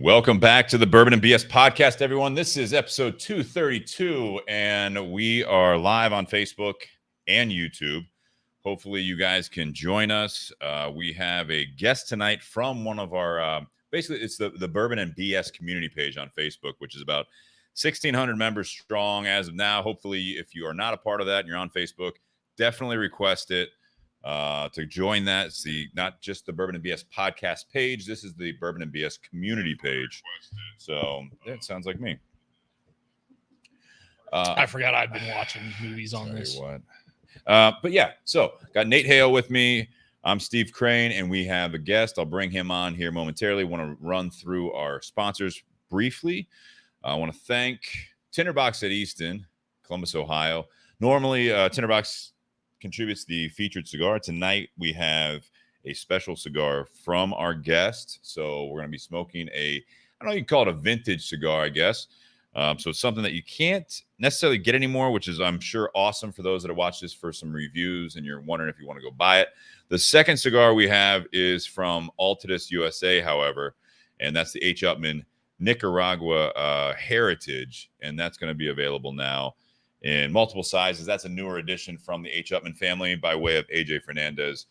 Welcome back to the Bourbon and BS podcast, everyone. This is episode 232, and we are live on Facebook and YouTube. Hopefully, you guys can join us. We have a guest tonight from one of our, basically, it's the Bourbon and BS community page on Facebook, which is about 1,600 members strong as of now. Hopefully, if you are not a part of that and you're on Facebook, definitely request it. To join that. It's not just the Bourbon and BS podcast page. This is the Bourbon and BS community page. So it sounds like me. I forgot I'd been watching movies on this. But yeah, so got Nate Hale with me. I'm Steve Crane, and we have a guest. I'll bring him on here momentarily. Want to run through our sponsors briefly. I want to thank Tinder Box at Easton, Columbus, Ohio. Normally, Tinder Box contributes the featured cigar. Tonight we have a special cigar from our guest. So we're going to be smoking I don't know, you can call it a vintage cigar, I guess. So it's something that you can't necessarily get anymore, which is, I'm sure, awesome for those that have watched this for some reviews and you're wondering if you want to go buy it. The second cigar we have is from Altadis USA, however, and that's the H. Upmann Nicaragua Heritage, and that's going to be available now in multiple sizes. That's a newer addition from the H. Upmann family by way of AJ Fernandez.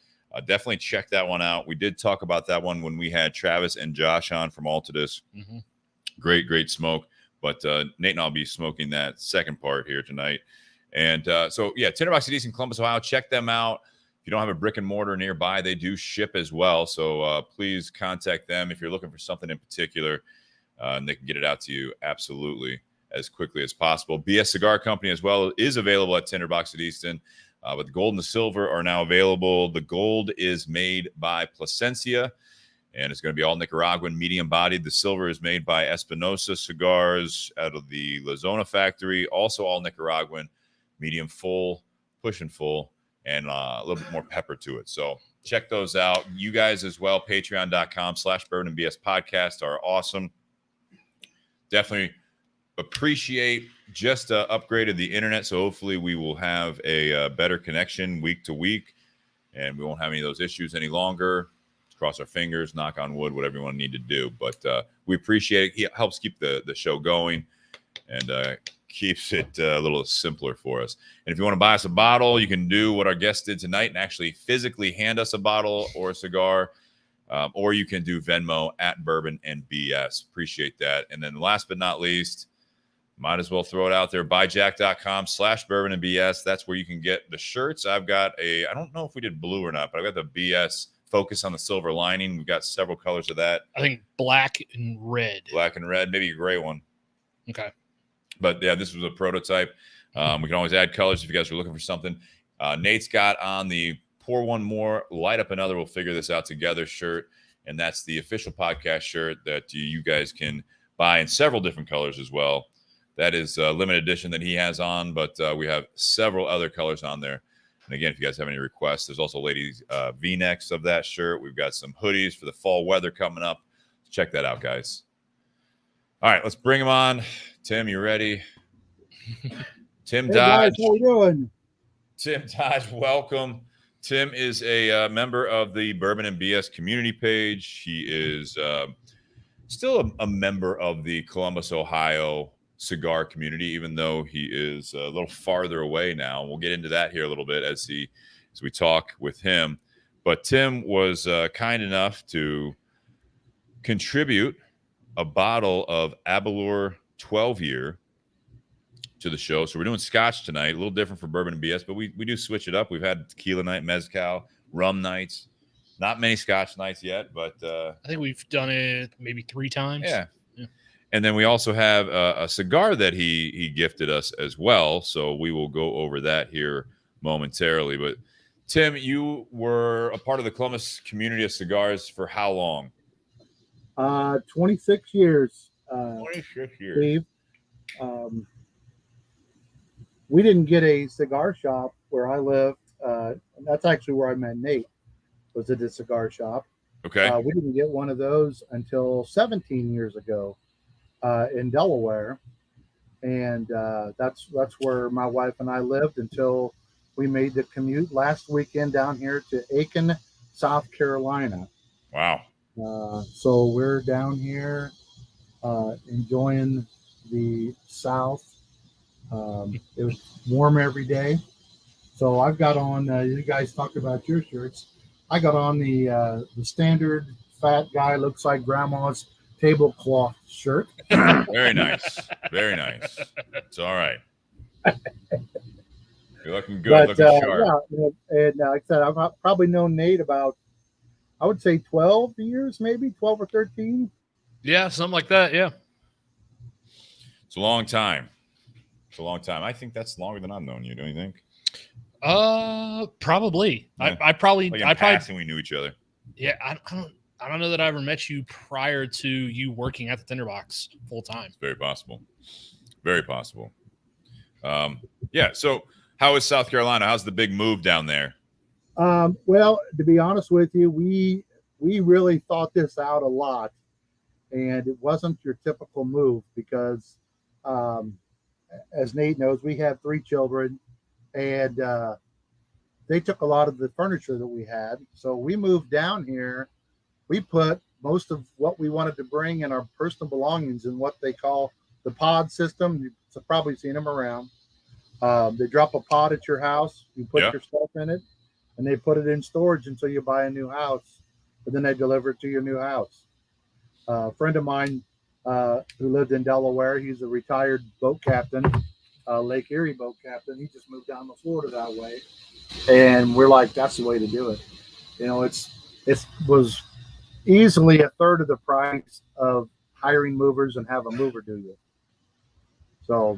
Definitely check that one out. We did talk about that one when we had Travis and Josh on from Altadis. Mm-hmm. Great smoke. But Nate and I'll be smoking that second part here tonight. And so, yeah, Tinder Box in Columbus, Ohio. Check them out. If you don't have a brick and mortar nearby, they do ship as well. So please contact them if you're looking for something in particular. And they can get it out to you absolutely as quickly as possible. Cigar Company as well is available at Tinder Box at Easton, but the gold and the silver are now available. The gold is made by Plasencia, and it's going to be all Nicaraguan, medium-bodied. The silver is made by Espinosa Cigars out of the La Zona factory, also all Nicaraguan, medium full, pushing full, and a little bit more pepper to it. So check those out. You guys as well, patreon.com/bourbonandbs podcast are awesome. Definitely appreciate just upgraded the internet, so hopefully we will have a better connection week to week, and we won't have any of those issues any longer. Cross our fingers, knock on wood, whatever you want to need to do. But we appreciate it. It helps keep the show going and keeps it a little simpler for us. And if you want to buy us a bottle, you can do what our guest did tonight and actually physically hand us a bottle or a cigar. Or you can do Venmo at Bourbon and BS. Appreciate that. And then last but not least, might as well throw it out there, buyjack.com/bourbon and BS. That's where you can get the shirts. I've got I don't know if we did blue or not, but I've got the BS focus on the silver lining. We've got several colors of that. I think black and red. Black and red, maybe a gray one. Okay. But yeah, this was a prototype. We can always add colors if you guys are looking for something. Nate's got on the Pour One More, Light Up Another, We'll Figure This Out Together shirt. And that's the official podcast shirt that you guys can buy in several different colors as well. That is a limited edition that he has on, but we have several other colors on there. And again, if you guys have any requests, there's also ladies' V-necks of that shirt. We've got some hoodies for the fall weather coming up. Check that out, guys. All right, let's bring him on. Tim, you ready? Tim Dodge. Guys, how we doing? Tim Dodge, welcome. Tim is a member of the Bourbon and BS community page. He is still a member of the Columbus, Ohio cigar community, even though he is a little farther away now. We'll get into that here a little bit as we talk with him. But Tim was kind enough to contribute a bottle of Aberlour 12-year to the show. So we're doing scotch tonight, a little different for Bourbon and BS, but we do switch it up. We've had tequila night, mezcal, rum nights, not many scotch nights yet, but I think we've done it maybe 3 times. Yeah. And then we also have a cigar that he gifted us as well. So we will go over that here momentarily. But Tim, you were a part of the Columbus community of cigars for how long? 26 years. 26 years. Steve. We didn't get a cigar shop where I lived. And that's actually where I met Nate, was at a cigar shop. Okay. We didn't get one of those until 17 years ago in Delaware. And that's where my wife and I lived until we made the commute last weekend down here to Aiken, South Carolina. Wow. So we're down here enjoying the South. It was warm every day. So I've got on, you guys talked about your shirts. I got on the standard fat guy, looks like grandma's tablecloth shirt. Very nice. Very nice. It's all right. You're looking good, But looking sharp. yeah, and like I said, I've probably known Nate about, I would say 12 years, maybe 12 or 13. Yeah, something like that. Yeah. It's a long time. It's a long time. I think that's longer than I've known you. Don't you think? Probably. Yeah. I probably, Like in passing, we knew each other. yeah. I don't know that I ever met you prior to you working at the Tinder Box full time. It's very possible. Very possible. Yeah. So, how is South Carolina? How's the big move down there? Well, to be honest with you, we really thought this out a lot, and it wasn't your typical move because, as Nate knows, we have 3 children, and they took a lot of the furniture that we had. So we moved down here. We put most of what we wanted to bring in our personal belongings in what they call the pod system. You've probably seen them around. They drop a pod at your house. You put your stuff in it, and they put it in storage until you buy a new house. And then they deliver it to your new house. A friend of mine who lived in Delaware, he's a retired boat captain, Lake Erie boat captain. He just moved down to Florida that way. And we're like, that's the way to do it. You know, it was easily a third of the price of hiring movers and have a mover do you. So,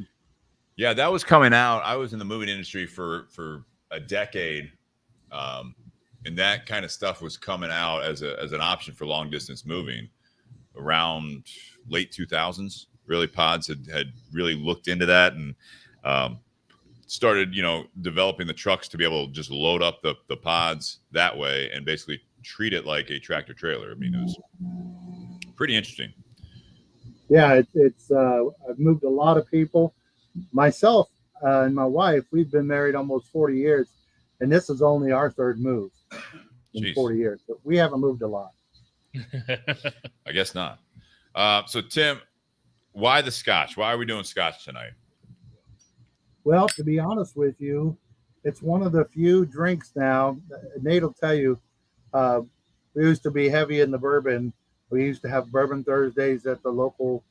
yeah, that was coming out. I was in the moving industry for a decade, and that kind of stuff was coming out as an option for long distance moving around late 2000s. Really, pods had really looked into that and started, developing the trucks to be able to just load up the pods that way and basically treat it like a tractor trailer. I mean, it was pretty interesting. Yeah, it's I've moved a lot of people. Myself and my wife, we've been married almost 40 years, and this is only our 3rd move in 40 years. But we haven't moved a lot. I guess not. So, Tim, why the Scotch? Why are we doing Scotch tonight? Well, to be honest with you, it's one of the few drinks now. Nate will tell you, we used to be heavy in the bourbon. We used to have Bourbon Thursdays at the local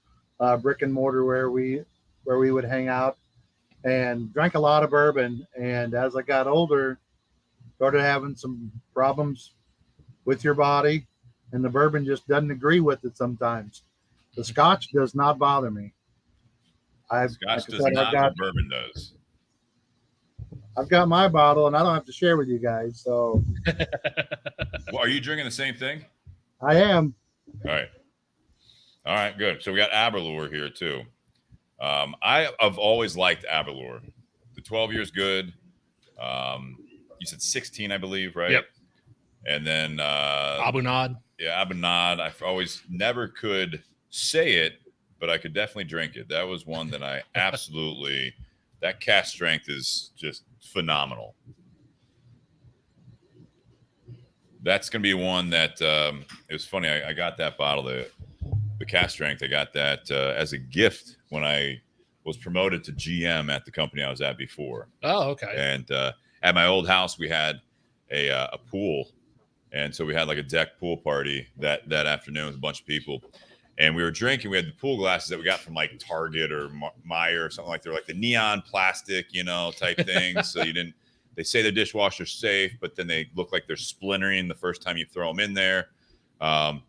brick and mortar where we would hang out and drank a lot of bourbon. And as I got older, started having some problems with your body, and the bourbon just doesn't agree with it sometimes. The Scotch does not bother me. Scotch does not, but bourbon does. I've got my bottle, and I don't have to share with you guys. So, well, are you drinking the same thing? I am. All right, good. So we got Aberlour here too. I have always liked Aberlour. The 12 years good. You said 16, I believe, right? Yep. And then Abunad. Yeah, Abunad. I always never could say it, but I could definitely drink it. That was one that I absolutely. That cast strength is just phenomenal. That's going to be one that it was funny. I got that bottle, the cast strength. I got that as a gift when I was promoted to GM at the company I was at before. Oh, okay. And at my old house, we had a pool. And so we had like a deck pool party that afternoon with a bunch of people. And we were drinking. We had the pool glasses that we got from like Target or Meijer or something like that. They're like the neon plastic, type things. So they say the dishwasher's safe, but then they look like they're splintering the first time you throw them in there. And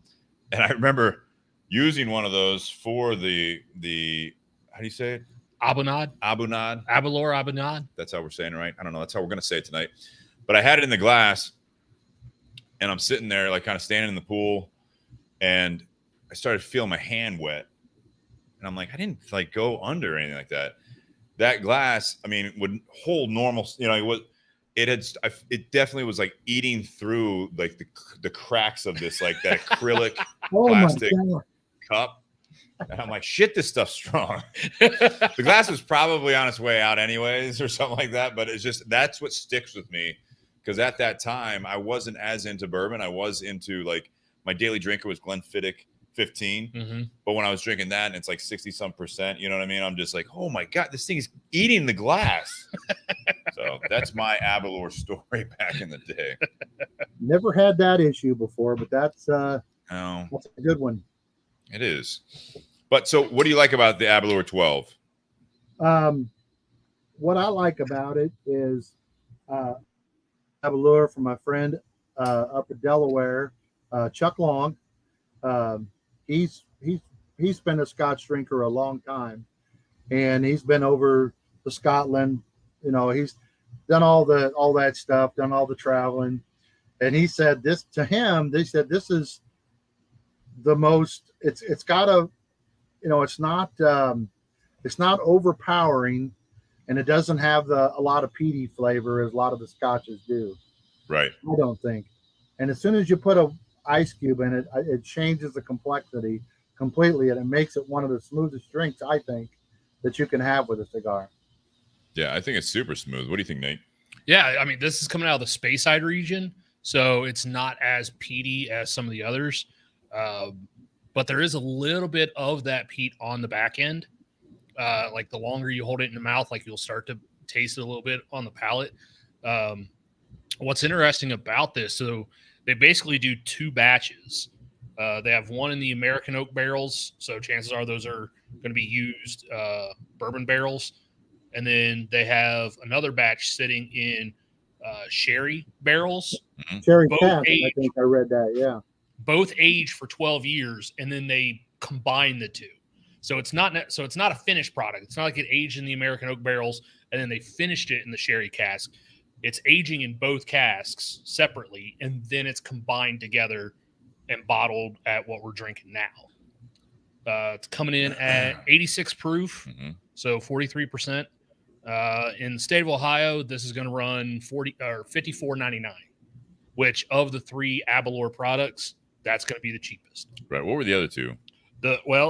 I remember using one of those for the how do you say it? Abunad. Aberlour, Abunad. That's how we're saying it, right? I don't know. That's how we're going to say it tonight. But I had it in the glass, and I'm sitting there like kind of standing in the pool, and I started feeling my hand wet, and I'm like, I didn't like go under or anything like that. That glass, I mean, would hold normal. It definitely was like eating through like the cracks of this like that acrylic plastic cup. And I'm like, shit, this stuff's strong. The glass was probably on its way out anyways, or something like that. But it's just that's what sticks with me, because at that time I wasn't as into bourbon. I was into like my daily drinker was Glenfiddich 15. Mm-hmm. But when I was drinking that and it's like 60-some%, you know what I mean? I'm just like, oh my God, this thing is eating the glass. So that's my Aberlour story back in the day. Never had that issue before, but that's Oh, a good one. it is. But so what do you like about the Aberlour 12? What I like about it is Aberlour from my friend up in Delaware, Chuck Long. He's been a Scotch drinker a long time, and he's been over to Scotland. You know, he's done all that stuff, done all the traveling, and he said this to him. They said this is the most. It's got a, you know, it's not overpowering, and it doesn't have a lot of peaty flavor as a lot of the Scotches do. Right. I don't think. And as soon as you put a ice cube in it, it changes the complexity completely, and it makes it one of the smoothest drinks, I think, that you can have with a cigar. Yeah, I think it's super smooth. What do you think, Nate? Yeah, I mean, this is coming out of the Speyside region, so it's not as peaty as some of the others. But there is a little bit of that peat on the back end. Like the longer you hold it in the mouth, like you'll start to taste it a little bit on the palate. What's interesting about this, so they basically do 2 batches. They have one in the American oak barrels, so chances are those are going to be used bourbon barrels. And then they have another batch sitting in sherry barrels. Sherry Both cask, I aged. think I read that. Yeah. Both aged for 12 years, and then they combine the 2. So it's not a finished product. It's not like it aged in the American oak barrels and then they finished it in the sherry cask. It's aging in both casks separately, and then it's combined together and bottled at what we're drinking now. It's coming in at 86 proof, so 43%. In the state of Ohio, this is going to run $54.99, which of the 3 Aberlour products, that's going to be the cheapest. Right. What were the other 2?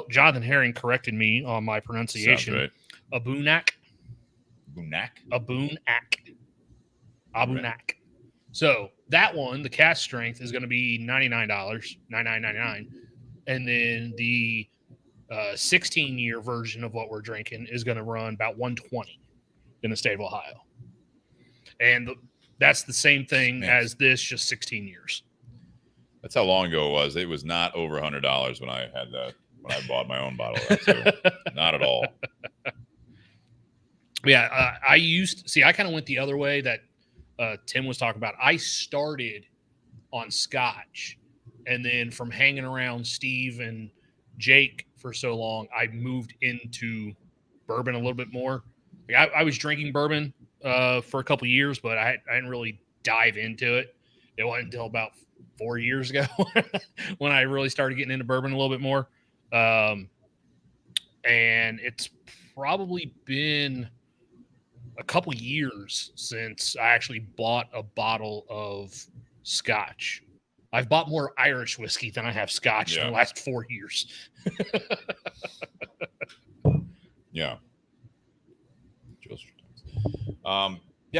Jonathan Herring corrected me on my pronunciation. Sounds right. Abunak. So that one, the cask strength is going to be $99, $99.99, and then the 16-year version of what we're drinking is going to run about $120 in the state of Ohio, and that's the same thing as this, just 16 years. That's how long ago it was. It was not over $100 when I had that. When I bought my own bottle of that too. Not at all. Yeah, I kind of went the other way that Tim was talking about. I started on Scotch, and then from hanging around Steve and Jake for so long, I moved into bourbon a little bit more. Like I was drinking bourbon for a couple of years, but I didn't really dive into it. It wasn't until about 4 years ago when I really started getting into bourbon a little bit more. And it's probably been a couple years since I actually bought a bottle of Scotch. I've bought more Irish whiskey than I have Scotch in the last 4 years. Yeah.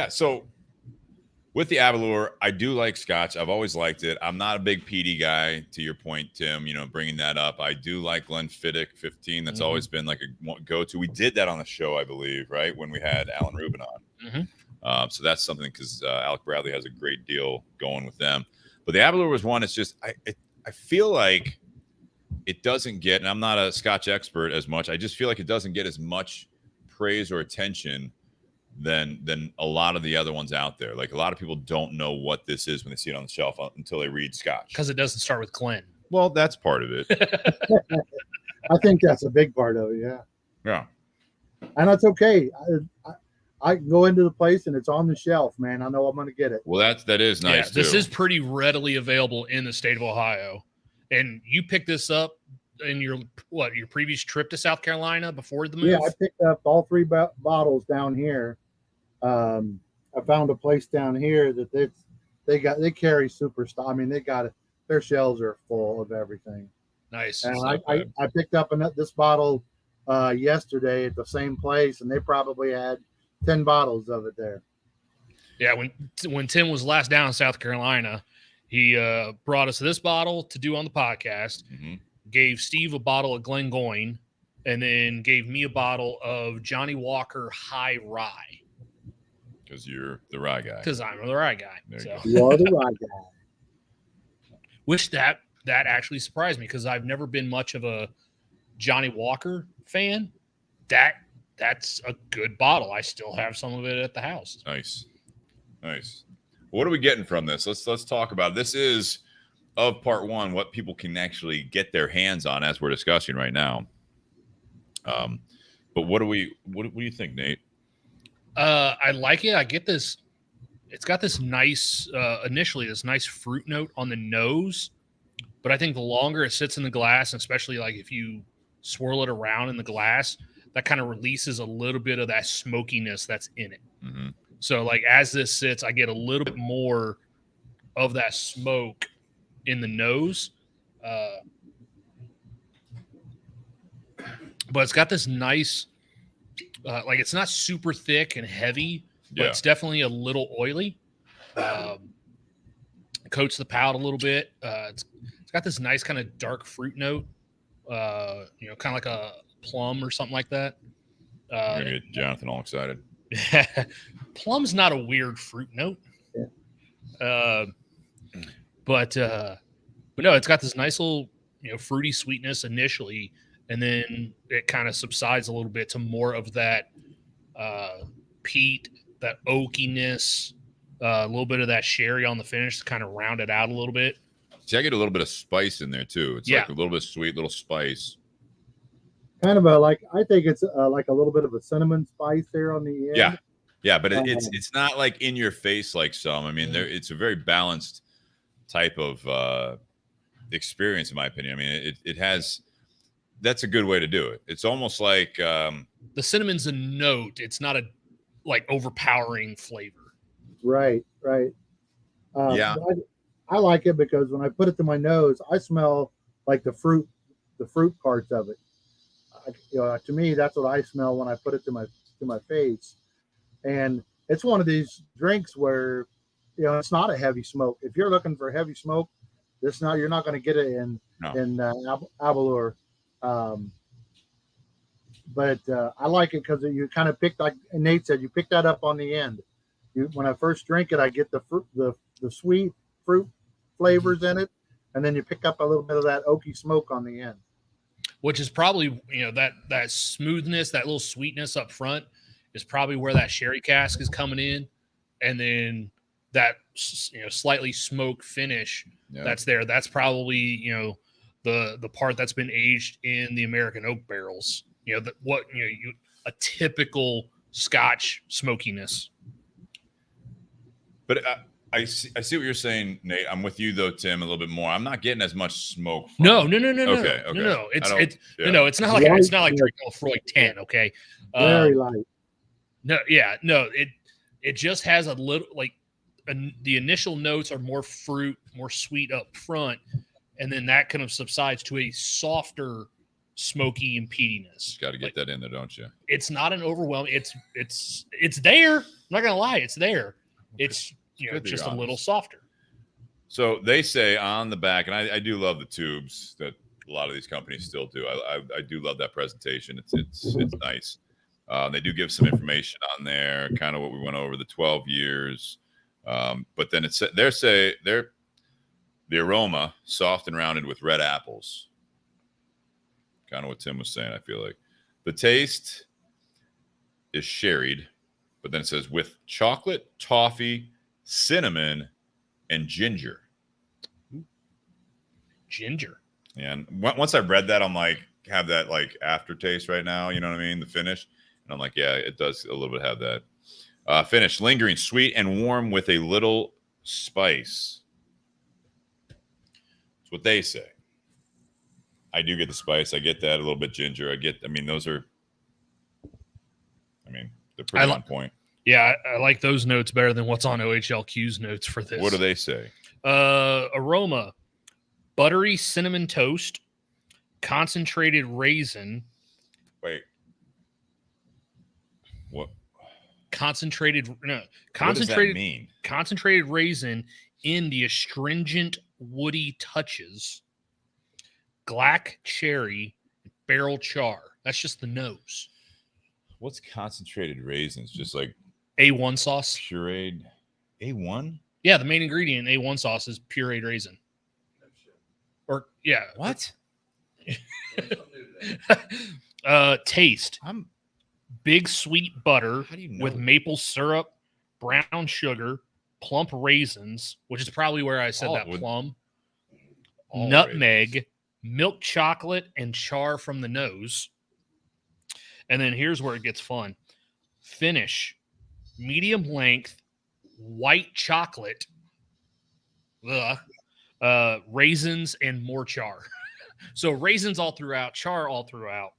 So with the Aberlour, I do like Scotch. I've always liked it. I'm not a big peaty guy, to your point, Tim, bringing that up. I do like Glenfiddich 15. That's always been like a go-to. We did that on the show, I believe, right? When we had Alan Rubin on. So that's something, because Alec Bradley has a great deal going with them. But the Aberlour was one. It's just, I feel like it doesn't get, and I'm not a Scotch expert as much, I just feel like it doesn't get as much praise or attention than a lot of the other ones out there. Like, a lot of people don't know what this is when they see it on the shelf until they read Scotch. Because it doesn't start with Glen. Well, that's part of it. I think that's a big part of it, yeah. Yeah. And that's okay. I can go into the place and it's on the shelf, man. I know I'm going to get it. Well, that is nice, This is pretty readily available in the state of Ohio. And you picked this up in your previous trip to South Carolina before the move? Yeah, I picked up all 3 bottles down here. I found a place down here that they carry super stock. I mean, their shelves are full of everything. Nice. And I picked up this bottle yesterday at the same place, and they probably had 10 bottles of it there. Yeah, when Tim was last down in South Carolina, he brought us this bottle to do on the podcast. gave Steve a bottle of Glengoyne, and then gave me a bottle of Johnny Walker High Rye. Because you're the rye guy. Because I'm the rye guy. There So. You are the rye guy. Which that actually surprised me, because I've never been much of a Johnny Walker fan. That's a good bottle. I still have some of it at the house. Nice. What are we getting from this? Let's talk about it. This is of part one, what people can actually get their hands on as we're discussing right now. But what do you think, Nate? I like it. I get this. It's got this nice, initially this nice fruit note on the nose, but I think the longer it sits in the glass, especially like if you swirl it around in the glass, that kind of releases a little bit of that smokiness that's in it. Mm-hmm. So like as this sits, I get a little bit more of that smoke in the nose. But it's got this nice, like it's not super thick and heavy, but it's definitely a little oily. Coats the palate a little bit. It's got this nice kind of dark fruit note, kind of like a plum or something like that. You're gonna get Jonathan all excited. Plum's not a weird fruit note. Yeah. But no, it's got this nice little, fruity sweetness initially, and then it kind of subsides a little bit to more of that peat, that oakiness, a little bit of that sherry on the finish to kind of round it out a little bit. See, I get a little bit of spice in there too. It's like a little bit sweet, little spice. Kind of I think it's like a little bit of a cinnamon spice there on the end. Yeah, but it's not like in your face like some. I mean, it's a very balanced type of experience, in my opinion. I mean, it has. That's a good way to do it. It's almost like the cinnamon's a note. It's not a like overpowering flavor. Right. I like it because when I put it to my nose, I smell like the fruit parts of it. To me, that's what I smell when I put it to my face. And it's one of these drinks where, it's not a heavy smoke. If you're looking for heavy smoke, you're not going to get it in Aberlour. But I like it because you kind of picked, like Nate said, you pick that up on the end. When I first drink it, I get the sweet fruit flavors in it, and then you pick up a little bit of that oaky smoke on the end. Which is probably, that smoothness, that little sweetness up front is probably where that sherry cask is coming in. And then that, slightly smoked finish that's there. That's probably, the part that's been aged in the American oak barrels. A typical Scotch smokiness. But I see what you're saying, Nate. I'm with you though, Tim, a little bit more. I'm not getting as much smoke. No. Okay. No. It's not like drinking for like 10. Okay. Very light. No. It just has a little the initial notes are more fruit, more sweet up front, and then that kind of subsides to a softer, smoky and peatiness. Got to get that in there, don't you? It's not an overwhelming. It's there. I'm not gonna lie, it's there. It's just a little softer. So they say on the back, and I do love the tubes that a lot of these companies still do. I do love that presentation. It's nice. They do give some information on there, kind of what we went over, the 12 years. But then they're the aroma soft and rounded with red apples. Kind of what Tim was saying, I feel like. The taste is sherried, but then it says with chocolate, toffee, cinnamon, and ginger. Ginger. And once I read that, I'm like, have that like aftertaste right now. You know what I mean? The finish. And I'm like, yeah, it does a little bit have that. Finish, lingering, sweet and warm with a little spice. That's what they say. I do get the spice. I get that, a little bit ginger. They're pretty on point. Yeah, I like those notes better than what's on OHLQ's notes for this. What do they say? Aroma, buttery cinnamon toast, concentrated raisin. Wait. What? Concentrated. What does that mean? Concentrated raisin in the astringent woody touches. black cherry, barrel char. That's just the nose. What's concentrated raisins? Just like A1 sauce. pureed A1? Yeah, the main ingredient in A1 sauce is pureed raisin. Or yeah. What? Taste. I'm Big sweet butter How do you know with that? maple syrup, brown sugar, plump raisins, which is probably where I said All that with- plum, all nutmeg, raisins. milk chocolate, and char from the nose. And then here's where it gets fun. Finish, medium length, white chocolate, raisins, and more char. So raisins all throughout, char all throughout.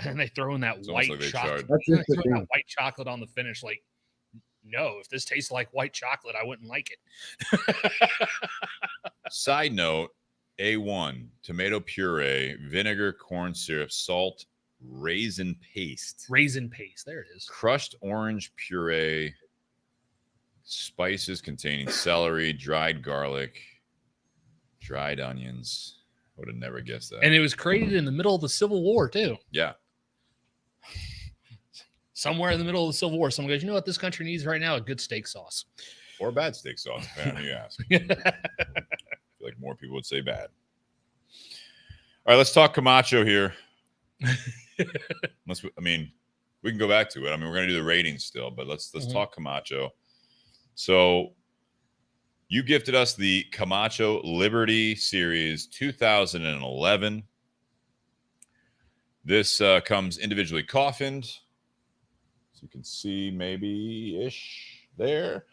And they throw in that It's almost white like they chocolate. charred. That's They throw interesting. that white chocolate on the finish. Like, no, if this tastes like white chocolate, I wouldn't like it. Side note, A1, tomato puree, vinegar, corn syrup, salt, raisin paste, Raisin paste. There it is. crushed orange puree, spices containing celery, dried garlic, dried onions. Would have never guessed that. And it was created in the middle of the Civil War, too. Yeah. Somewhere in the middle of the Civil War, someone goes, you know what this country needs right now? A good steak sauce. Or bad steak sauce, depending on who you ask. I feel like more people would say bad. All right, let's talk Camacho here. We can go back to it. I mean, we're going to do the ratings still, but let's talk Camacho. So you gifted us the Camacho Liberty Series 2011. This comes individually coffined. So you can see maybe-ish there.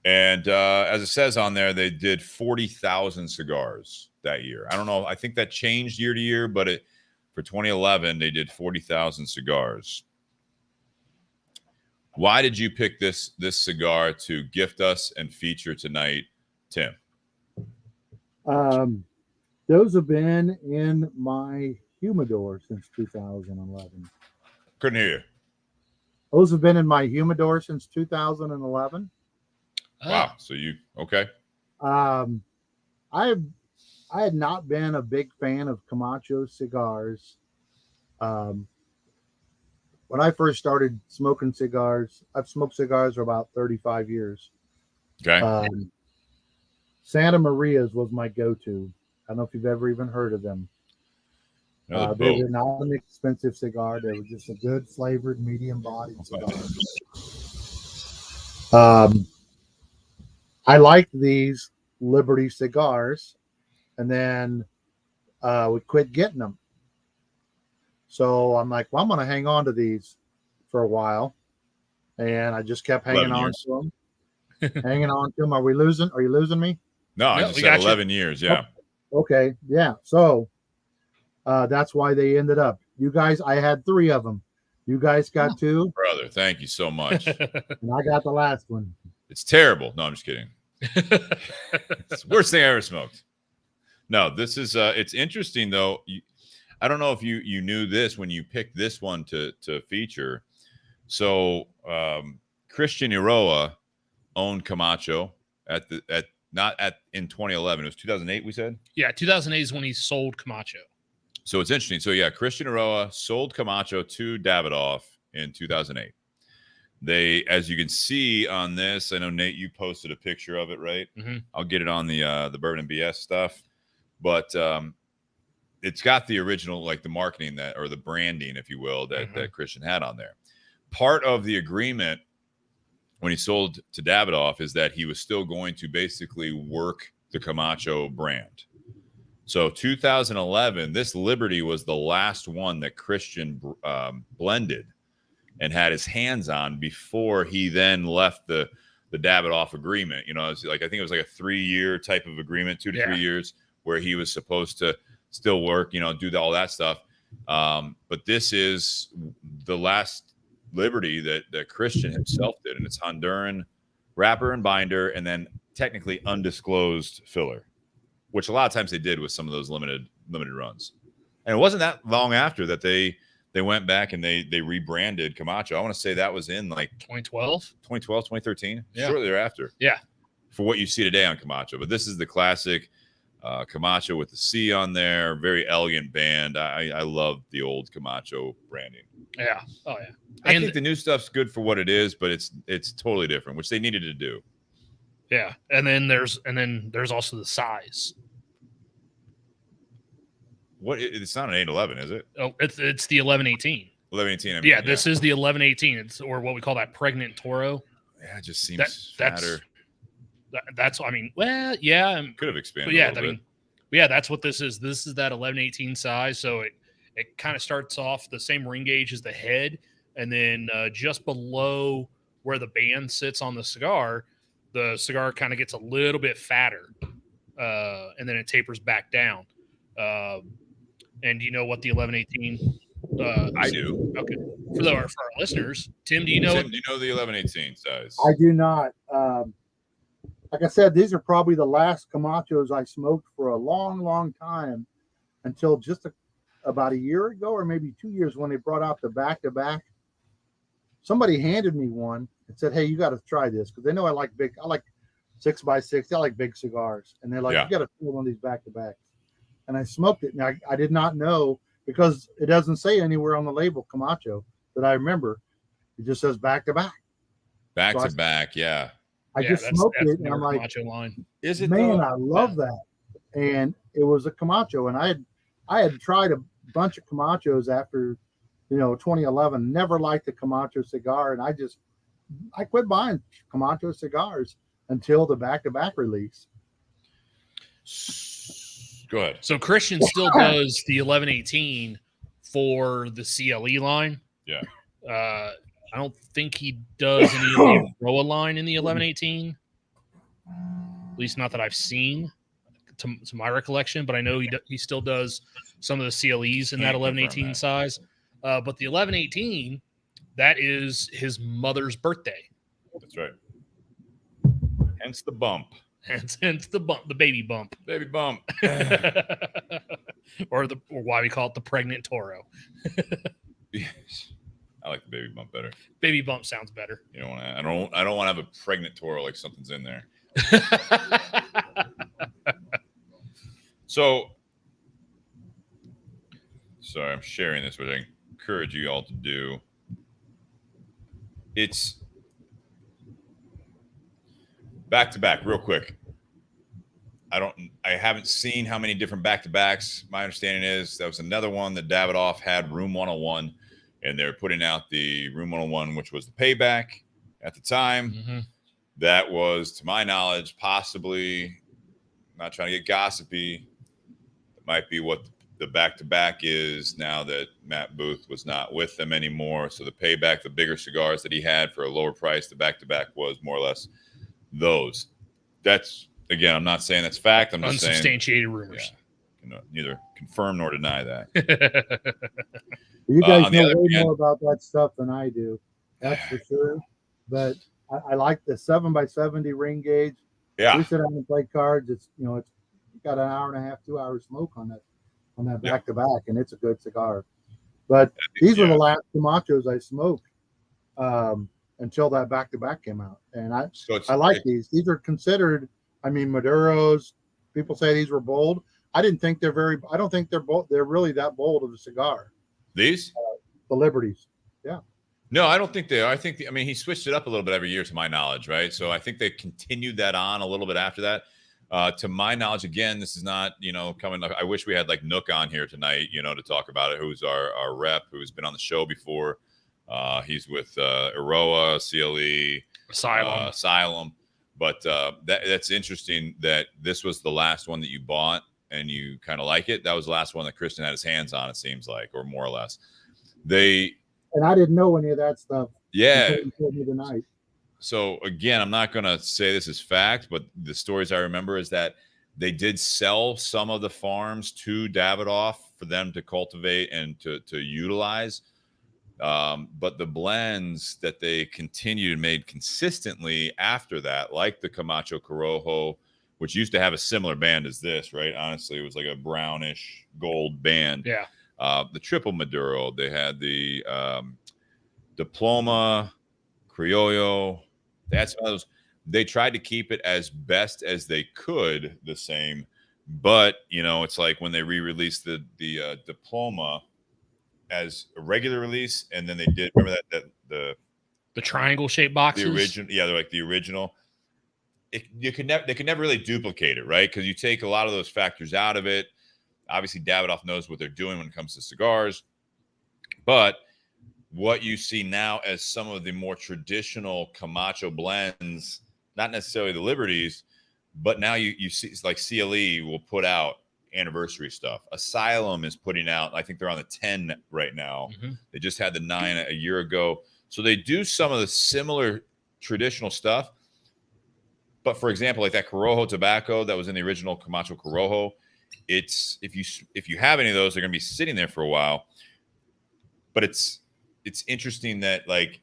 And as it says on there, they did 40,000 cigars that year. I don't know. I think that changed year to year, but for 2011, they did 40,000 cigars. Why did you pick this cigar to gift us and feature tonight, Tim? Those have been in my humidor since 2011. Couldn't hear you. Those have been in my humidor since 2011. Wow. So okay. I had not been a big fan of Camacho cigars. When I first started smoking cigars, I've smoked cigars for about 35 years. Okay. Santa Maria's was my go-to. I don't know if you've ever even heard of them. They were not an expensive cigar. They were just a good flavored, medium-bodied cigar. I liked these Liberty cigars, and then we quit getting them. So I'm like, well, I'm going to hang on to these for a while. And I just kept hanging on to them. Hanging on to them. Are you losing me? No, I just said 11 years. Yeah. Okay. Yeah. So that's why they ended up. You guys, I had 3 of them. You guys got 2. Brother, thank you so much. And I got the last one. It's terrible. No, I'm just kidding. It's the worst thing I ever smoked. No, this is it's interesting though. I don't know if you knew this when you picked this one to feature. So Christian Eiroa owned Camacho in 2011. It was 2008. We said. Yeah, 2008 is when he sold Camacho. So it's interesting. So yeah, Christian Eiroa sold Camacho to Davidoff in 2008. They, as you can see on this, I know Nate, you posted a picture of it, right? Mm-hmm. I'll get it on the Bourbon and BS stuff, but it's got the original, like the marketing or the branding, if you will, that Christian had on there. Part of the agreement when he sold to Davidoff is that he was still going to basically work the Camacho brand. So 2011, this Liberty was the last one that Christian blended and had his hands on before he then left the Davidoff agreement. You know, it's like, I think it was like a 3-year type of agreement, 2 to 3 years, where he was supposed to still work, do all that stuff. But this is the last Liberty that Christian himself did, and it's Honduran wrapper and binder, and then technically undisclosed filler, which a lot of times they did with some of those limited runs. And it wasn't that long after that they went back and they rebranded Camacho. I want to say that was in like 2013, Yeah. shortly thereafter. Yeah. For what you see today on Camacho. But this is the classic Camacho with the C on there, very elegant band. I love the old Camacho branding. Yeah. Oh yeah. I think the new stuff's good for what it is, but it's totally different, which they needed to do. Yeah, and then there's also the size. What? It's not an 811, is it? Oh, it's the 1118. 1118. I mean, yeah, this is the 1118. It's or what we call that pregnant Toro. Yeah, it just seems fatter. That's I mean, well, yeah, could have expanded. But yeah, a little bit. Yeah, that's what this is. This is that 1118 size. So it kind of starts off the same ring gauge as the head, and then just below where the band sits on the cigar kind of gets a little bit fatter, and then it tapers back down. And you know what the 1118? I do. Okay, for our listeners, Tim, do you know? Tim, do you know the 1118 size? I do not. Like I said, these are probably the last Camachos I smoked for a long, long time, until just about a year ago, or maybe 2 years, when they brought out the back-to-back. Somebody handed me one and said, "Hey, you got to try this," because they know I like 6x6. I like big cigars, and they're like, "You got to try one of these back-to-backs." And I smoked it, and I did not know, because it doesn't say anywhere on the label Camacho that I remember. It just says back-to-back. Back-to-back, yeah. I just smoked it, and I'm like, Camacho line. Is it? Man, I love that. And it was a Camacho, and I had tried a bunch of Camachos after, 2011. Never liked the Camacho cigar, and I quit buying Camacho cigars until the back-to-back release. Go ahead. So Christian still does the 1118 for the CLE line. Yeah. I don't think he does any of the Roa line in the 1118. At least not that I've seen, to my recollection. But I know he still does some of the CLEs in that 1118 size. But the 1118, that is his mother's birthday. That's right. Hence the bump. Hence the bump, the baby bump. Baby bump. or why we call it the pregnant Toro. Yes. I like the baby bump better. Baby bump sounds better. You know, I don't want to have a pregnant Toro like something's in there. So, sorry, I'm sharing this, which I encourage you all to do. It's back to back, real quick. I haven't seen how many different back to backs. My understanding is that was another one that Davidoff had, Room 101. And they're putting out the Room 101, which was the payback at the time. Mm-hmm. That was, to my knowledge, possibly, I'm not trying to get gossipy, it might be what the back-to-back is now that Matt Booth was not with them anymore. So the payback, the bigger cigars that he had for a lower price, the back-to-back was more or less those. That's, again, I'm not saying that's fact. I'm just saying. Unsubstantiated rumors. Yeah, neither confirm nor deny that. You guys know way more about that stuff than I do. That's for sure. But I like the 7x70 ring gauge. Yeah. We sit down and play cards. It's it's got an hour and a half, 2 hours smoke on that back to back, and it's a good cigar. But these were the last Camachos I smoked until that back to back came out, and I like these. These are considered, Maduros. People say these were bold. I don't think they're bold. They're really that bold of a cigar. These? The Liberties. Yeah. No, I don't think they are. I think, he switched it up a little bit every year, to my knowledge, right? So I think they continued that on a little bit after that. To my knowledge, again, this is not, coming up. I wish we had like Nook on here tonight, to talk about it, who's our rep, who's been on the show before. He's with Iroa, CLE, Asylum. But that's interesting that this was the last one that you bought and you kind of like it. That was the last one that Christian had his hands on, it seems like, or more or less. And I didn't know any of that stuff. Yeah. Until you told me tonight. So again, I'm not going to say this is fact, but the stories I remember is that they did sell some of the farms to Davidoff for them to cultivate and to utilize. But the blends that they continued and made consistently after that, like the Camacho Corojo, which used to have a similar band as this, right? Honestly, it was like a brownish gold band. Yeah. The Triple Maduro, they had the Diploma, Criollo. That's one of those. They tried to keep it as best as they could the same, But it's like when they re-released the Diploma as a regular release, and then they did remember that the triangle shaped boxes. The original, yeah, they're like the original. They could never really duplicate it, right? Because you take a lot of those factors out of it. Obviously, Davidoff knows what they're doing when it comes to cigars, but what you see now as some of the more traditional Camacho blends, not necessarily the Liberties, but now you see like CLE will put out anniversary stuff. Asylum is putting out, I think they're on the 10 right now. Mm-hmm. They just had the 9 a year ago. So they do some of the similar traditional stuff. But for example, like that Corojo tobacco that was in the original Camacho Corojo, it's if you have any of those, they're going to be sitting there for a while. But it's interesting that like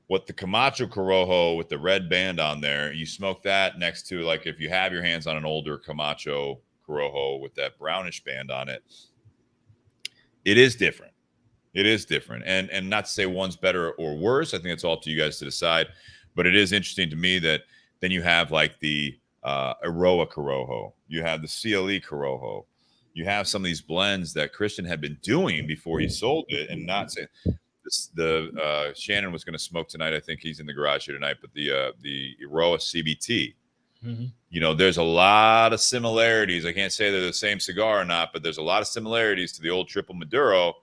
what the Camacho Corojo with the red band on there, you smoke that next to like if you have your hands on an older Camacho Corojo with that brownish band on it, it is different. It is different. And not to say one's better or worse. I think it's all up to you guys to decide. But it is interesting to me that then you have like the Aroa Corojo. You have the CLE Corojo. You have some of these blends that Christian had been doing before he sold it and not saying this, Shannon was going to smoke tonight. I think he's in the garage here tonight, but the Aroa CBT, mm-hmm. There's a lot of similarities. I can't say they're the same cigar or not, but there's a lot of similarities to the old Triple Maduro.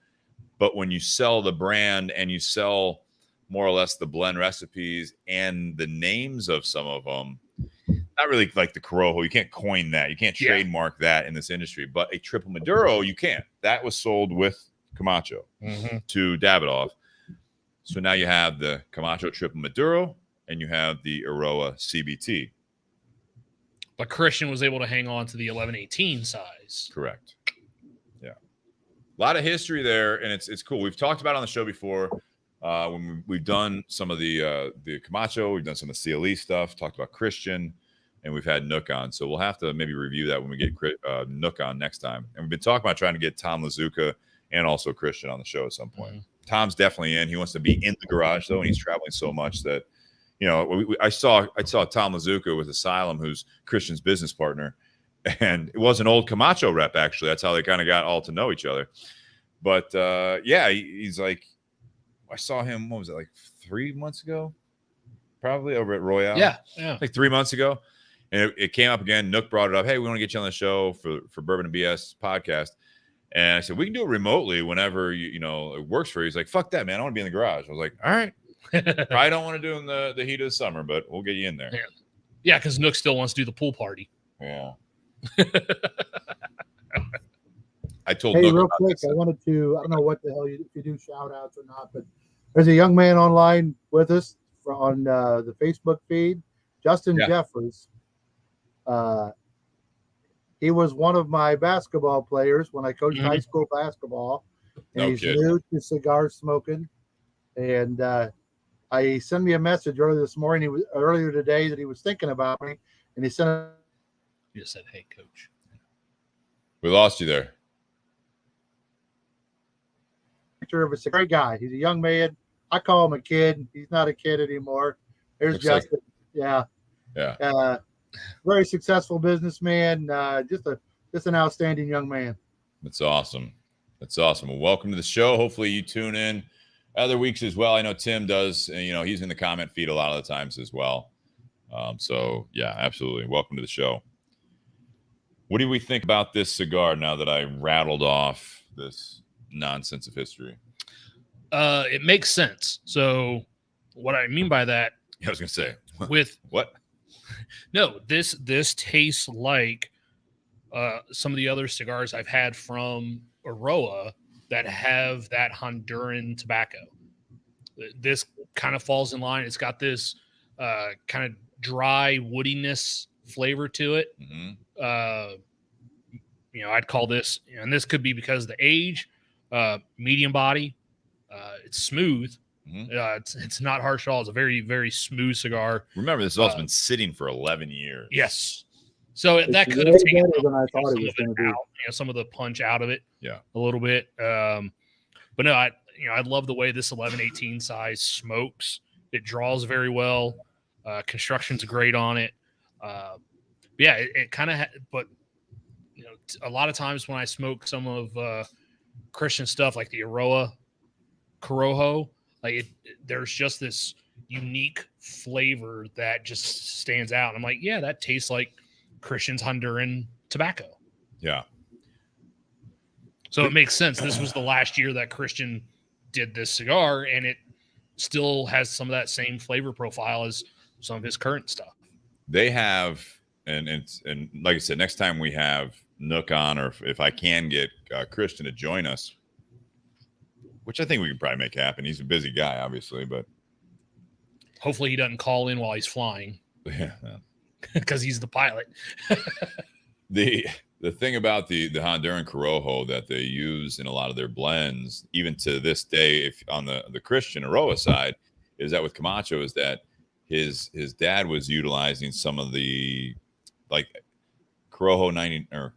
But when you sell the brand and you sell more or less the blend recipes and the names of some of them, not really like the Corojo. You can't coin that. You can't trademark that in this industry. But a Triple Maduro, you can. That was sold with Camacho to Davidoff. So now you have the Camacho Triple Maduro and you have the Aroa CBT. But Christian was able to hang on to the 1118 size. Correct. Yeah. A lot of history there, and it's cool. We've talked about it on the show before. When we've done some of the Camacho, we've done some of the CLE stuff, talked about Christian, and we've had Nook on. So we'll have to maybe review that when we get Nook on next time. And we've been talking about trying to get Tom Lazuka and also Christian on the show at some point. Mm-hmm. Tom's definitely in. He wants to be in the garage, though, and he's traveling so much that, I saw Tom Lazuka with Asylum, who's Christian's business partner, and it was an old Camacho rep, actually. That's how they kind of got all to know each other. But, he's like, I saw him, what was it, like 3 months ago? Probably over at Royale. Yeah. Like 3 months ago. And it came up again. Nook brought it up. Hey, we want to get you on the show for Bourbon and BS podcast. And I said, we can do it remotely whenever, it works for you. He's like, fuck that, man. I want to be in the garage. I was like, all right. Probably don't want to do it in the heat of the summer, but we'll get you in there. Yeah, because Nook still wants to do the pool party. Yeah. I told Hey, Nook real quick, I wanted to, I don't know what the hell if you do shout outs or not, but there's a young man online with us on the Facebook feed, Justin Jeffers. He was one of my basketball players when I coached high school basketball, and he's new to cigar smoking. And I sent me a message earlier today that he was thinking about me, and he sent. You just said, "Hey, coach." We lost you there. Of a great guy. He's a young man. I call him a kid. He's not a kid anymore. There's Looks Justin. Yeah. Very successful businessman. Just an outstanding young man. That's awesome. Well, welcome to the show. Hopefully you tune in other weeks as well. I know Tim does. And, he's in the comment feed a lot of the times as well. So yeah, absolutely. Welcome to the show. What do we think about this cigar now that I rattled off this nonsense of history? It makes sense. So what I mean by that, I was gonna say with what? No, this tastes like some of the other cigars I've had from Aroa that have that Honduran tobacco. This kind of falls in line. It's got this kind of dry woodiness flavor to it. Mm-hmm. I'd call this, and this could be because of the age. Medium body, it's smooth. Mm-hmm. It's not harsh at all. It's a very, very smooth cigar. Remember, this has also been sitting for 11 years. Yes, so that could have taken than I thought it was going to be. Some of the punch out of it, a little bit. But no, I love the way this 1118 size smokes. It draws very well. Construction's great on it. It kind of, but a lot of times when I smoke some of Christian stuff like the Aroa Corojo, there's just this unique flavor that just stands out. And I'm like, yeah, that tastes like Christian's Honduran tobacco. Yeah. So it makes sense. This was the last year that Christian did this cigar, and it still has some of that same flavor profile as some of his current stuff. They have, and like I said, next time we have Nook on, or if I can get Christian to join us, which I think we can probably make happen. He's a busy guy, obviously, but hopefully he doesn't call in while he's flying. Yeah, because he's the pilot. The thing about the Honduran Corojo that they use in a lot of their blends, even to this day, if on the Christian Aroa side, is that with Camacho is that his dad was utilizing some of the like Corojo 90 or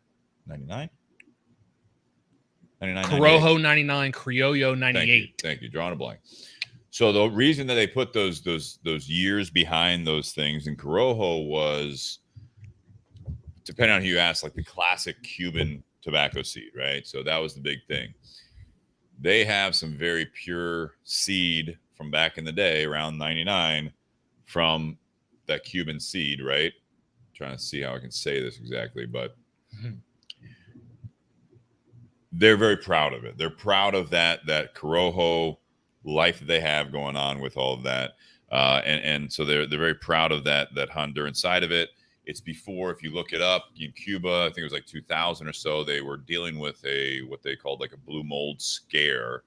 99. Corojo 99, Criollo 98. Thank you. Drawing a blank. So the reason that they put those years behind those things in Corojo was, depending on who you ask, like the classic Cuban tobacco seed, right? So that was the big thing. They have some very pure seed from back in the day, around 99, from that Cuban seed, right? I'm trying to see how I can say this exactly, but they're very proud of it. They're proud of that Corojo life that they have going on with all of that. And so they're very proud of that Honduran side of it. It's before, if you look it up, in Cuba, I think it was like 2000 or so, they were dealing with what they called like a blue mold scare,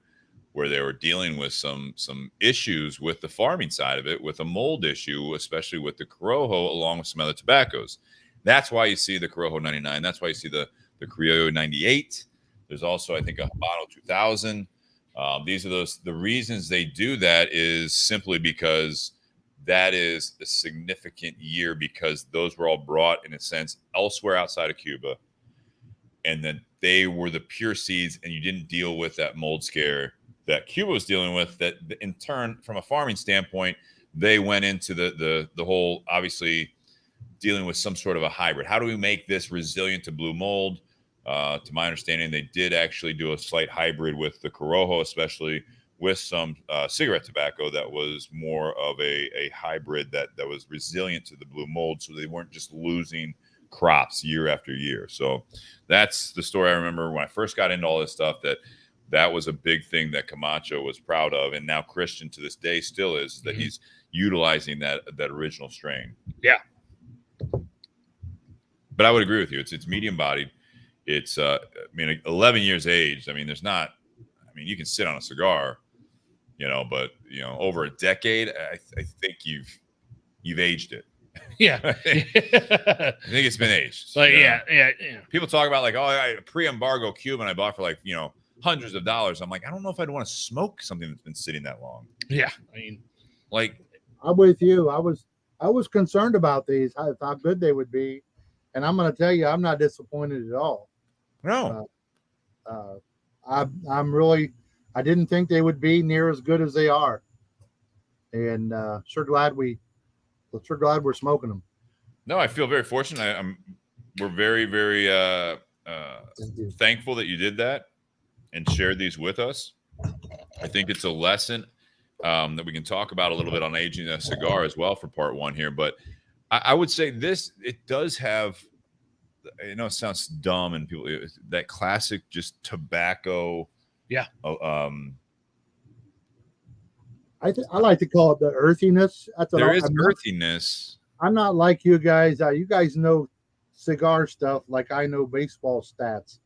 where they were dealing with some issues with the farming side of it, with a mold issue, especially with the Corojo, along with some other tobaccos. That's why you see the Corojo 99. That's why you see the Criollo 98. There's also, I think, a Habano 2000. These are the reasons they do that is simply because that is a significant year, because those were all brought, in a sense, elsewhere outside of Cuba. And then they were the pure seeds, and you didn't deal with that mold scare that Cuba was dealing with, that in turn, from a farming standpoint, they went into the whole, obviously, dealing with some sort of a hybrid. How do we make this resilient to blue mold? To my understanding, they did actually do a slight hybrid with the Corojo, especially with some cigarette tobacco that was more of a hybrid that was resilient to the blue mold, so they weren't just losing crops year after year. So that's the story I remember when I first got into all this stuff, that was a big thing that Camacho was proud of, and now Christian to this day still is, that he's utilizing that original strain. Yeah. But I would agree with you. It's medium bodied. It's 11 years aged. I mean, you can sit on a cigar, but over a decade, I think you've aged it. Yeah. I think it's been aged. Like, yeah. People talk about like, oh, I pre-embargo Cuban I bought for like, hundreds of dollars. I'm like, I don't know if I'd want to smoke something that's been sitting that long. Yeah. I mean, like, I'm with you. I was concerned about these, how good they would be. And I'm going to tell you, I'm not disappointed at all. No. I didn't think they would be near as good as they are. And sure glad we're smoking them. No, I feel very fortunate. We're very, very thankful that you did that and shared these with us. I think it's a lesson that we can talk about a little bit on aging a cigar as well for part one here. But I would say it does have, I know it sounds dumb, and people, that classic just tobacco. Yeah. I like to call it the earthiness. There is earthiness. I'm not like you guys. You guys know cigar stuff like I know baseball stats.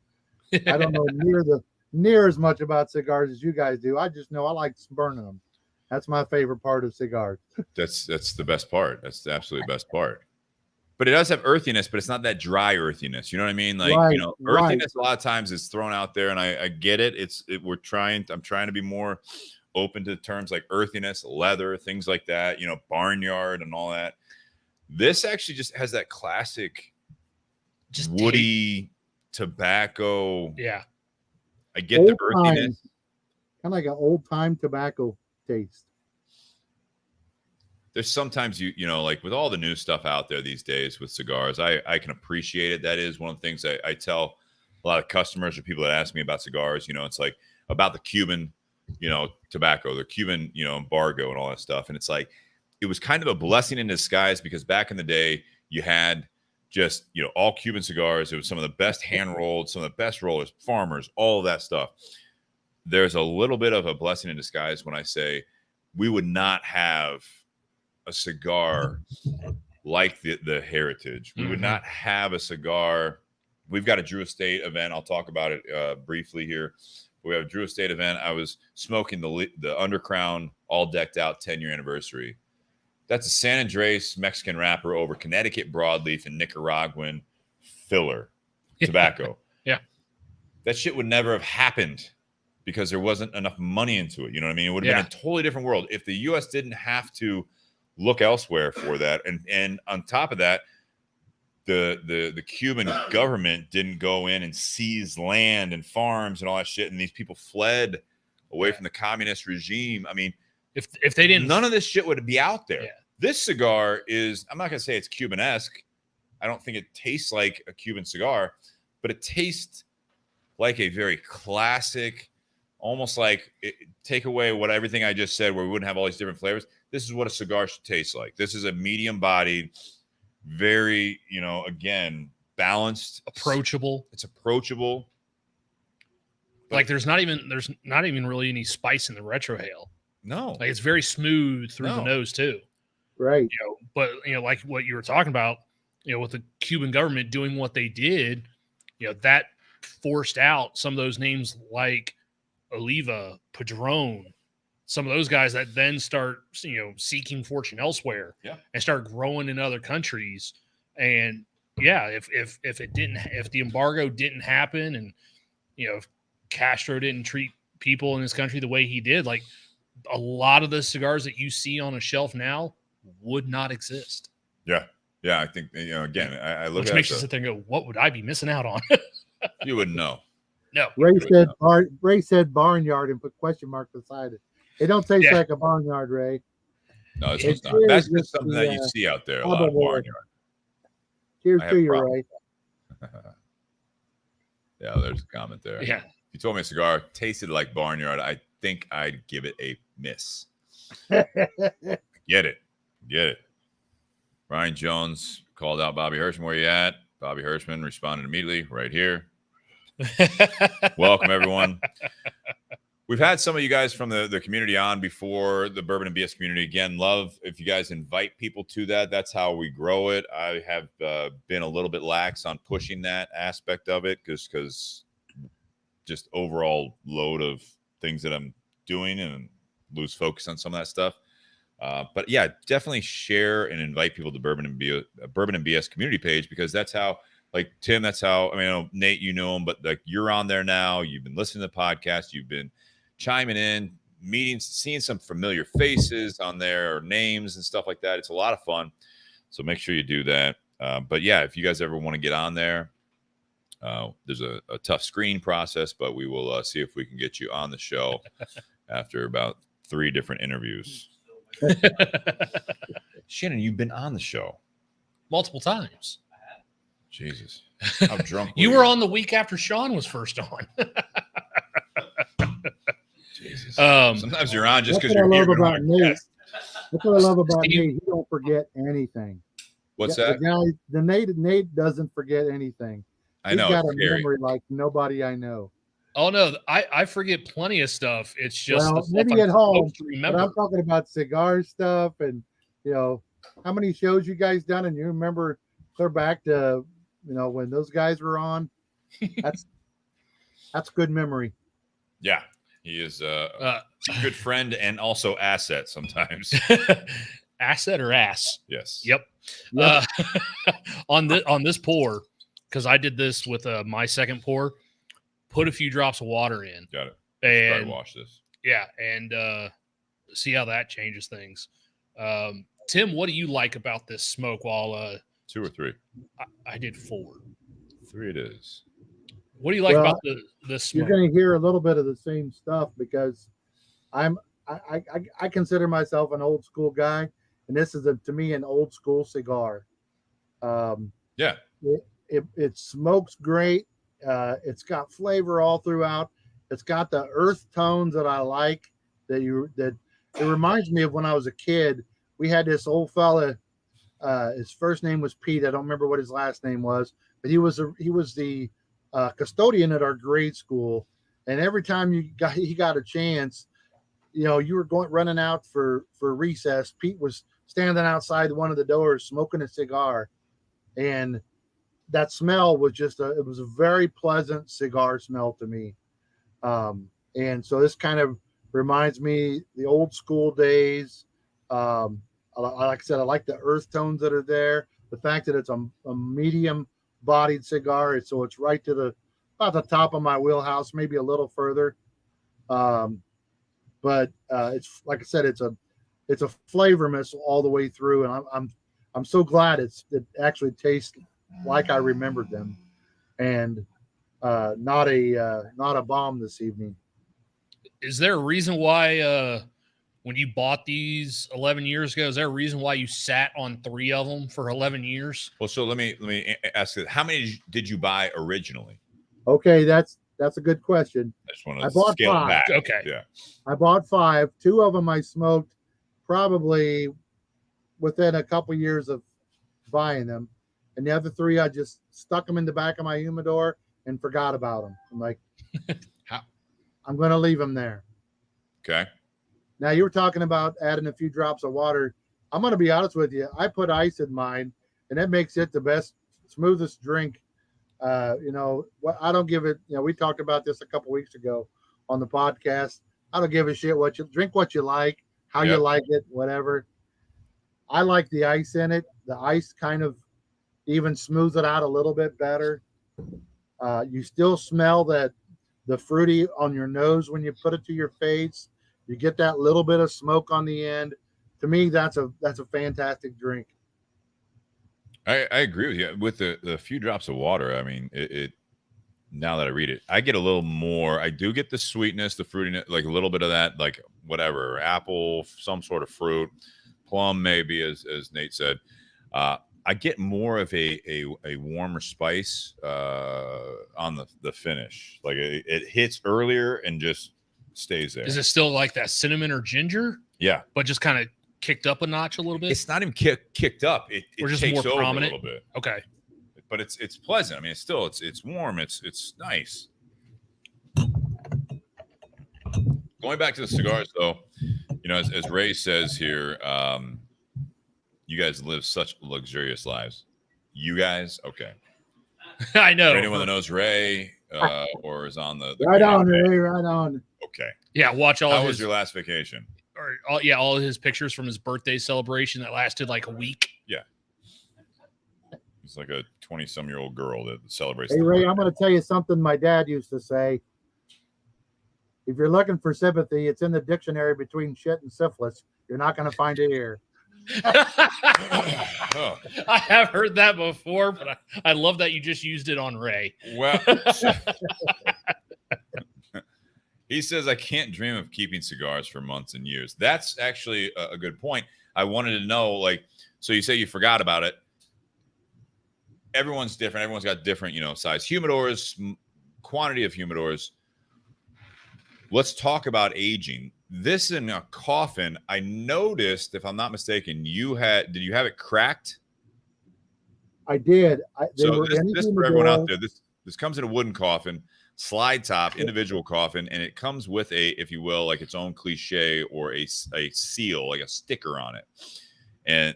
I don't know near as much about cigars as you guys do. I just know I like burning them. That's my favorite part of cigars. That's the best part. That's the absolute best part. But it does have earthiness, but it's not that dry earthiness. You know what I mean? Like, earthiness a lot of times is thrown out there, and I get it. I'm trying to be more open to terms like earthiness, leather, things like that, barnyard and all that. This actually just has that classic just woody tobacco. Yeah. I get the earthiness. Kind of like an old time tobacco taste. there's sometimes you know, like with all the new stuff out there these days with cigars, I can appreciate it. That is one of the things I tell a lot of customers or people that ask me about cigars. You know, it's like about the Cuban, you know, tobacco, the Cuban, you know, embargo and all that stuff. And it's like, it was kind of a blessing in disguise because back in the day you had just, you know, all Cuban cigars. It was some of the best hand rolled, some of the best rollers, farmers, all of that stuff. There's a little bit of a blessing in disguise when I say we would not have a cigar like the Heritage. We would not have a cigar. We've got a Drew Estate event. I'll talk about it briefly here. We have a Drew Estate event. I was smoking the Undercrown all decked out 10-year anniversary. That's a San Andres Mexican wrapper over Connecticut broadleaf and Nicaraguan filler tobacco. Yeah. That shit would never have happened because there wasn't enough money into it. You know what I mean? It would have been a totally different world if the U.S. didn't have to look elsewhere for that. And on top of that, the Cuban government didn't go in and seize land and farms and all that shit. And these people fled away from the communist regime. I mean, if they didn't, none of this shit would be out there. Yeah. This cigar is, I'm not going to say it's Cuban-esque. I don't think it tastes like a Cuban cigar, but it tastes like a very classic, almost like take away everything I just said where we wouldn't have all these different flavors. This is what a cigar should taste like. This is a medium-bodied, very, you know, again, balanced, approachable. It's approachable. Like there's not even really any spice in the retrohale. No, like it's very smooth through the nose too. Right. You know, but you know, like what you were talking about, you know, with the Cuban government doing what they did, you know, that forced out some of those names like Oliva, Padron, some of those guys that then start, you know, seeking fortune elsewhere and start growing in other countries. And yeah, if the embargo didn't happen and, you know, if Castro didn't treat people in this country the way he did, like a lot of the cigars that you see on a shelf now would not exist. Yeah. Yeah. I think, you know, again, I look which at makes you sit there and go, what would I be missing out on? You wouldn't know. No. Ray said barnyard and put question mark beside it. It don't taste like a barnyard, Ray. No, it's not. That's just something that you see out there a lot of barnyard. Cheers to you, Ray. Yeah, there's a comment there. Yeah. If you told me a cigar tasted like barnyard, I think I'd give it a miss. Get it. Ryan Jones called out Bobby Hirschman. Where you at? Bobby Hirschman responded immediately right here. Welcome, everyone. We've had some of you guys from the community on before, the Bourbon and BS community. Again, love if you guys invite people to that. That's how we grow it. I have been a little bit lax on pushing that aspect of it because just overall load of things that I'm doing and lose focus on some of that stuff. But yeah, definitely share and invite people to Bourbon and BS community page because that's how, like Tim, that's how, I mean, I know, Nate, you know him, but like you're on there now. You've been listening to the podcast. You've been chiming in, meetings, seeing some familiar faces on there or names and stuff like that. It's a lot of fun. So make sure you do that. But yeah, if you guys ever want to get on there, there's a tough screening process, but we will see if we can get you on the show after about 3 different interviews. Shannon, you've been on the show multiple times. Jesus, how drunk you were on the week after Sean was first on. Jesus. Sometimes you're on just because you're here. That's what I love about Nate. He don't forget anything. What's that? The Nate doesn't forget anything. I know. He's got a memory like nobody I know. Oh no, I forget plenty of stuff. It's just maybe at home. But I'm talking about cigar stuff and you know how many shows you guys done and you remember they're back to when those guys were on. That's good memory. Yeah, he is a good friend and also asset sometimes. Asset or ass? Yes. Yep. On this pour, because I did this with my second pour. Put a few drops of water in. Got it. And try to wash this. Yeah, and see how that changes things. Tim, what do you like about this smoke? While 2 or 3, I did 4. 3 it is. What do you like about this smoke? You're going to hear a little bit of the same stuff because I consider myself an old school guy, and this is to me an old school cigar. Yeah. It smokes great. It's got flavor all throughout. It's got the earth tones that I like. That it reminds me of when I was a kid. We had this old fella. His first name was Pete. I don't remember what his last name was, but he was the custodian at our grade school. And every time he got a chance, you were running out for recess. Pete was standing outside one of the doors smoking a cigar, and that smell was it was a very pleasant cigar smell to me. And so this kind of reminds me the old school days. Like I said, I like the earth tones that are there. The fact that it's a medium bodied cigar, so it's right to about the top of my wheelhouse, maybe a little further. But it's like I said, it's a flavor miss all the way through, and I'm so glad it actually tastes like I remembered them, and not a bomb this evening. Is there a reason why when you bought these 11 years ago, is there a reason why you sat on 3 of them for 11 years? Well, so let me ask you, how many did you buy originally? Okay, that's a good question. I just want to scale 5. back. Okay. Yeah. I bought 5. 2 of them I smoked probably within a couple years of buying them. And the other 3, I just stuck them in the back of my humidor and forgot about them. I'm like, I'm going to leave them there. Okay. Now, you were talking about adding a few drops of water. I'm going to be honest with you. I put ice in mine, and that makes it the best, smoothest drink. I don't give it, we talked about this a couple weeks ago on the podcast. I don't give a shit what you drink, what you like, how you like it, whatever. I like the ice in it. The ice kind of even smooths it out a little bit better. You still smell the fruity on your nose when you put it to your face. You get that little bit of smoke on the end. To me, that's a fantastic drink. I agree with you. With the few drops of water, I mean, it now that I read it, I get a little more. I do get the sweetness, the fruitiness, like a little bit of that, like whatever, apple, some sort of fruit, plum, maybe, as Nate said. I get more of a warmer spice on the finish. Like it hits earlier and just stays there. Is it still like that cinnamon or ginger? Yeah, but just kind of kicked up a notch a little bit. It's not even kicked up. It just takes more over prominent. a little bit. Okay, but it's pleasant. I mean, it's still it's warm. It's nice. Going back to the cigars, though, as Ray says here, you guys live such luxurious lives. You guys, okay? I know. For anyone that knows Ray or is on the right on, Ray, right on. Okay. Yeah, watch all. How was your last vacation? All of his pictures from his birthday celebration that lasted like a week. Yeah. He's like a 20-some-year-old girl that celebrates. Hey, Ray, I'm going to tell you something my dad used to say. If you're looking for sympathy, it's in the dictionary between shit and syphilis. You're not going to find it here. I have heard that before, but I love that you just used it on Ray. Well, he says, I can't dream of keeping cigars for months and years. That's actually a good point. I wanted to know, so you say you forgot about it. Everyone's different. Everyone's got different, size humidors, quantity of humidors. Let's talk about aging. This in a coffin, I noticed, if I'm not mistaken, did you have it cracked? I did. This for everyone out there, this comes in a wooden coffin, slide top, individual coffin, and it comes with a, if you will, like its own cliche or a seal, like a sticker on it.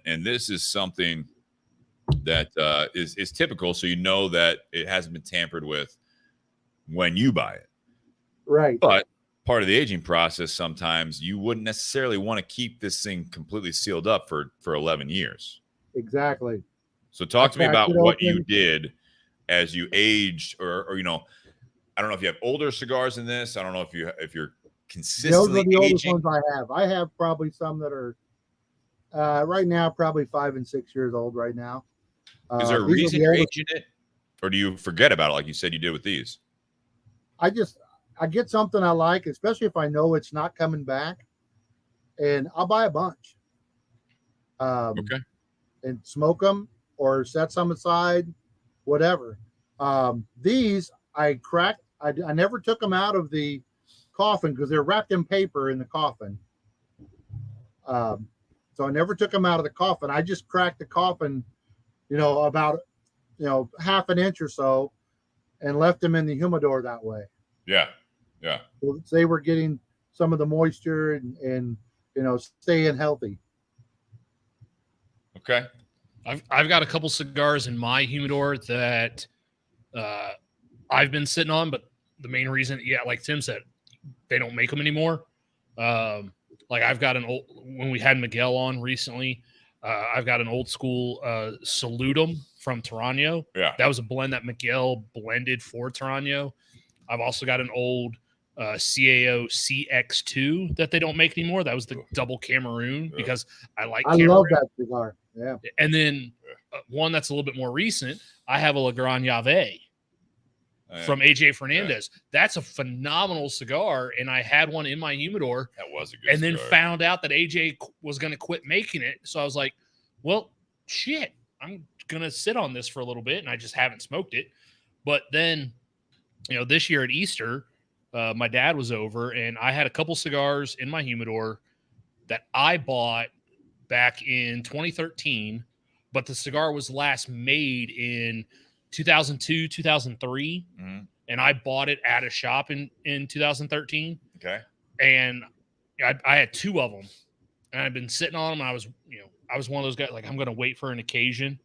And this is something that is typical, so you know that it hasn't been tampered with when you buy it. Right. But part of the aging process, sometimes you wouldn't necessarily want to keep this thing completely sealed up for 11 years. Exactly. So talk to me about what you did as you aged, or I don't know if you have older cigars in this. I don't know if you're consistently Those are the oldest aging. ones I have. I have probably some that are right now probably 5 and 6 years old right now. Is there a reason you're aging it, or do you forget about it like you said you did with these? I get something I like, especially if I know it's not coming back, and I'll buy a bunch. Okay. and smoke them or set some aside, whatever. These I cracked. I never took them out of the coffin because they're wrapped in paper in the coffin. Um, so I never took them out of the coffin. I just cracked the coffin, about half an inch or so, and left them in the humidor that way. Yeah. Yeah. So they were getting some of the moisture and staying healthy. Okay. I've got a couple cigars in my humidor that I've been sitting on, but the main reason, like Tim said, they don't make them anymore. Like I've got an old, when we had Miguel on recently, I've got an old school Salutum from Tarano. Yeah. That was a blend that Miguel blended for Tarano. I've also got an old CAO CX2 that they don't make anymore. That was the double Cameroon because I like Cameroon. Love that cigar. Yeah. And then one that's a little bit more recent, I have a La Grande Llave from AJ Fernandez. Yeah. That's a phenomenal cigar, and I had one in my humidor. That was a good and cigar. Then found out that AJ was going to quit making it. So I was like, well, shit, I'm going to sit on this for a little bit, and I just haven't smoked it. But then, this year at Easter, my dad was over, and I had a couple cigars in my humidor that I bought back in 2013, but the cigar was last made in 2002, 2003, and I bought it at a shop in 2013. Okay. And I had two of them, and I'd been sitting on them, and I was one of those guys, like, I'm going to wait for an occasion.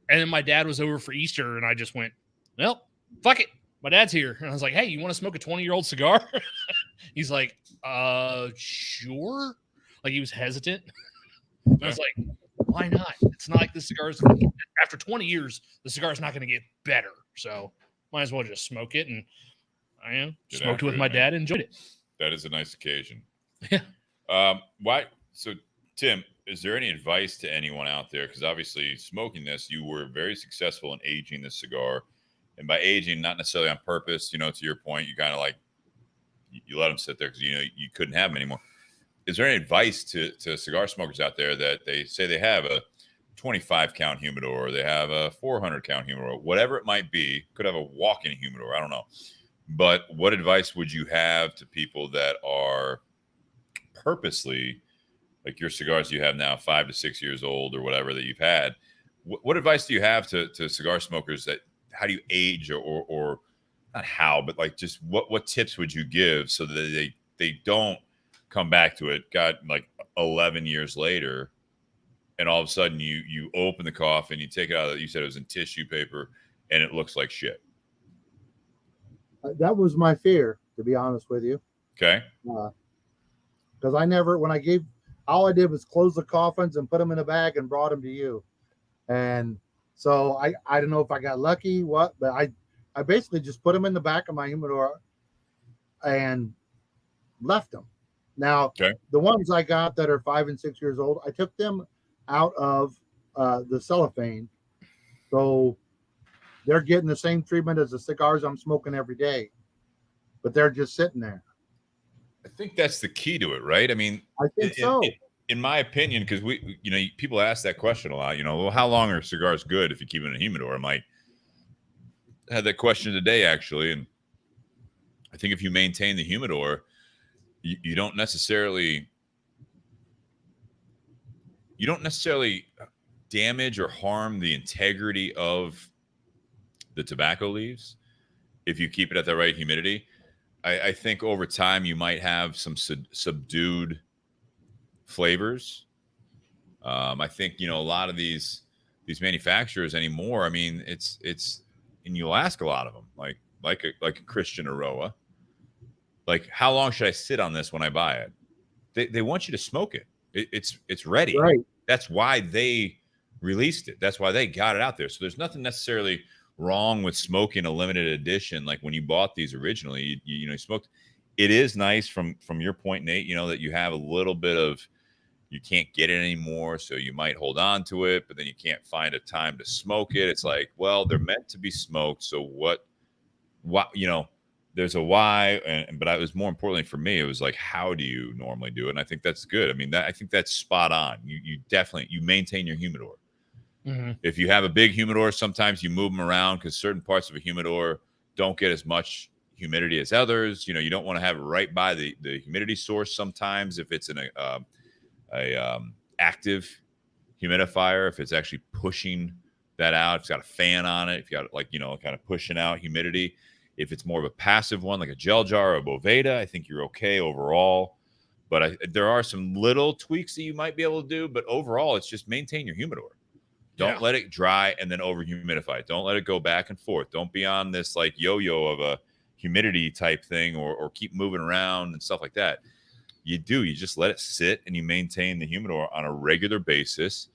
And then my dad was over for Easter, and I just went, well, fuck it. My dad's here. And I was like, hey, you want to smoke a 20-year-old cigar? He's like, sure. Like, he was hesitant. I was like, why not? It's not like the cigars, after 20 years, the cigar's not going to get better. So might as well just smoke it. And I smoked it with my dad and enjoyed it. That is a nice occasion. Yeah. Why? So, Tim, is there any advice to anyone out there? Because obviously smoking this, you were very successful in aging this cigar. And by aging, not necessarily on purpose, to your point, you kind of like, you let them sit there because, you couldn't have them anymore. Is there any advice to cigar smokers out there that they say they have a 25 count humidor, or they have a 400 count humidor, whatever it might be, could have a walk-in humidor, I don't know. But what advice would you have to people that are purposely, like your cigars you have now 5 to 6 years old or whatever that you've had? What advice do you have to cigar smokers that, how do you age or not how, but like just what tips would you give so that they don't come back to it, got like 11 years later, and all of a sudden you open the coffin, you take it out of, you said it was in tissue paper, and it looks like shit. That was my fear, to be honest with you. Okay. Because all I did was close the coffins and put them in a bag and brought them to you. And so I don't know if I got lucky, but I basically just put them in the back of my humidor and left them. Now, The ones I got that are 5 and 6 years old, I took them out of the cellophane. So they're getting the same treatment as the cigars I'm smoking every day, but they're just sitting there. I think that's the key to it, right? I mean, I think so. In my opinion, because people ask that question a lot, well, how long are cigars good if you keep them in a humidor? I had that question today, actually. And I think if you maintain the humidor, you don't necessarily damage or harm the integrity of the tobacco leaves if you keep it at the right humidity. I think over time you might have some subdued flavors. I think a lot of these manufacturers anymore, I mean, it's and you'll ask a lot of them, like a Christian Aroa, like, how long should I sit on this when I buy it? They want you to smoke it. It's ready. Right. That's why they released it. That's why they got it out there. So there's nothing necessarily wrong with smoking a limited edition. Like when you bought these originally, you smoked. It is nice from your point, Nate, that you have a little bit of, you can't get it anymore, so you might hold on to it, but then you can't find a time to smoke it. It's like, well, they're meant to be smoked. So what there's a why, but it was more importantly for me, it was like, how do you normally do it? And I think that's good. I mean, I think that's spot on. You definitely, you maintain your humidor. Mm-hmm. If you have a big humidor, sometimes you move them around because certain parts of a humidor don't get as much humidity as others. You don't want to have it right by the humidity source. Sometimes if it's in a active humidifier, if it's actually pushing that out, if it's got a fan on it, if you got kind of pushing out humidity. If it's more of a passive one, like a gel jar or a Boveda, I think you're okay overall. But there are some little tweaks that you might be able to do. But overall, it's just maintain your humidor. Don't let it dry and then over humidify it. Don't let it go back and forth. Don't be on this like yo-yo of a humidity type thing or keep moving around and stuff like that. You just let it sit and you maintain the humidor on a regular basis,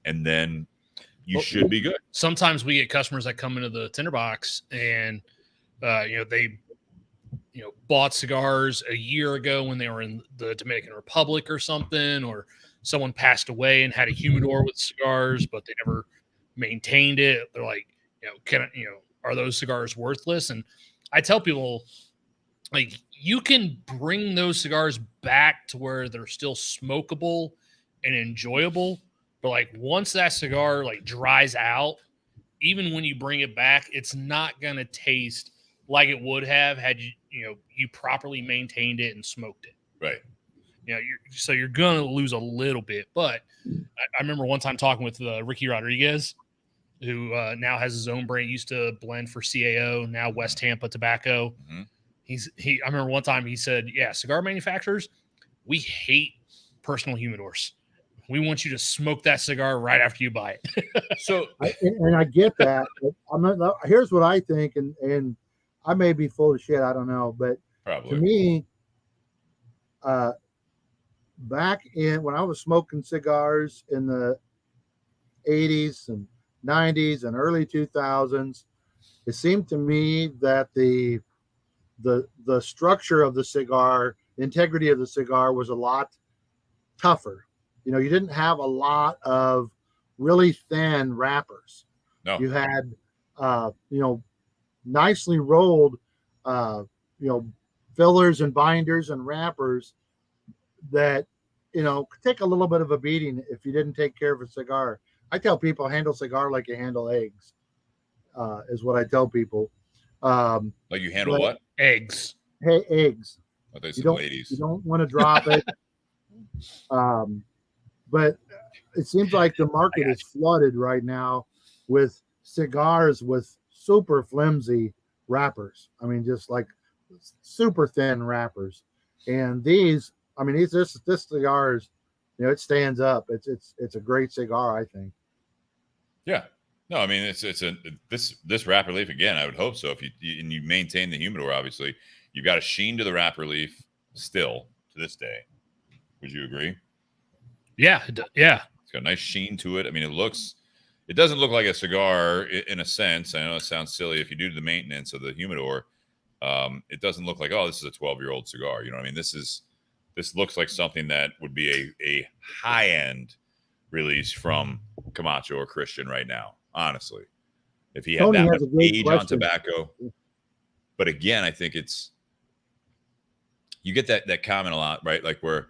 and then you should be good. Sometimes we get customers that come into the Tinder Box and they bought cigars a year ago when they were in the Dominican Republic or something, or someone passed away and had a humidor with cigars, but they never maintained it. They're like, are those cigars worthless? And I tell people, like, you can bring those cigars back to where they're still smokable and enjoyable, but like once that cigar like dries out, even when you bring it back, it's not gonna taste like it would have had you properly maintained it and smoked it. Right. You're gonna lose a little bit. But I remember one time talking with Ricky Rodriguez, who now has his own brand. Used to blend for CAO, now West Tampa Tobacco. Mm-hmm. I remember one time he said, "Yeah, cigar manufacturers, we hate personal humidors. We want you to smoke that cigar right after you buy it." I get that. Here's what I think, and I may be full of shit. I don't know, but probably. To me, back when I was smoking cigars in the 80s and 90s and early 2000s, it seemed to me that the structure of the cigar, the integrity of the cigar was a lot tougher. You didn't have a lot of really thin wrappers. No. You had, nicely rolled, fillers and binders and wrappers that, could take a little bit of a beating if you didn't take care of a cigar. I tell people, handle cigar like you handle eggs, is what I tell people. Like you handle what? Eggs. Hey, eggs. I thought you said ladies. You don't want to drop it. But it seems like the market is flooded right now with cigars with super flimsy wrappers. I mean, just like super thin wrappers. And this cigar is, it stands up. It's a great cigar, I think. Yeah. No, I mean, this wrapper leaf, again, I would hope so. If you maintain the humidor, obviously, you've got a sheen to the wrapper leaf still to this day. Would you agree? Yeah. Yeah. It's got a nice sheen to it. I mean, it doesn't look like a cigar in a sense. I know it sounds silly if you do the maintenance of the humidor. It doesn't look like, oh, this is a 12-year-old cigar. You know what I mean? This looks like something that would be a high-end release from Camacho or Christian right now, honestly. If he had that much age on tobacco. But again, I think you get that comment a lot, right? Like where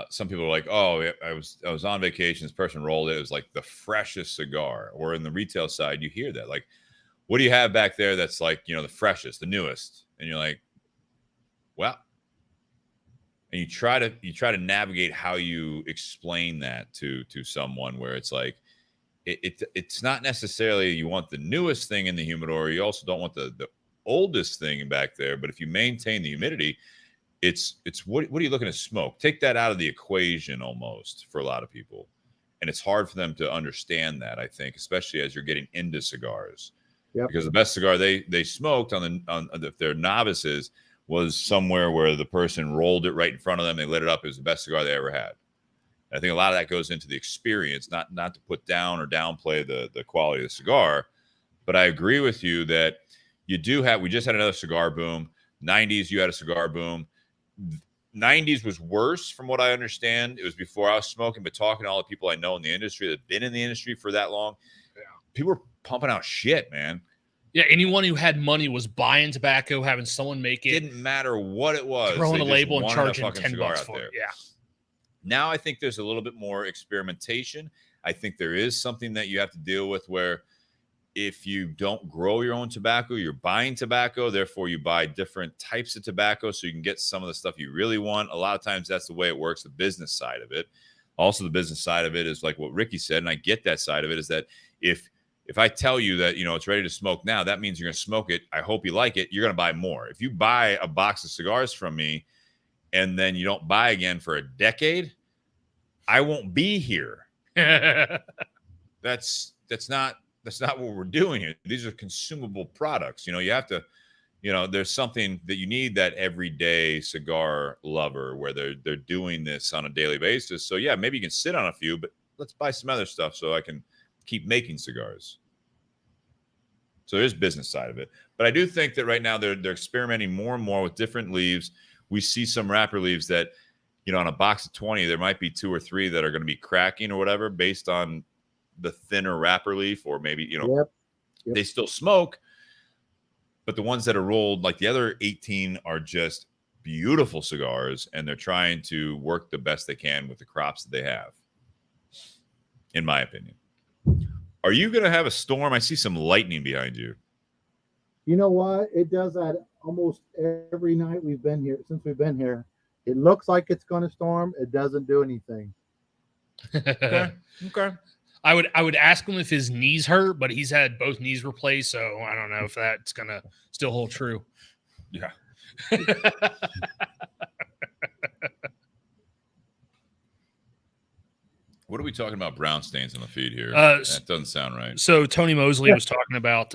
some people are like, oh, I was on vacation, this person rolled it was like the freshest cigar. Or in the retail side, you hear that, like, what do you have back there that's like, the freshest, the newest? And you're like, well, and you try to navigate how you explain that to someone, where it's like it's not necessarily you want the newest thing in the humidor, you also don't want the oldest thing back there, but if you maintain the humidity, it's what are you looking to smoke? Take that out of the equation almost for a lot of people, and it's hard for them to understand that, I think, especially as you're getting into cigars. Yep. Because the best cigar they smoked if they're novices was somewhere where the person rolled it right in front of them, they lit it up. It was the best cigar they ever had. And I think a lot of that goes into the experience, not to put down or downplay the quality of the cigar. But I agree with you that we just had another cigar boom. 90s, you had a cigar boom. 90s was worse from what I understand. It was before I was smoking, but talking to all the people I know in the industry that have been in the industry for that long, people were pumping out shit, man. Yeah, anyone who had money was buying tobacco, having someone make it. Didn't matter what it was. Throwing they a label and wanted charging fucking $10 cigar out for there. it. Yeah. Now I think there's a little bit more experimentation. I think there is something that you have to deal with where if you don't grow your own tobacco, you're buying tobacco. Therefore, you buy different types of tobacco so you can get some of the stuff you really want. A lot of times that's the way it works, the business side of it. Also, the business side of it is like what Ricky said, and I get that side of it, is that if I tell you that, it's ready to smoke now, that means you're going to smoke it. I hope you like it. You're going to buy more. If you buy a box of cigars from me and then you don't buy again for a decade, I won't be here. That's not what we're doing here. These are consumable products. You have to, there's something that you need, that everyday cigar lover where they're doing this on a daily basis. So yeah, maybe you can sit on a few, but let's buy some other stuff so I can keep making cigars. So there's business side of it. But I do think that right now they're experimenting more and more with different leaves. We see some wrapper leaves that, on a box of 20, there might be 2 or 3 that are going to be cracking or whatever based on the thinner wrapper leaf, or maybe, Yep. they still smoke, but the ones that are rolled, like the other 18, are just beautiful cigars, and they're trying to work the best they can with the crops that they have, in my opinion. Are you going to have a storm? I see some lightning behind you. You know what? It does that almost every night we've been here, since we've been here. It looks like it's going to storm. It doesn't do anything. Okay. I would ask him if his knees hurt, but he's had both knees replaced, so I don't know if that's going to still hold true. Yeah. What are we talking about? Brown stains on the feed here. That doesn't sound right. So Tony Mosley was talking about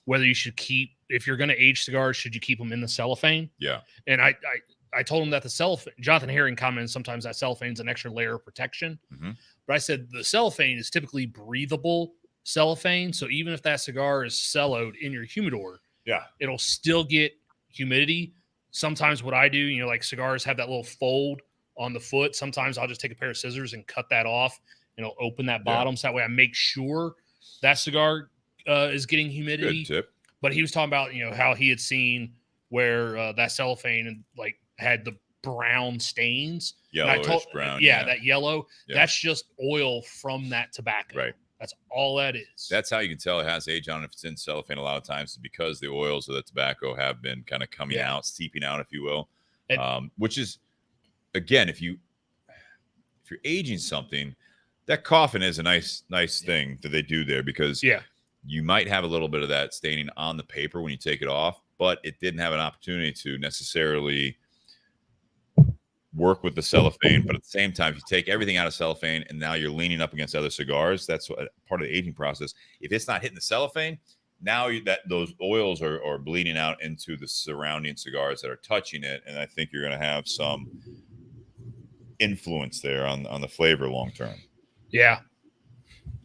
whether you should keep, if you're going to age cigars, should you keep them in the cellophane? Yeah. And I told him that the cellophane, Jonathan Herring commented sometimes that cellophane is an extra layer of protection. Mm-hmm. But I said the cellophane is typically breathable cellophane. So even if that cigar is celloed in your humidor, yeah, it'll still get humidity. Sometimes what I do, like cigars have that little fold on the foot. Sometimes I'll just take a pair of scissors and cut that off, and it'll open that bottom. So that way I make sure that cigar is getting humidity. Good tip. But he was talking about, how he had seen where that cellophane had the brown stains. Yellowish brown. Yeah, that yellow. Yeah. That's just oil from that tobacco. Right. That's all that is. That's how you can tell it has age on it if it's in cellophane. A lot of times, because the oils of the tobacco have been kind of coming out, seeping out, if you will. Which is, again, if you're aging something, that coffin is a nice thing that they do there, because you might have a little bit of that staining on the paper when you take it off, but it didn't have an opportunity to necessarily work with the cellophane. But at the same time, if you take everything out of cellophane and now you're leaning up against other cigars, that's part of the aging process. If it's not hitting the cellophane, now those oils are bleeding out into the surrounding cigars that are touching it, and I think you're going to have some influence there on the flavor long term. Yeah.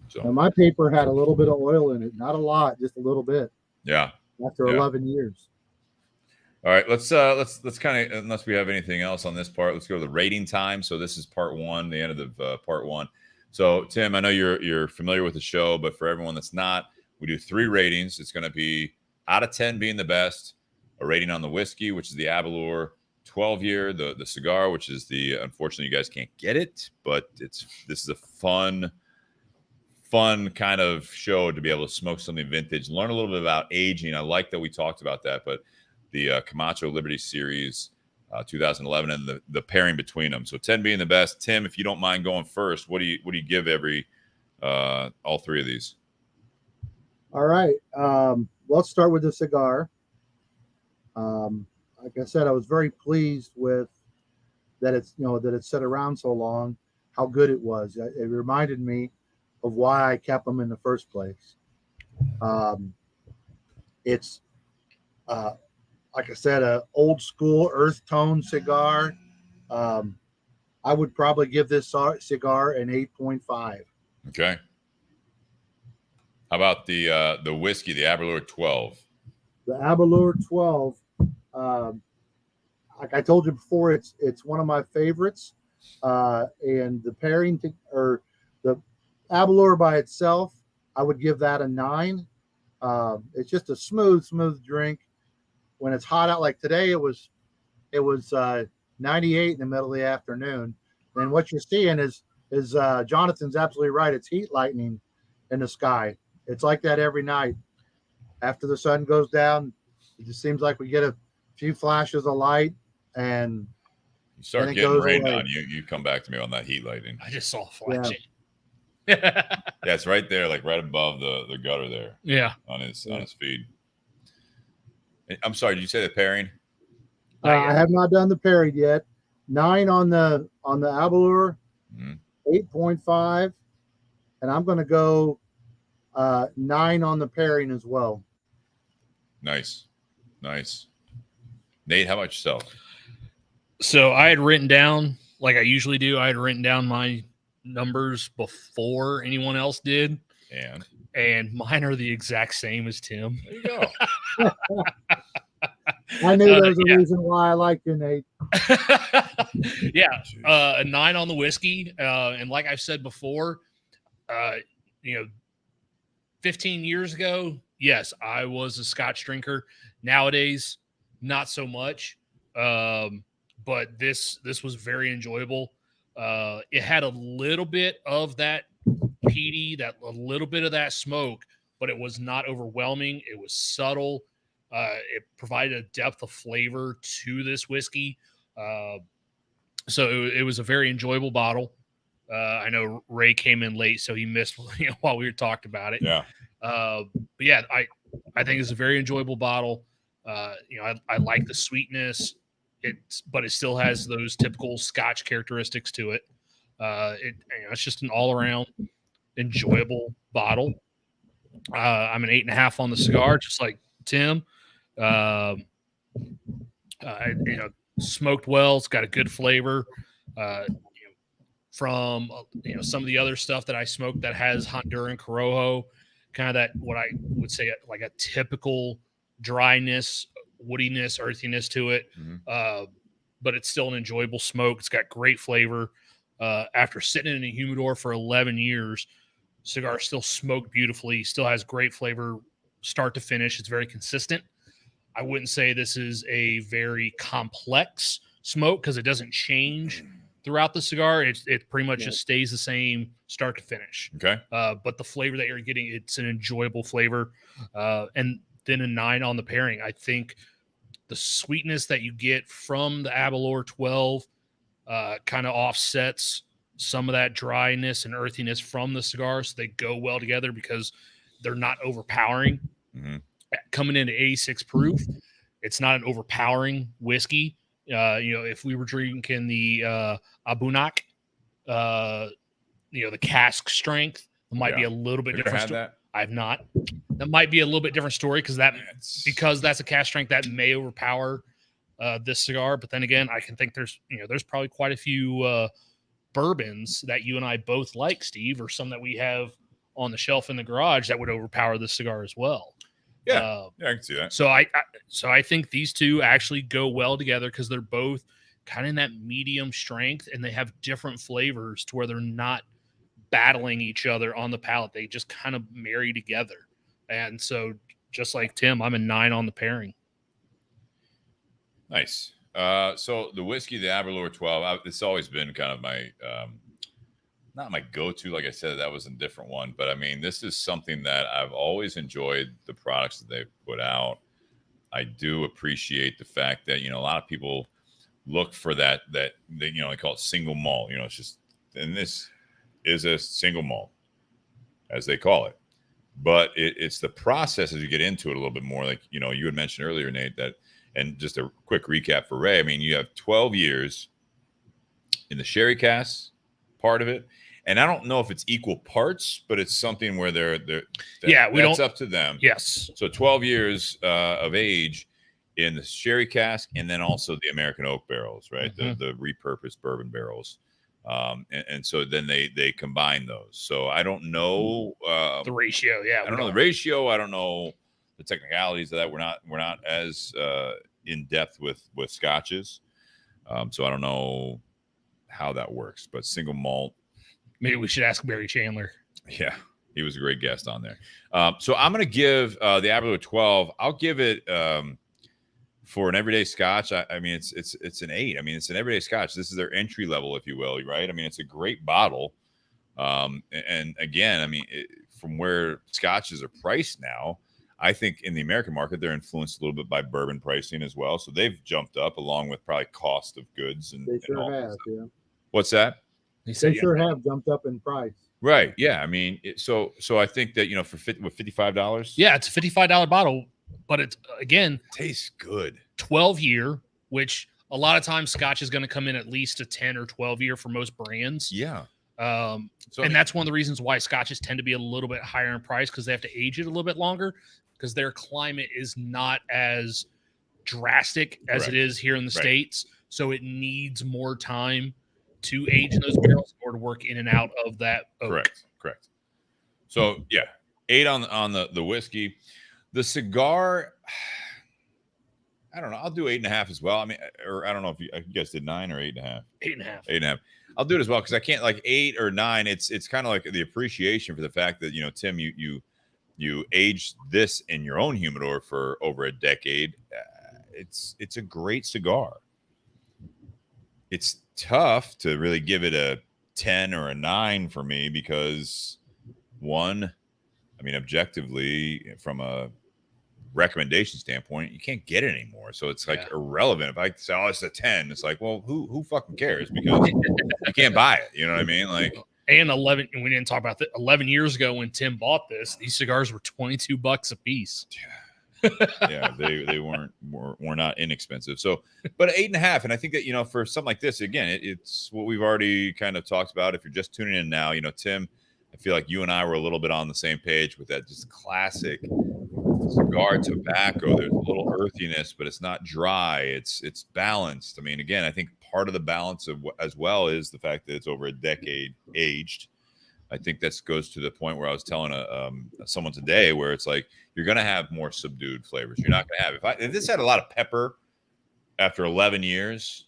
So now, my paper had a little bit of oil in it, not a lot, just a little bit. Yeah. After 11 years. All right, let's kind of, unless we have anything else on this part, let's go to the rating time. So this is part 1, the end of the part 1. So Tim, I know you're familiar with the show, but for everyone that's not, we do 3 ratings. It's going to be out of 10 being the best, a rating on the whiskey, which is the Aberlour 12-year, the cigar, which is unfortunately you guys can't get it, but this is a fun kind of show to be able to smoke something vintage, learn a little bit about aging. I like that we talked about that, but the Camacho Liberty Series 2011 and the pairing between them. So 10 being the best. Tim, if you don't mind going first, what do you give every all 3 of these? All right. Let's start with the cigar. Like I said, I was very pleased with that it's sat around so long, how good it was. It reminded me of why I kept them in the first place. It's like I said, a old school earth tone cigar. I would probably give this cigar an 8.5. Okay. How about the whiskey, the Aberlour 12? The Aberlour 12, like I told you before, it's one of my favorites. And the pairing or the Aberlour by itself, I would give that a 9. It's just a smooth drink. When it's hot out, like today, it was 98 in the middle of the afternoon. And what you're seeing is Jonathan's absolutely right. It's heat lightning in the sky. It's like that every night. After the sun goes down, it just seems like we get a few flashes of light, and you start it getting goes rained away. on. You come back to me on that heat lightning. I just saw flashing. Yeah, it's right there, like right above the gutter there. Yeah, on his feed. I'm sorry, did you say the pairing? I have not done the paired yet. 9 on the Aberlour, 8.5, and I'm going to go 9 on the pairing as well. Nice. Nate, how about yourself? So I had written down, like I usually do, I had written down my numbers before anyone else did. And mine are the exact same as Tim. There you go. I knew there was a reason why I liked you, Nate. A 9 on the whiskey. And like I've said before, 15 years ago, yes, I was a Scotch drinker. Nowadays, not so much. But this was very enjoyable. It had a little bit of that peaty, a little bit of that smoke, but it was not overwhelming. It was subtle. It provided a depth of flavor to this whiskey. So it was a very enjoyable bottle. I know Ray came in late, so he missed while we were talking about it. Yeah. But yeah, I think it's a very enjoyable bottle. I like the sweetness. But it still has those typical Scotch characteristics to it. It's just an all-around enjoyable bottle. I'm an 8.5 on the cigar, just like Tim. Smoked well. It's got a good flavor. From some of the other stuff that I smoked that has Honduran Corojo, kind of that what I would say like a typical dryness, woodiness, earthiness to it. But it's still an enjoyable smoke. It's got great flavor. After sitting in a humidor for 11 years, cigar still smoked beautifully, still has great flavor start to finish. It's very consistent. I wouldn't say this is a very complex smoke because it doesn't change throughout the cigar. It pretty much just stays the same start to finish. Okay. But the flavor that you're getting, it's an enjoyable flavor. And then a 9 on the pairing. I think the sweetness that you get from the Aberlour 12 kind of offsets some of that dryness and earthiness from the cigar. So they go well together because they're not overpowering. Coming into 86 proof, it's not an overpowering whiskey. If we were drinking the Abunak, the cask strength, it might be a little bit different. I've not. That might be a little bit different story because that's a cask strength that may overpower this cigar. But then again, I can think there's probably quite a few bourbons that you and I both like, Steve, or some that we have on the shelf in the garage that would overpower this cigar as well. Yeah, I can see that. So I think these two actually go well together because they're both kind of in that medium strength and they have different flavors to where they're not battling each other on the palate. They just kind of marry together. And so just like Tim, I'm a 9 on the pairing. Nice. So the whiskey, the Aberlour 12, it's always been kind of my, not my go-to. Like I said, that was a different one, but I mean, this is something that I've always enjoyed the products that they've put out. I do appreciate the fact that, a lot of people look for that they call it single malt, it's just, and this is a single malt as they call it, but it's the process as you get into it a little bit more. Like, you had mentioned earlier, Nate, that, and just a quick recap for Ray. I mean, you have 12 years in the sherry cask part of it. And I don't know if it's equal parts, but it's something where that's up to them. Yes. So 12 years of age in the sherry cask, and then also the American oak barrels, right? The repurposed bourbon barrels. And so then they combine those. So I don't know the ratio. Yeah. I don't know the ratio. I don't know the technicalities of that. We're not as in depth with scotches. So I don't know how that works, but single malt. Maybe we should ask Barry Chandler. Yeah. He was a great guest on there. So I'm going to give the Aberlour 12. I'll give it for an everyday Scotch. I mean, it's an 8. I mean, it's an everyday Scotch. This is their entry level, if you will, right? I mean, it's a great bottle. And again, I mean, from where Scotches are priced now, I think in the American market, they're influenced a little bit by bourbon pricing as well. So they've jumped up along with probably cost of goods. And They sure and all have, that stuff. yeah. What's that? They They sure have jumped up in price. Right. Yeah. I mean, so I think that, for $55. Yeah, it's a $55 bottle, but it's, again, Tastes good. 12-year, which a lot of times Scotch is going to come in at least a 10 or 12-year for most brands. Yeah. And that's one of the reasons why Scotches tend to be a little bit higher in price, because they have to age it a little bit longer, because their climate is not as drastic as it is here in the States. So it needs more time to age in those barrels in order to work in and out of that oak. Correct. So yeah, 8 on the whiskey. The cigar, I don't know. I'll do 8.5 as well. I mean, or I don't know if you guys did 9 or 8.5. 8.5. 8.5. I'll do it as well, because I can't, like 8 or 9. It's kind of like the appreciation for the fact that, Tim, you aged this in your own humidor for over a decade. It's a great cigar. It's tough to really give it a 10 or a 9 for me, because one, I mean, objectively, from a recommendation standpoint, you can't get it anymore. So it's like irrelevant. If I say, oh, it's a 10, it's like, well, who fucking cares? Because you can't buy it. You know what I mean? Like, and 11, and we didn't talk about that. 11 years ago when Tim bought this, these cigars were $22 a piece. Yeah, they were not inexpensive. So, but 8.5, and I think that for something like this, again, it's what we've already kind of talked about. If you're just tuning in now, Tim, I feel like you and I were a little bit on the same page with that just classic cigar tobacco. There's a little earthiness, but it's not dry. It's balanced. I mean, again, I think part of the balance as well is the fact that it's over a decade aged. I think that goes to the point where I was telling someone today, where it's like you're going to have more subdued flavors. You're not going to have if this had a lot of pepper after 11 years.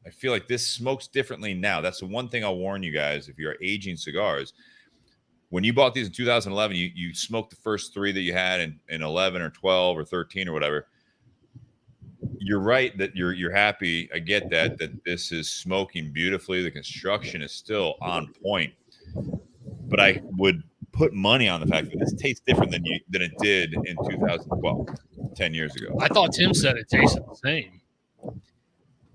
I feel like this smokes differently now. That's the one thing I'll warn you guys: if you're aging cigars, when you bought these in 2011, you smoked the first 3 that you had in 11 or 12 or 13 or whatever. You're right that you're happy. I get that this is smoking beautifully. The construction is still on point. But I would put money on the fact that this tastes different than it did in 2012, 10 years ago. I thought Tim said it tasted the same.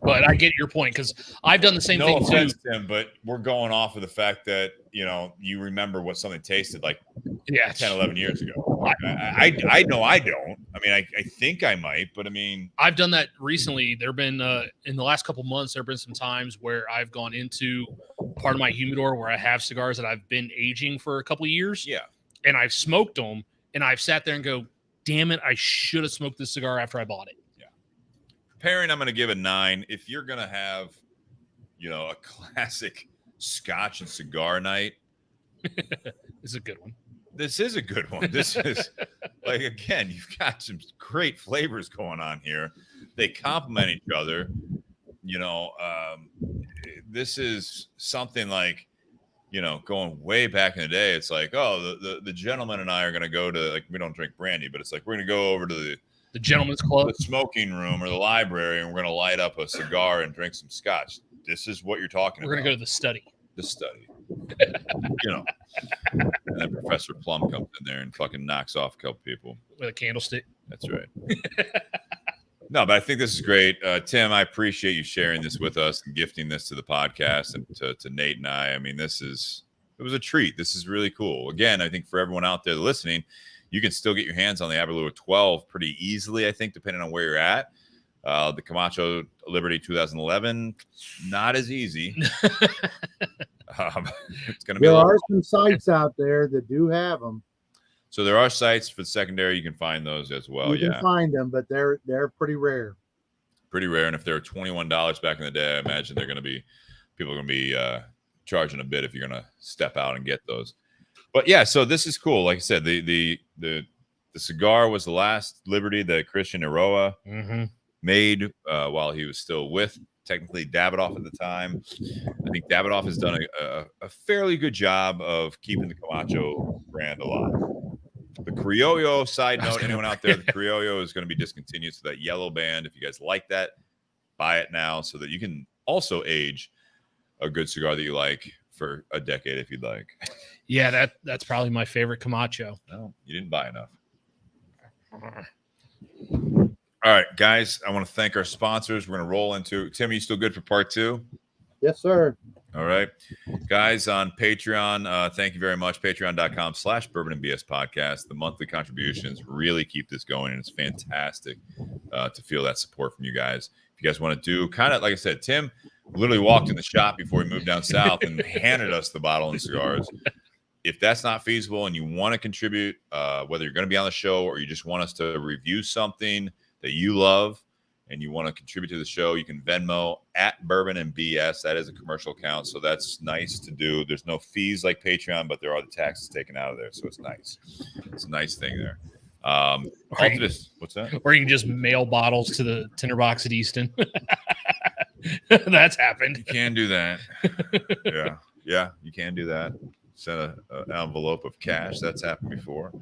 But I get your point, because I've done the same thing too. Tim, but we're going off of the fact that you remember what something tasted like 10, 11 years ago. I know I don't. I mean, I think I might, but I mean, I've done that recently. There have been in the last couple months, there have been some times where I've gone into part of my humidor where I have cigars that I've been aging for a couple of years. Yeah. And I've smoked them, and I've sat there and go, damn it, I should have smoked this cigar after I bought it. Pairing, I'm going to give a 9. If you're going to have, a classic Scotch and cigar night, It's a good one. This is a good one. This is like, again, you've got some great flavors going on here. They complement each other. This is something like, going way back in the day. It's like, oh, the gentleman and I are going to go to, like, we don't drink brandy, but it's like, we're going to go over to the gentleman's club, the smoking room, or the library, and we're going to light up a cigar and drink some scotch. This is what you're talking about. We're going to go to the study. The study. And then Professor Plum comes in there and fucking knocks off a couple people. With a candlestick. That's right. No, but I think this is great. Tim, I appreciate you sharing this with us and gifting this to the podcast and to Nate and I. I mean, it was a treat. This is really cool. Again, I think for everyone out there listening, you can still get your hands on the Aberlour 12 pretty easily, I think, depending on where you're at. The Camacho Liberty 2011, not as easy. It's going to be. There are some sites out there that do have them. So there are sites for the secondary. You can find those as well. You can find them, but they're pretty rare. Pretty rare. And if they were $21 back in the day, I imagine people are going to be charging a bit if you're going to step out and get those. But yeah, so this is cool. Like I said, the cigar was the last Liberty, the Christian Eiroa. Mm-hmm. made while he was still with technically Davidoff at the time. I think Davidoff has done a fairly good job of keeping the Camacho brand alive. The Criollo, side note, anyone out there, the Criollo is going to be discontinued. So that yellow band, if you guys like that, buy it now so that you can also age a good cigar that you like for a decade if you'd like. Yeah, that's probably my favorite Camacho. No, you didn't buy enough. All right, guys, I want to thank our sponsors. We're going to roll into Tim. Are you still good for part 2? Yes, sir. All right, guys on Patreon, thank you very much. Patreon.com/Bourbon and BS podcast. The monthly contributions really keep this going, and it's fantastic to feel that support from you guys. If you guys want to do kind of like I said, Tim literally walked in the shop before he moved down south and handed us the bottle and cigars. If that's not feasible and you want to contribute, whether you're going to be on the show or you just want us to review something that you love and you want to contribute to the show, you can Venmo at Bourbon and BS. That is a commercial account, so that's nice to do. There's no fees like Patreon, but there are the taxes taken out of there, so it's nice. It's a nice thing there. Altadis, what's that? Or you can just mail bottles to the Tinder Box at Easton. That's happened. You can do that. Yeah, you can do that. Send an envelope of cash. That's happened before.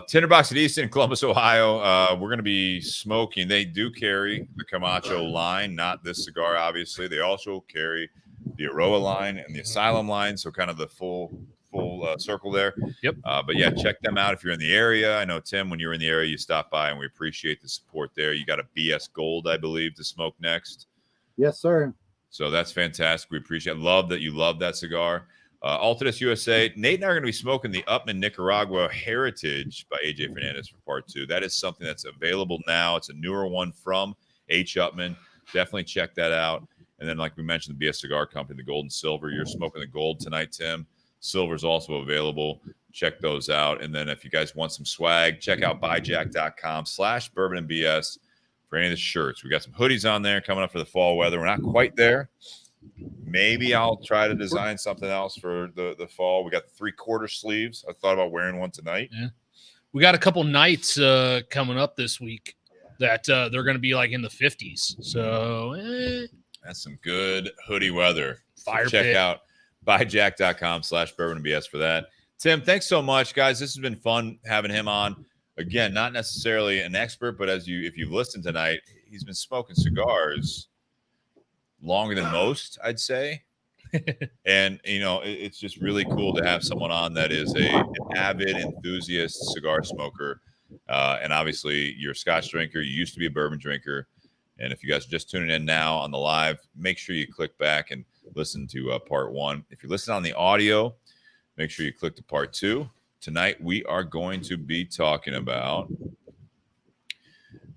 Tinder Box at Easton, Columbus, Ohio. We're going to be smoking. They do carry the Camacho line, not this cigar, obviously. They also carry the Aroa line and the Asylum line, so kind of the full circle there. Yep. But yeah, check them out if you're in the area. I know, Tim, when you're in the area, you stop by, and we appreciate the support there. You got a BS Gold, I believe, to smoke next. Yes, sir. So that's fantastic. We appreciate it. Love that you love that cigar. Altadis USA. Nate and I are going to be smoking the Upman Nicaragua Heritage by AJ Fernandez for part 2. That is something that's available now. It's a newer one from H. Upman. Definitely check that out. And then, like we mentioned, the BS Cigar Company, the gold and silver. You're smoking the gold tonight, Tim. Silver is also available. Check those out. And then if you guys want some swag, check out buyjack.com/Bourbon and BS for any of the shirts. We got some hoodies on there coming up for the fall weather. We're not quite there. Maybe I'll try to design something else for the fall. We got the 3/4 sleeves. I thought about wearing one tonight. Yeah. We got a couple nights coming up this week that they're going to be like in the 50s. So that's some good hoodie weather. Fire Check pit. out buyjack.com/Bourbon and BS for that. Tim, thanks so much, guys. This has been fun having him on. Again, not necessarily an expert, but if you've listened tonight, he's been smoking cigars longer than most, I'd say. And it's just really cool to have someone on that is an avid enthusiast cigar smoker, and obviously you're a Scotch drinker. You used to be a bourbon drinker, and if you guys are just tuning in now on the live, make sure you click back and listen to part 1. If you're listening on the audio, make sure you click to part 2. Tonight we are going to be talking about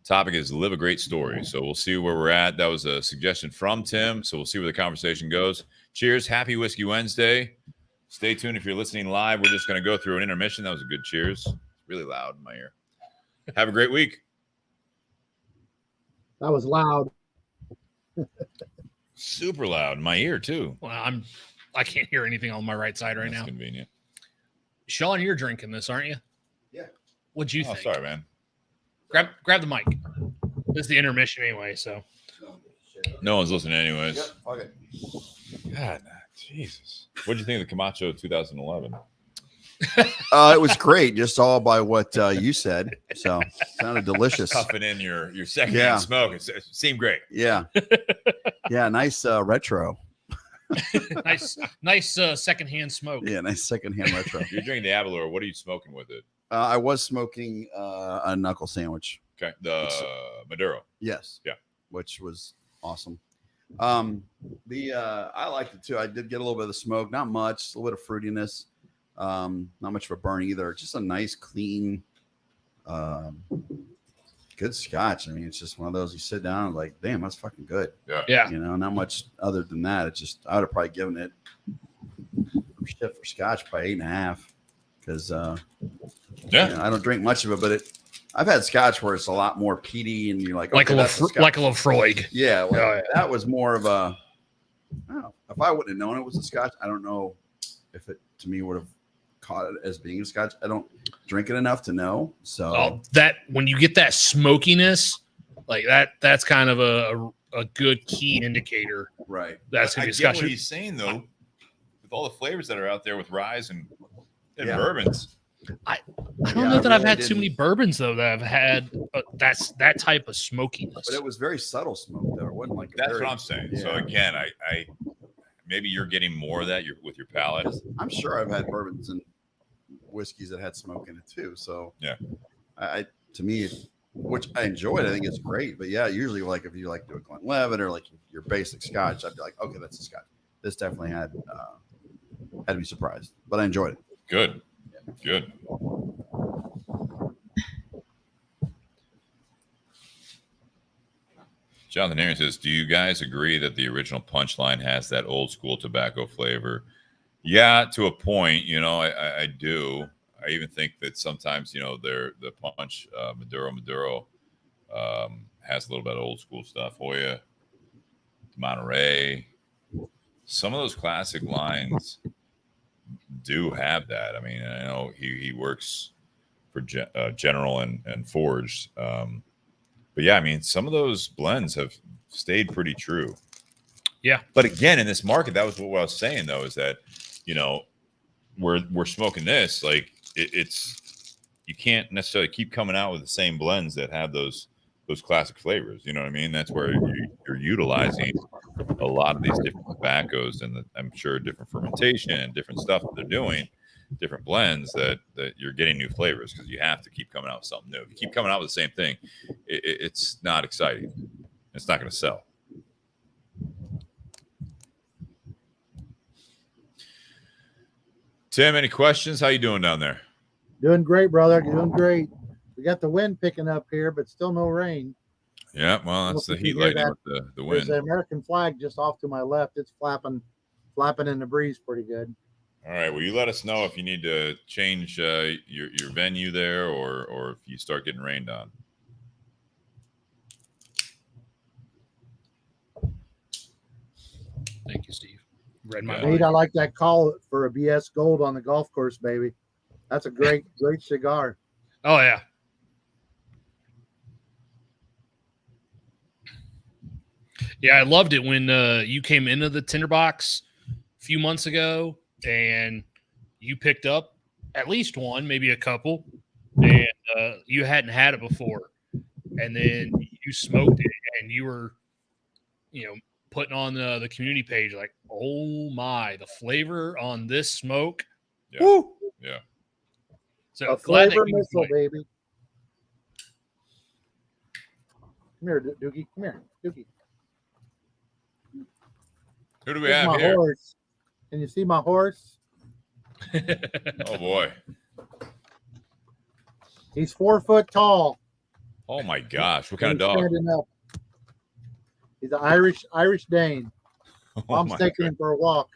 topic is live a great story. So we'll see where we're at. That was a suggestion from Tim. So we'll see where the conversation goes. Cheers. Happy Whiskey Wednesday. Stay tuned. If you're listening live, we're just going to go through an intermission. That was a good cheers. It's really loud in my ear. Have a great week. That was loud. Super loud in my ear too. Well, I can't hear anything on my right side right That's now. Convenient. Sean, you're drinking this, aren't you? Yeah. What'd you Oh, think? sorry, man. Grab the mic. This is the intermission anyway, so. No one's listening anyways. Yep. Okay. God, Jesus. What did you think of the Camacho 2011? It was great, just all by what you said. So sounded delicious. Puffing in your second Yeah. hand smoke. It seemed great. Yeah. Yeah. Nice retro. nice secondhand smoke. Yeah. Nice secondhand retro. You're drinking the Aberlour. What are you smoking with it? I was smoking a knuckle sandwich. Okay. The Maduro. Yes. Yeah. Which was awesome. I liked it too. I did get a little bit of the smoke, not much, a little bit of fruitiness. Not much of a burn either. Just a nice, clean, good scotch. I mean, it's just one of those you sit down and like, damn, that's fucking good. Yeah. You know, not much other than that. It's just I would have probably given it shit for scotch by 8.5 because I don't drink much of it, but I've had scotch where it's a lot more peaty and you're like, Like okay, a Lafroig. yeah, like, Oh, yeah. that was more of a. I don't know. If I wouldn't have known it was a scotch, I don't know if it to me would have caught it as being a scotch. I don't drink it enough to know. So Oh, that when you get that smokiness, Like that's kind of a good key indicator. Right. That's I going to be get what discussion. he's saying though, with all the flavors that are out there with rye and Yeah. bourbons. I don't know that I've had too many bourbons though that I've had that's that type of smokiness. But it was very subtle smoke though. It wasn't like That's what I'm saying. Yeah. So again, I maybe you're getting more of that with your palate. I'm sure I've had bourbons and whiskeys that had smoke in it too. So yeah, I to me, which I enjoyed, I think it's great. But yeah, usually like if you like do a Glenlivet or like your basic Scotch, I'd be like, okay, that's a Scotch. This definitely had to be surprised, but I enjoyed it. Good. Good. Jonathan Aaron says, do you guys agree that the original Punchline has that old school tobacco flavor? Yeah, to a point, I do. I even think that sometimes, the Punch Maduro has a little bit of old school stuff. Hoya, Monterey, some of those classic lines do have that. I mean, I know he works for General and Forged. But yeah, I mean, some of those blends have stayed pretty true. Yeah. But again, in this market, that was what I was saying though, is that, we're smoking this, like it's you can't necessarily keep coming out with the same blends that have those classic flavors. You know what I mean? That's where you're utilizing a lot of these different tobaccos and I'm sure different fermentation and different stuff that they're doing, different blends that you're getting new flavors because you have to keep coming out with something new. If you keep coming out with the same thing, it's not exciting. It's not going to sell. Tim, any questions? How you doing down there? Doing great, brother. Doing great. We got the wind picking up here, but still no rain. Yeah, well, that's the heat lightning with the wind. There's the American flag just off to my left. It's flapping in the breeze pretty good. All right. Well, you let us know if you need to change your venue there or if you start getting rained on. Thank you, Steve. Read my Nate, I like that call for a BS Gold on the golf course, baby. That's a great cigar. Oh, yeah. Yeah, I loved it when you came into the Tinder Box a few months ago and you picked up at least one, maybe a couple, and you hadn't had it before. And then you smoked it and you were, putting on the community page like, oh my, the flavor on this smoke. Yeah. Woo! Yeah. So a flavor missile, baby. Come here, Doogie. Come here, Doogie. Who do we have my here? Horse. Can you see my horse? Oh boy. He's 4 foot tall. Oh my gosh. What kind of dog? Standing up. He's an Irish Dane. Mom's taking him for a walk.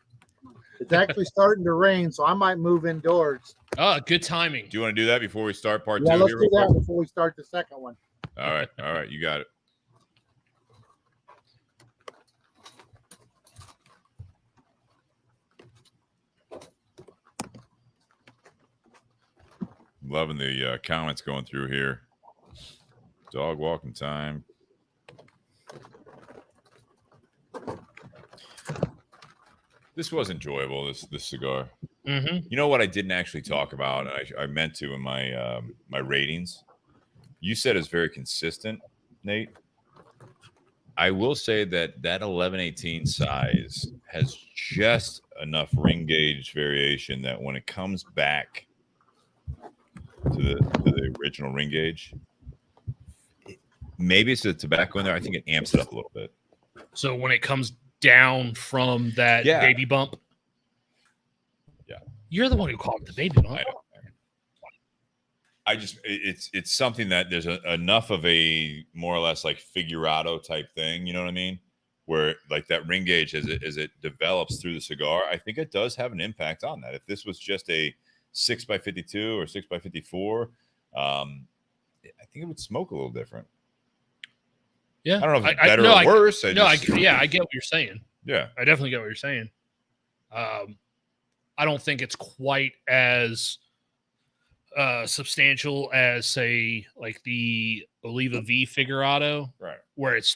It's actually starting to rain, so I might move indoors. Oh, good timing. Do you want to do that before we start part 2? Yeah, let's here do that before we start the second one. All right. You got it. Loving the comments going through here. Dog walking time. This was enjoyable, this cigar. Mm-hmm. You know what I didn't actually talk about, and I meant to in my my ratings? You said it's very consistent, Nate. I will say that 1118 size has just enough ring gauge variation that when it comes back to the original ring gauge, maybe it's the tobacco in there. I think it amps it up a little bit. So when it comes down from that baby bump, you're the one who called it the baby bump. I just it's something that there's enough of a more or less like figurado type thing, you know what I mean? Where like that ring gauge as it develops through the cigar, I think it does have an impact on that. If this was just a 6x52 or 6x54, I think it would smoke a little different. Yeah, I don't know if it's better or worse. I get what you're saying. Yeah, I definitely get what you're saying. I don't think it's quite as substantial as, say, like the Oliva V Figurado, Right. where it's,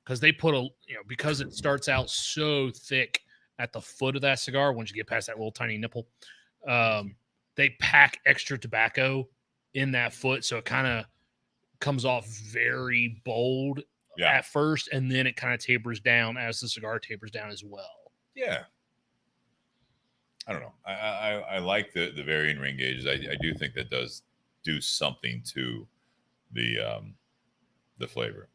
because they put because it starts out so thick at the foot of that cigar, once you get past that little tiny nipple, they pack extra tobacco in that foot, so it kind of comes off very bold at first, and then it kind of tapers down as the cigar tapers down as well. Yeah. I don't know. I like the varying ring gauges. I do think that does do something to the flavor.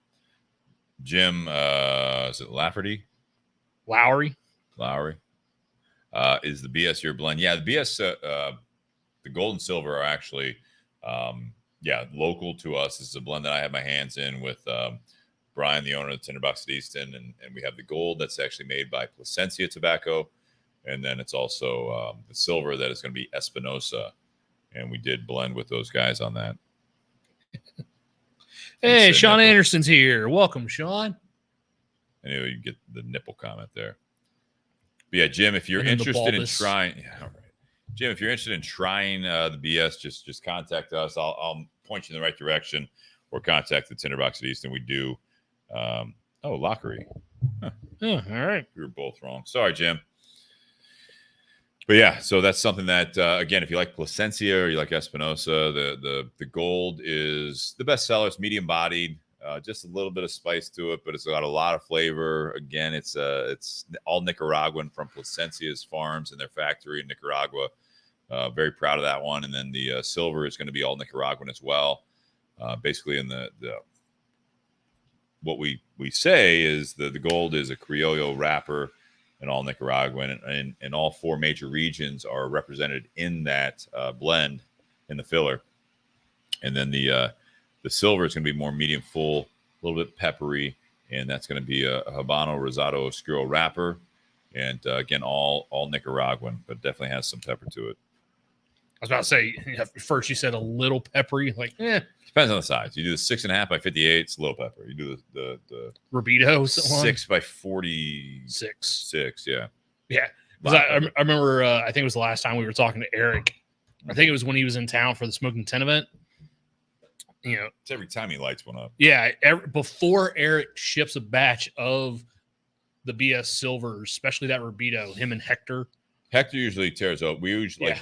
Jim, is it Lafferty? Lowry. Is the BS your blend? Yeah, the BS, the gold and silver are actually, local to us. This is a blend that I have my hands in with Brian, the owner of the Tinder Box at Easton, and we have the gold that's actually made by Plasencia Tobacco. And then it's also the silver that is going to be Espinosa. And we did blend with those guys on that. Hey, Sean Anderson's here. Welcome, Sean. Anyway, you get the nipple comment there. But yeah, Jim, if you're interested in trying, Jim, if you're interested in trying the BS, just contact us. I'll point you in the right direction, or contact the Tinder Box at Easton. We do. Lockery. Huh. Oh, all right. We were both wrong. Sorry, Jim. But yeah, so that's something that again, if you like Plasencia or you like Espinosa, the gold is the best seller. It's medium bodied, just a little bit of spice to it, but it's got a lot of flavor. Again, it's all Nicaraguan from Plasencia's farms and their factory in Nicaragua. Very proud of that one. And then the silver is going to be all Nicaraguan as well. Basically, in the what we say is the gold is a Criollo wrapper. And all Nicaraguan, and all four major regions are represented in that blend in the filler. And then the silver is going to be more medium full, a little bit peppery, and that's going to be a Habano Rosado Oscuro wrapper. And again, all Nicaraguan, but definitely has some pepper to it. I was about to say, first you said a little peppery, like, Depends on the size. You do the 6.5 by 58, it's a little pepper. You do the Rubito 6 by 46. Yeah. Yeah. I remember, I think it was the last time we were talking to Eric. I think it was when he was in town for the Smoking 10 event. It's every time he lights one up. Yeah. Before Eric ships a batch of the BS silvers, especially that Rubito, him and Hector usually tears up. We usually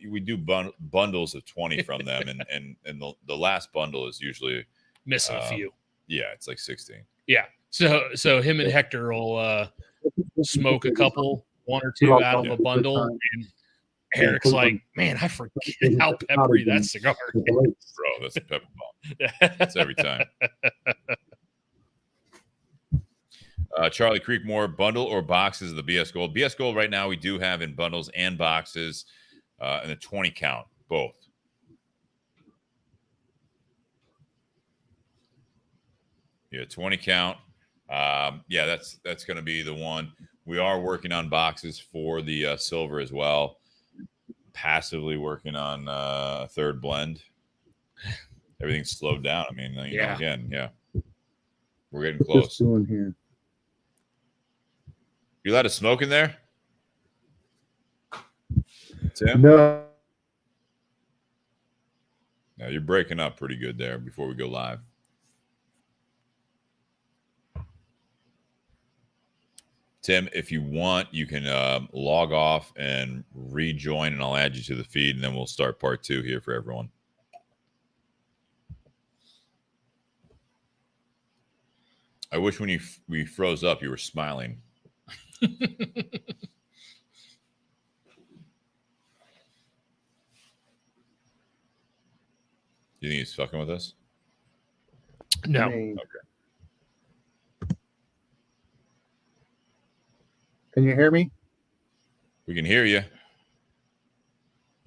we do bundles of 20 from them, and the last bundle is usually missing a few. Yeah, it's like 16. Yeah, so him and Hector will smoke a couple, one or two out of a bundle, and Eric's like, "Man, I forget how peppery that cigar is." Bro, that's a pepper bomb. That's every time. Charlie Creekmore, bundle or boxes of the BS Gold? BS Gold right now we do have in bundles and boxes, and the 20 count, both. Yeah, 20 count. That's going to be the one. We are working on boxes for the silver as well. Passively working on a third blend. Everything's slowed down. I mean, we're getting close. Just doing here. You allowed to smoke in there? Tim? No. No, you're breaking up pretty good there before we go live. Tim, if you want, you can log off and rejoin, and I'll add you to the feed, and then we'll start part 2 here for everyone. I wish when we froze up, you were smiling. You think he's fucking with us? No. Okay. Can you hear me? We can hear you.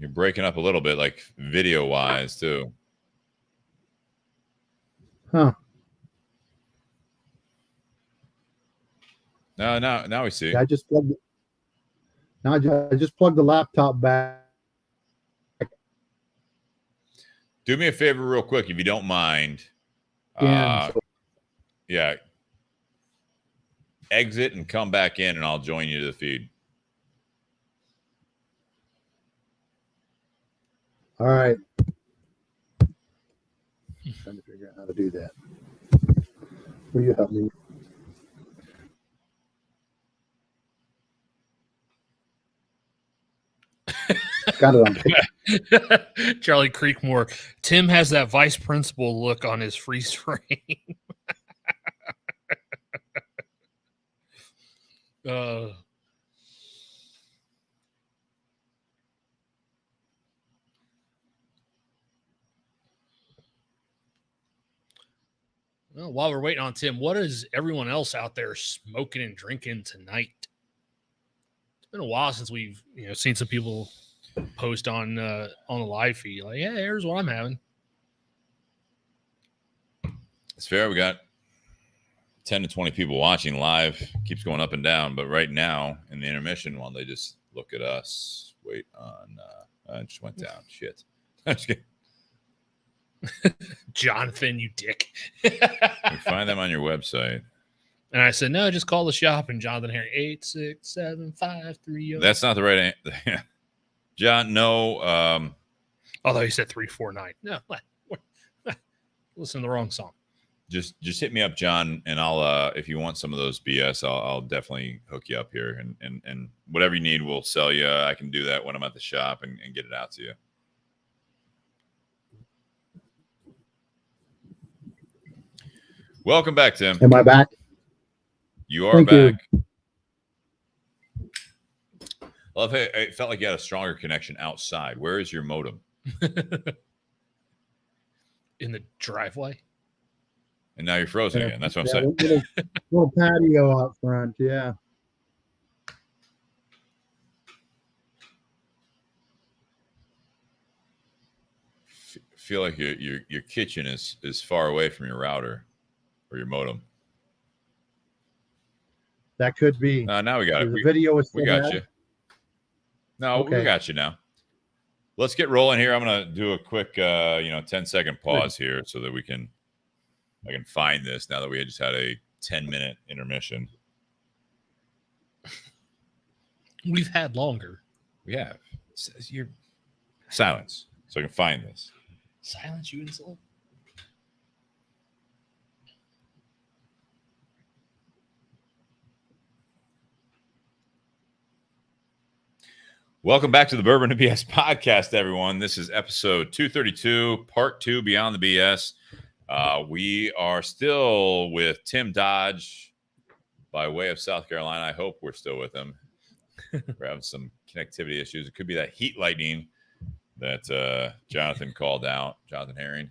You're breaking up a little bit, like video-wise, too. Huh. Now we see. Yeah, I just plugged. Now I just plugged the laptop back. Do me a favor, real quick, if you don't mind. Yeah. Exit and come back in, and I'll join you to the feed. All right. Trying to figure out how to do that. Will you help me? Got it on. Charlie Creekmore. Tim has that vice principal look on his freeze frame. Well, while we're waiting on Tim, what is everyone else out there smoking and drinking tonight? It's been a while since we've seen some people post on the live feed like, yeah, here's what I'm having. It's fair. We got 10 to 20 people watching live. Keeps going up and down, but right now in the intermission, while they just look at us, wait on. It just went down. Shit. I'm just kidding. Jonathan, you dick. You find them on your website. And I said, no, just call the shop. And Jonathan Harry, 867-530. That's not the right answer. John, no. Although he said 349. No, listen to the wrong song. Just hit me up, John, and I'll if you want some of those BS, I'll definitely hook you up here, and whatever you need, we'll sell you. I can do that when I'm at the shop and get it out to you. Welcome back, Tim. Am I back? You are Thank back. I love how it felt like you had a stronger connection outside. Where is your modem? In the driveway. And now you're frozen again. That's what I'm saying. Little patio out front. Yeah. Feel like your kitchen is far away from your router or your modem. That could be. Now we got it. The video is we got you. No, okay. We got you now. Let's get rolling here. I'm gonna do a quick 10-second pause here so that I can find this now that we just had a 10-minute intermission. We've had longer. We have. Your silence, so I can find this. Silence, you insult. Welcome back to the Bourbon and BS podcast, everyone. This is episode 232, part 2, Beyond the BS. We are still with Tim Dodge by way of South Carolina. I hope we're still with him. We're having some connectivity issues. It could be that heat lightning that Jonathan called out. Jonathan Herring.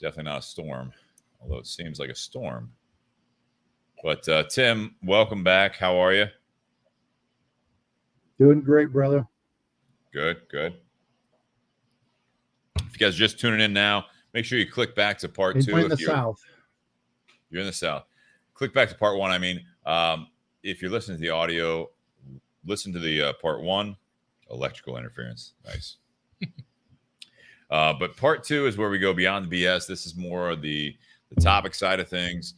Definitely not a storm, although it seems like a storm. But Tim, welcome back. How are you? Doing great, brother. Good. If you guys are just tuning in now, make sure you click back to part 2. In the South. You're in the South. Click back to part 1. I mean, if you're listening to the audio, listen to the part 1. Electrical interference. Nice. But part 2 is where we go beyond the BS. This is more of the topic side of things.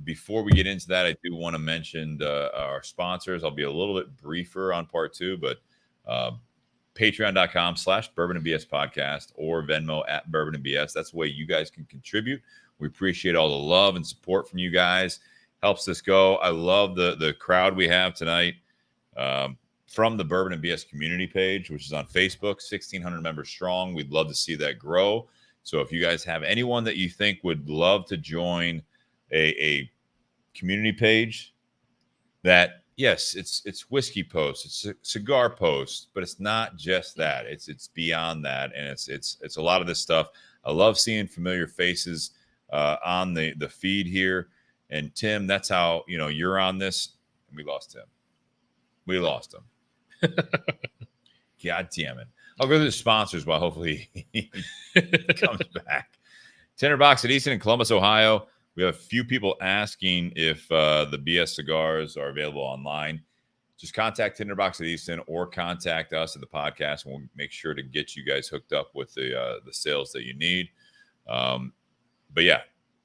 Before we get into that, I do want to mention our sponsors. I'll be a little bit briefer on part 2, but patreon.com/bourbonandbs podcast or Venmo @bourbonandbs. That's the way you guys can contribute. We appreciate all the love and support from you guys. Helps us go. I love the crowd we have tonight from the Bourbon and BS community page, which is on Facebook, 1,600 members strong. We'd love to see that grow. So if you guys have anyone that you think would love to join a community page that, yes, it's whiskey posts, it's cigar posts, but it's not just that. It's beyond that, and it's a lot of this stuff. I love seeing familiar faces on the feed here. And Tim, that's how you're on this. We lost Tim. We lost him. God damn it! I'll go to the sponsors while hopefully he comes back. Tinder Box at Easton in Columbus, Ohio. We have a few people asking if the BS cigars are available online. Just contact Tinder Box at Easton or contact us at the podcast, and we'll make sure to get you guys hooked up with the sales that you need. But yeah,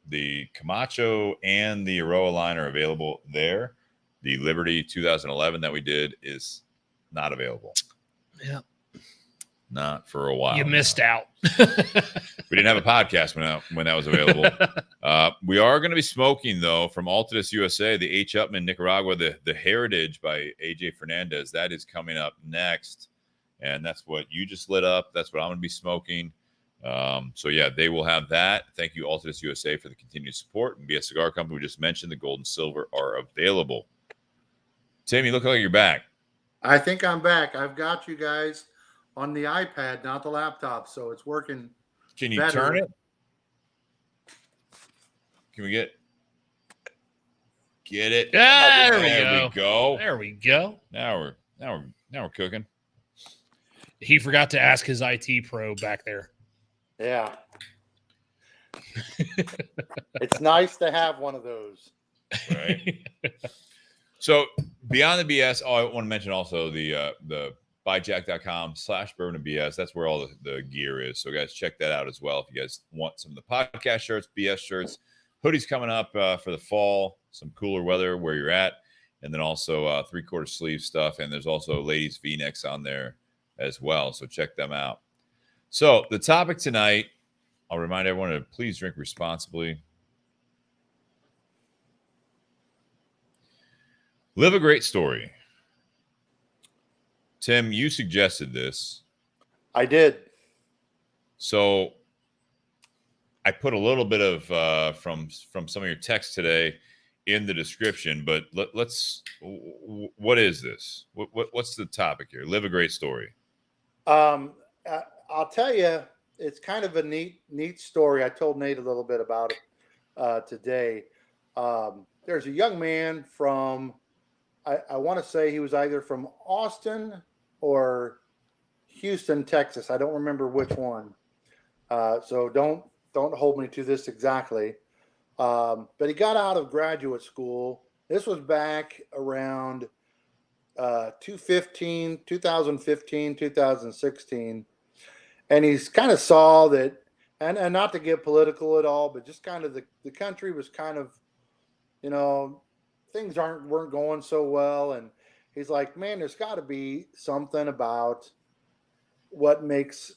the Camacho and the Aroa line are available there. The Liberty 2011 that we did is not available. Yeah. Not for a while. You missed out. We didn't have a podcast when that was available. We are going to be smoking, though, from Altadis USA, the H. Upman, Nicaragua, the Heritage by AJ Fernandez. That is coming up next. And that's what you just lit up. That's what I'm going to be smoking. So, yeah, they will have that. Thank you, Altadis USA, for the continued support. And BS Cigar Company, we just mentioned, the gold and silver are available. Tim, you look like you're back. I think I'm back. I've got you guys on the iPad, not the laptop, so it's working. Can you better. turn it? Can we get it? There we go. There we go. Now we're cooking. He forgot to ask his IT pro back there. Yeah. It's nice to have one of those. Right. So beyond the BS, I want to mention also the buyjack.com/bourbon&bs. That's where all the gear is. So guys, check that out as well. If you guys want some of the podcast shirts, BS shirts, hoodies coming up for the fall, some cooler weather where you're at, and then also 3/4 sleeve stuff. And there's also ladies V-necks on there as well. So check them out. So the topic tonight, I'll remind everyone to please drink responsibly. Live a great story. Tim, you suggested this. I did. So I put a little bit of from some of your text today in the description, but let's. What is this? What's the topic here? Live a great story. I'll tell you, it's kind of a neat story. I told Nate a little bit about it today. There's a young man from, I want to say he was either from Austin or Houston, Texas. I don't remember which one. So don't hold me to this exactly. But he got out of graduate school. This was back around 2015, 2016. And he's kind of saw that, and not to get political at all, but just kind of the country was kind of, things weren't going so well. And he's like, man, there's got to be something about what makes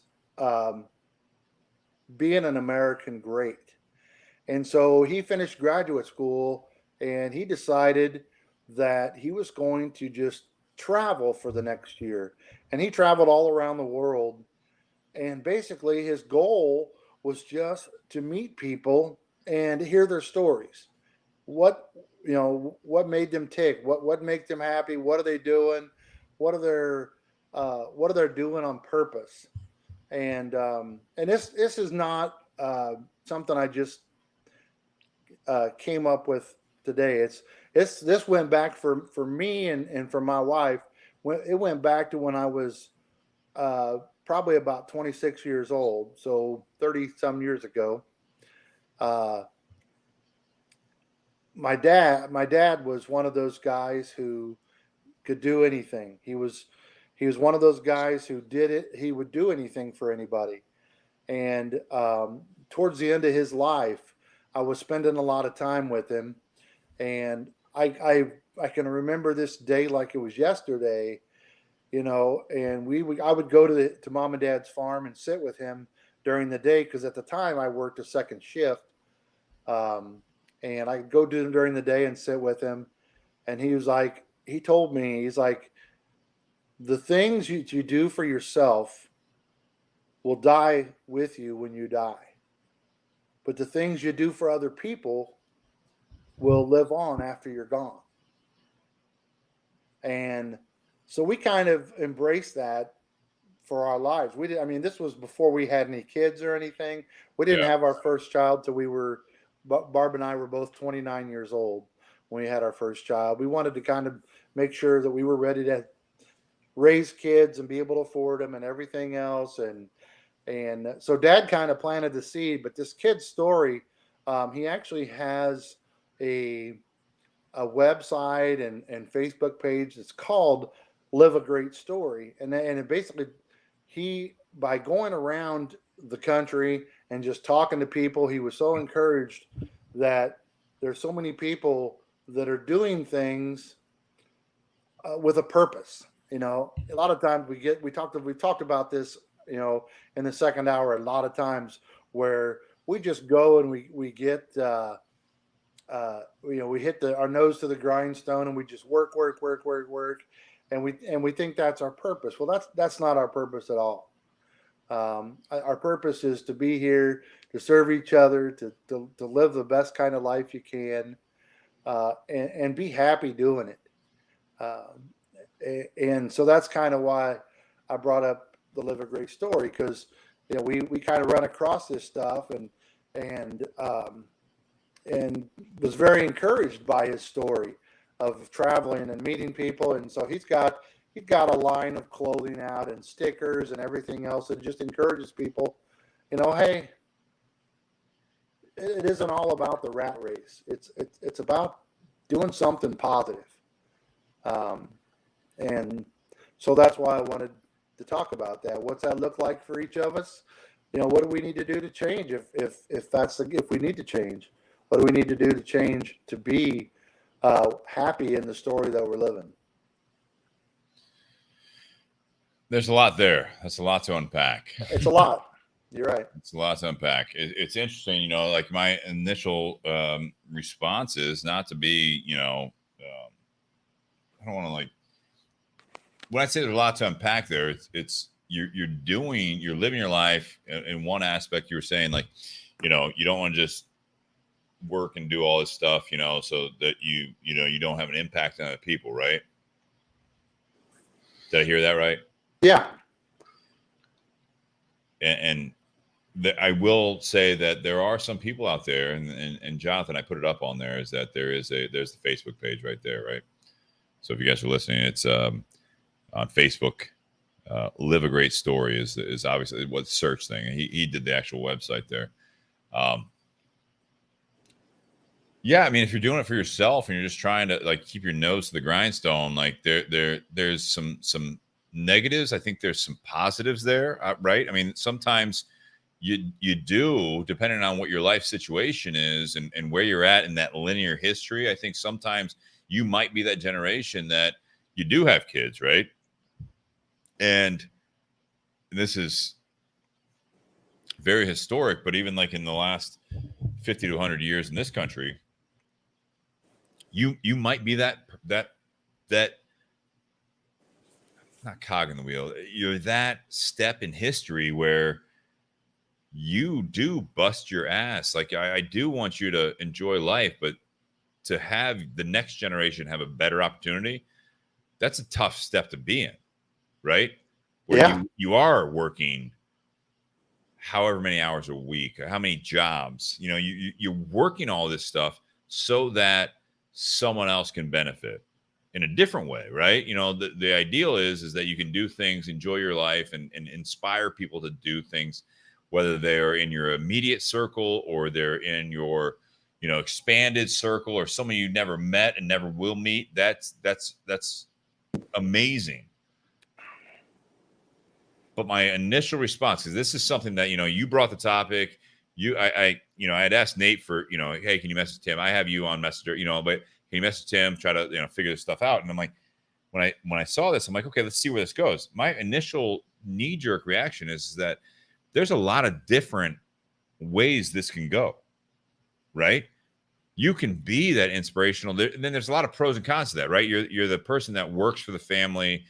being an American great. And so he finished graduate school and he decided that he was going to just travel for the next year. And he traveled all around the world. And basically his goal was just to meet people and hear their stories. What made them tick? What makes them happy? What are they doing? What are they doing on purpose? And this is not something I just came up with today. This went back for me and for my wife. It went back to when I was probably about 26 years old, so 30 some years ago. My dad was one of those guys who could do anything. He was one of those guys who did it. He would do anything for anybody. And towards the end of his life, I was spending a lot of time with him, and I can remember this day like it was yesterday. And I would go to Mom and Dad's farm and sit with him during the day, because at the time I worked a second shift, and I could go do them during the day and sit with him. And he told me, he's like, the things you do for yourself will die with you when you die, but the things you do for other people will live on after you're gone. And so we kind of embraced that for our lives. This was before we had any kids or anything. We didn't have our first child till Barb and I were both 29 years old when we had our first child. We wanted to kind of make sure that we were ready to raise kids and be able to afford them and everything else. And so Dad kind of planted the seed. But this kid's story, he actually has a website and Facebook page that's called Live a Great Story. And it basically, by going around the country and just talking to people, he was so encouraged that there's so many people that are doing things with a purpose. A lot of times we've talked about this you know, in the second hour, a lot of times where we just go and we get, you know, we hit our nose to the grindstone and we just work. And we think that's our purpose. Well, that's not our purpose at all. Our purpose is to be here, to serve each other, to live the best kind of life you can, and be happy doing it. And so that's kind of why I brought up the Live a Great Story, because, you know, we kind of run across this stuff and was very encouraged by his story of traveling and meeting people. And so he's got a line of clothing out and stickers and everything else that just encourages people, you know, hey, it isn't all about the rat race. It's about doing something positive. And so that's why I wanted to talk about that. What's that look like for each of us? You know, what do we need to do to change if we need to change? What do we need to do to change to be happy in the story that we're living? There's a lot there. That's a lot to unpack. It's a lot. You're right. It's a lot to unpack. It's interesting, you know, like my initial response is not to be, you know, I don't want to, like, when I say there's a lot to unpack there, it's you're living your life in one aspect. You were saying, like, you know, you don't want to just work and do all this stuff, you know, so that you don't have an impact on other people, right? Did I hear that right? Yeah. And I will say that there are some people out there, and Jonathan, I put it up on there, is that there's the Facebook page right there, right? So if you guys are listening, it's on Facebook. Live a Great Story is obviously what the search thing. He did the actual website there. Yeah, I mean, if you're doing it for yourself and you're just trying to, like, keep your nose to the grindstone, like there's some negatives. I think there's some positives there, right? I mean, sometimes you do, depending on what your life situation is and where you're at in that linear history. I think sometimes you might be that generation that you do have kids, right? And this is very historic, but even like in the last 50 to 100 years in this country, you might be that not cog in the wheel. You're that step in history where you do bust your ass. Like, I do want you to enjoy life, but to have the next generation have a better opportunity, that's a tough step to be in, right? Where you are working however many hours a week, how many jobs, you know, you're working all this stuff so that someone else can benefit in a different way, right? You know, the ideal is that you can do things, enjoy your life, and inspire people to do things, whether they're in your immediate circle or they're in your, you know, expanded circle, or someone you never met and never will meet. That's amazing. But my initial response, because this is something that, you know, you brought the topic. I had asked Nate for, you know, hey, can you message Tim? I have you on Messenger, you know, but can you message Tim, try to, you know, figure this stuff out? And I'm like, when I saw this, I'm like, okay, let's see where this goes. My initial knee-jerk reaction is that there's a lot of different ways this can go, right? You can be that inspirational. And then there's a lot of pros and cons to that, right? You're the person that works for the family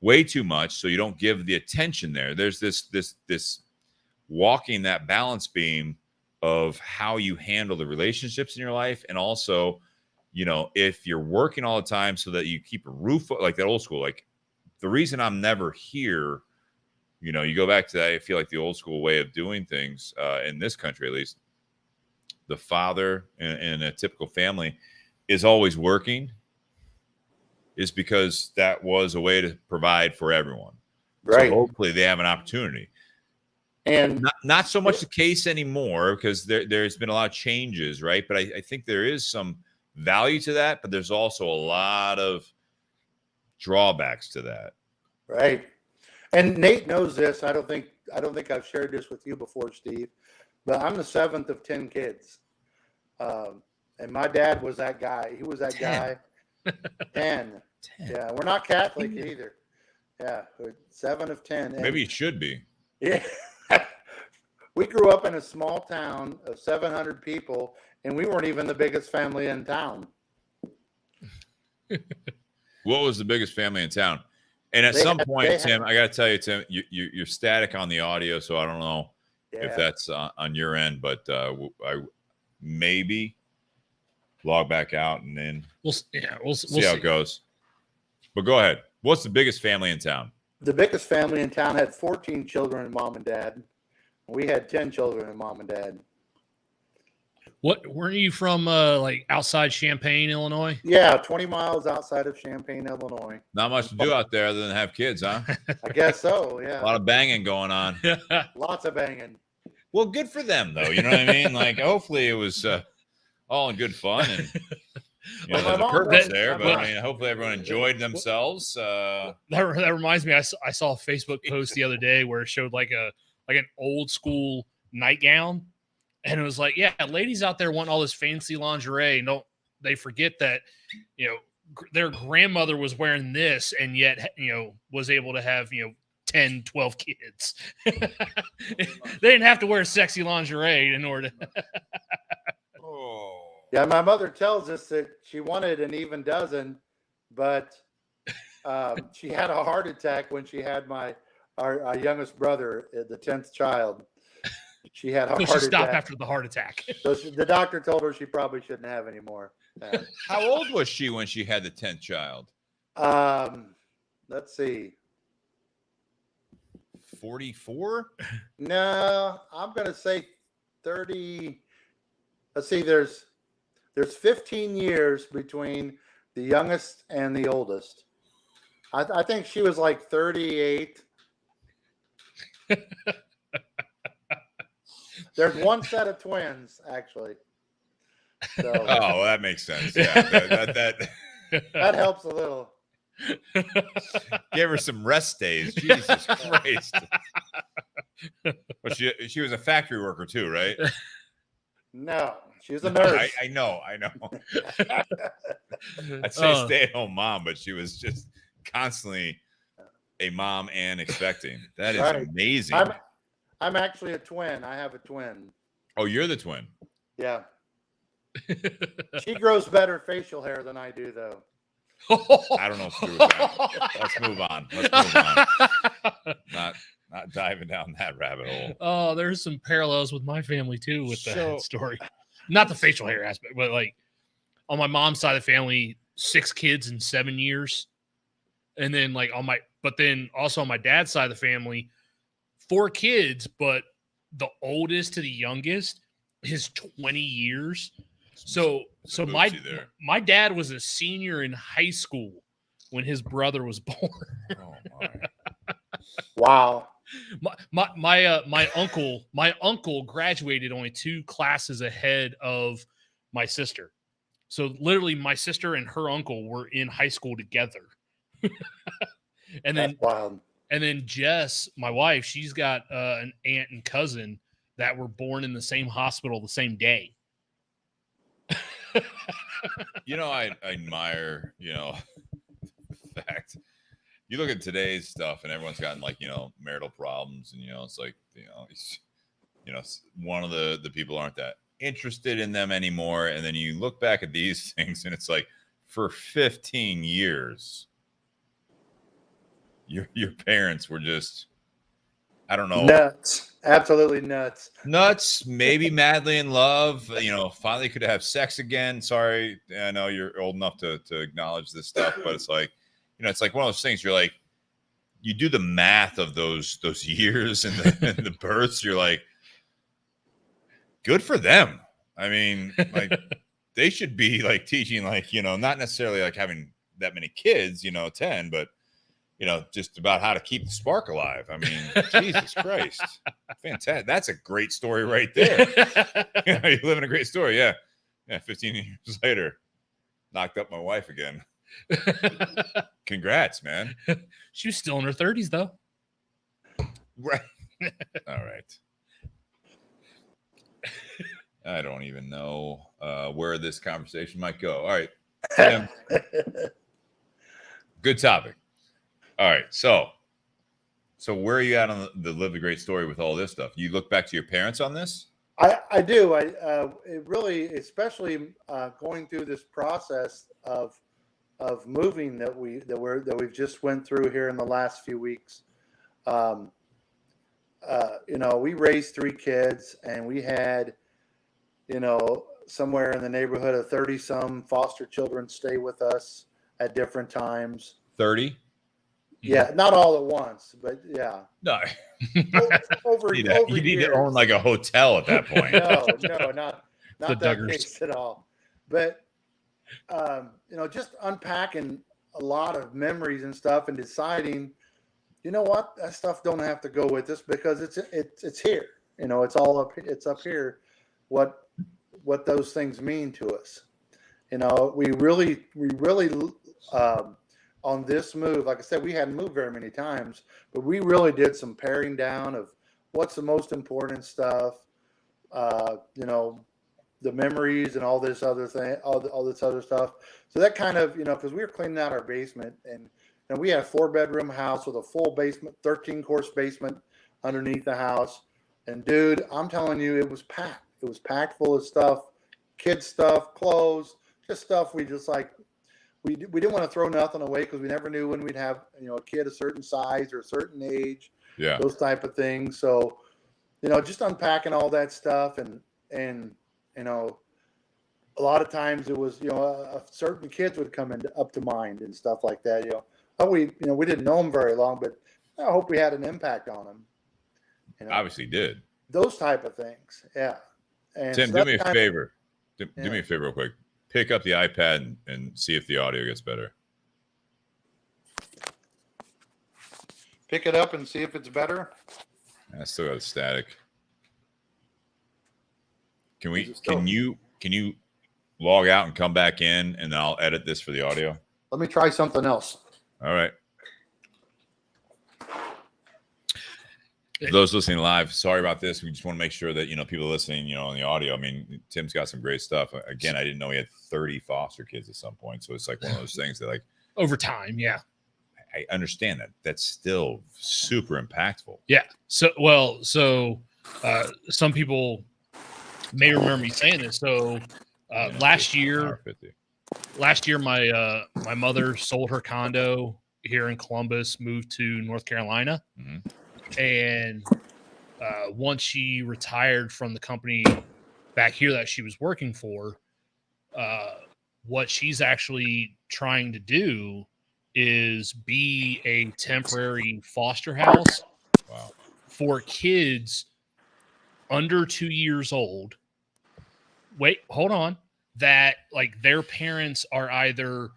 way too much, so you don't give the attention there. There's this walking that balance beam of how you handle the relationships in your life, and also, you know, if you're working all the time so that you keep a roof, like that old school, like the reason I'm never here, you know, you go back to that, I feel like the old school way of doing things in this country, at least, the father in a typical family is always working, is because that was a way to provide for everyone. Right. So hopefully they have an opportunity. And not so much the case anymore, because there's been a lot of changes, right? But I think there is some value to that, but there's also a lot of drawbacks to that. Right. And Nate knows this. I don't think I've shared this with you before, Steve, but I'm the 7th of 10 kids. And my dad was that guy. He was that 10. Guy. 10. Yeah, we're not Catholic either. Yeah, 7 of 10. And maybe it should be. Yeah. We grew up in a small town of 700 people, and we weren't even the biggest family in town. What was the biggest family in town? And at some point, Tim, I got to tell you, Tim, you're static on the audio, so I don't know if that's on your end, but I maybe log back out and then we'll see how it goes. But go ahead. What's the biggest family in town? The biggest family in town had 14 children and mom and dad. We had 10 children and mom and dad. What, weren't you from like outside Champaign, Illinois? Yeah, 20 miles outside of Champaign, Illinois. Not much to do out there other than have kids, huh? I guess so, yeah. A lot of banging going on. Lots of banging. Well, good for them, though. You know what I mean? Like, hopefully it was all in good fun. And you know, there's a purpose there, but I mean, hopefully everyone enjoyed themselves. That reminds me, I saw a Facebook post the other day where it showed like an old school nightgown. And it was like, yeah, ladies out there want all this fancy lingerie. No, they forget that, you know, their grandmother was wearing this and yet, you know, was able to have, 10, 12 kids. They didn't have to wear sexy lingerie in order to. Yeah, my mother tells us that she wanted an even dozen, but she had a heart attack when she had our youngest brother, the 10th child. She had a heart attack. She stopped after the heart attack. So the doctor told her she probably shouldn't have any more. How old was she when she had the 10th child? Let's see. 44? No, I'm going to say 30. Let's see. There's 15 years between the youngest and the oldest. I think she was like 38. There's one set of twins, actually. So, oh, that makes sense. Yeah, that helps a little. Gave her some rest days. Jesus Christ. But she was a factory worker too, right? No, she was a nurse. I know. I'd say stay-at-home mom, but she was just constantly a mom and expecting. That is amazing. I'm actually a twin. I have a twin. Oh, you're the twin. Yeah. She grows better facial hair than I do, though. I don't know if screw with that. Let's move on. Not diving down that rabbit hole. Oh, there's some parallels with my family too with that story. Not the facial hair aspect, but like on my mom's side of the family, 6 kids in 7 years. And then but then also on my dad's side of the family, 4 kids, but the oldest to the youngest is 20 years. So my dad was a senior in high school when his brother was born. Oh my! Wow. My uncle graduated only 2 classes ahead of my sister. So literally, my sister and her uncle were in high school together. And then, that's wild. And then Jess, my wife, she's got an aunt and cousin that were born in the same hospital the same day. I admire, the fact you look at today's stuff and everyone's gotten marital problems, and it's like, one of the people aren't that interested in them anymore. And then you look back at these things and it's like, for 15 years, your parents were just, I don't know. Nuts. Absolutely nuts. Nuts, maybe madly in love, finally could have sex again. Sorry, I know you're old enough to acknowledge this stuff, but it's like, it's like one of those things. You're like, you do the math of those years and the births. You're like, good for them. I mean, like they should be like teaching, not necessarily like having that many kids, 10, but just about how to keep the spark alive. I mean, Jesus Christ. Fantastic. That's a great story right there. You're living a great story. Yeah. 15 years later, knocked up my wife again. Congrats, man. She was still in her 30s, though. Right. All right. I don't even know where this conversation might go. All right. Tim. Good topic. All right, so So where are you at on the Live the Great story with all this stuff? You look back to your parents on this? I do. It really, especially going through this process of moving that we've just went through here in the last few weeks. We raised 3 kids, and we had, somewhere in the neighborhood of 30 some foster children stay with us at different times. 30? Yeah, not all at once, but yeah. No. Over you years. need to own like a hotel at that point. No, not The that Duggars. case at all. But just unpacking a lot of memories and stuff, and deciding, you know what, that stuff don't have to go with us because it's here. It's all up. It's up here. What those things mean to us. We really on this move, like I said, we hadn't moved very many times, but we really did some paring down of what's the most important stuff, the memories and all this other thing, all this other stuff. So that kind of, because we were cleaning out our basement, and we had a 4-bedroom house with a full basement, 13-course basement underneath the house. And dude, I'm telling you, it was packed. It was packed full of stuff, kids stuff, clothes, just stuff we just like. We didn't want to throw nothing away because we never knew when we'd have, a kid a certain size or a certain age, those type of things. So, just unpacking all that stuff, and a lot of times it was, certain kids would come up to mind and stuff like that. We didn't know them very long, but I hope we had an impact on them. Obviously did. Those type of things, yeah. And Tim, so do me a favor. Do me a favor real quick. Pick up the iPad and see if the audio gets better. Pick it up and see if it's better. I still got static. Can you log out and come back in, and then I'll edit this for the audio? Let me try something else. All right. For those listening live, sorry about this. We just want to make sure that, people listening, on the audio. I mean, Tim's got some great stuff. Again, I didn't know he had 30 foster kids at some point. So it's like one of those things that, like, over time. Yeah. I understand that. That's still super impactful. Yeah. So some people may remember me saying this. So last year, my mother sold her condo here in Columbus, moved to North Carolina. Mm-hmm. And once she retired from the company back here that she was working for, what she's actually trying to do is be a temporary foster house for kids under 2 years old. Wait, hold on. That like their parents are either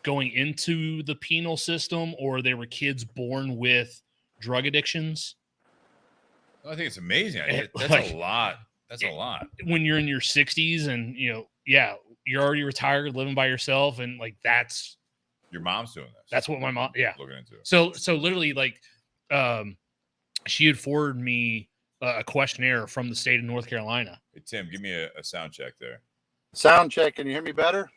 going into the penal system or they were kids born with drug addictions. I think it's amazing. That's a lot. That's a lot. When you're in your 60s and, you're already retired, living by yourself. And like, that's your mom's doing this. That's what my mom, looking into it. So literally like, she had forwarded me a questionnaire from the state of North Carolina. Hey, Tim, give me a sound check there. Sound check. Can you hear me better?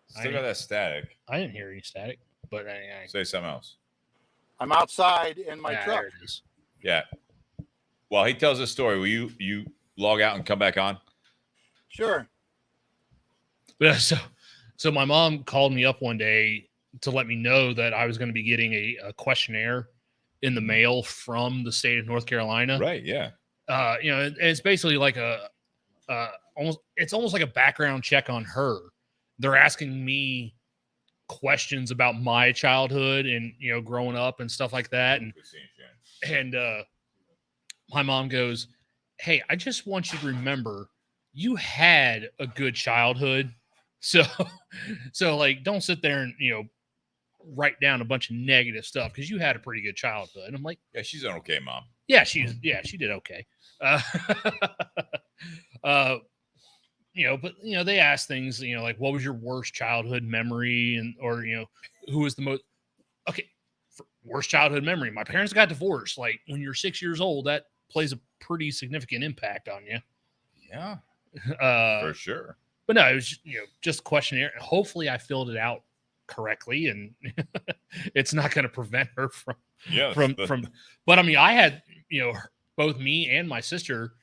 Still got that static. I didn't hear any static, but say something else. I'm outside in my truck. There it is. Yeah. While he tells this story, will you log out and come back on? Sure. But so my mom called me up one day to let me know that I was going to be getting a questionnaire in the mail from the state of North Carolina. Right. Yeah. It's basically like almost like a background check on her. They're asking me questions about my childhood and growing up and stuff like that, and my mom goes, "Hey, I just want you to remember you had a good childhood, so like don't sit there and write down a bunch of negative stuff because you had a pretty good childhood." And I'm like, "Yeah, she's an okay mom. Yeah, she did okay." But they ask things, like what was your worst childhood memory, and or who was the most worst childhood memory. My parents got divorced. Like when you're 6 years old, that plays a pretty significant impact on you. Yeah, for sure. But no, it was just a questionnaire. Hopefully, I filled it out correctly, and it's not going to prevent her Yeah. But I mean, I had, both me and my sister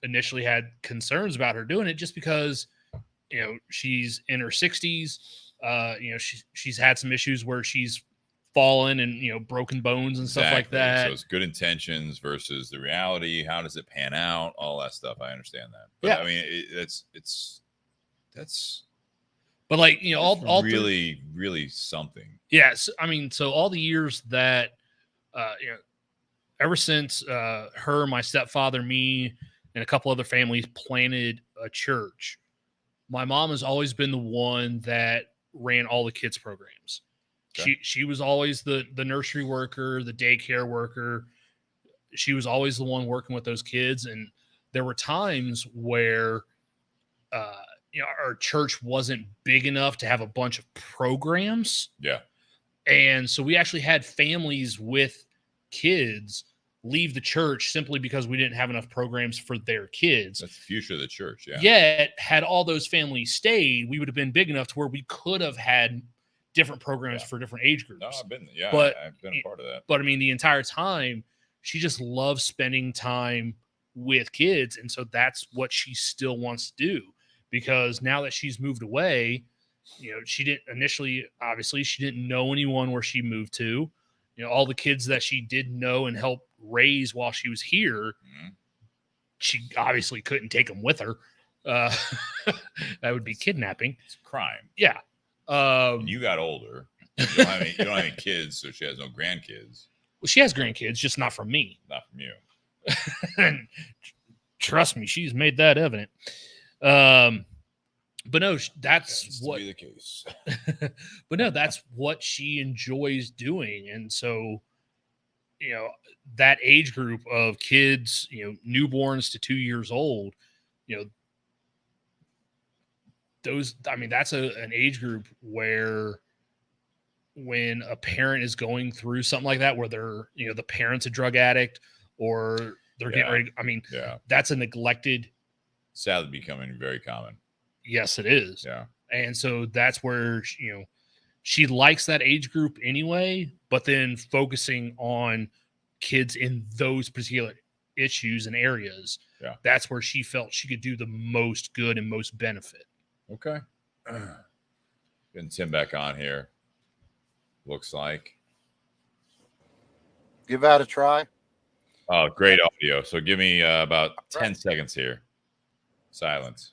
initially had concerns about her doing it just because, she's in her 60s. She's had some issues where she's fallen and, broken bones and stuff like that. So it's good intentions versus the reality. How does it pan out? All that stuff. I understand that. But I mean, that's but like, all really, really something. Yes. I mean, so all the years that, ever since her, my stepfather, me, and a couple other families planted a church, my mom has always been the one that ran all the kids programs. Okay. She was always the nursery worker, the daycare worker. She was always the one working with those kids. And there were times where, our church wasn't big enough to have a bunch of programs. Yeah. And so we actually had families with kids leave the church simply because we didn't have enough programs for their kids. That's the future of the church. Yeah. Yet, had all those families stayed, we would have been big enough to where we could have had different programs for different age groups. No, I've been a part of that. But I mean, the entire time, she just loves spending time with kids. And so that's what she still wants to do, because now that she's moved away, she didn't initially, obviously, she didn't know anyone where she moved to. All the kids that she did know and help raise while she was here, she obviously couldn't take them with her. That would be kidnapping. It's a crime. Yeah. You got older. You don't have any kids, so she has no grandkids. Well, she has grandkids, just not from me. Not from you. And trust me, she's made that evident. But no, that's what be the case. But no, that's what she enjoys doing. And so, that age group of kids, newborns to 2 years old, that's an age group where when a parent is going through something like that, where they're, the parent's a drug addict or they're getting ready. That's a neglected. Sadly becoming very common. Yes, it is. Yeah. And so that's where, she likes that age group anyway, but then focusing on kids in those particular issues and areas. Yeah. That's where she felt she could do the most good and most benefit. Okay. Getting Tim back on here. Looks like. Give that a try. Oh, great audio. So give me about 10 seconds here. Silence.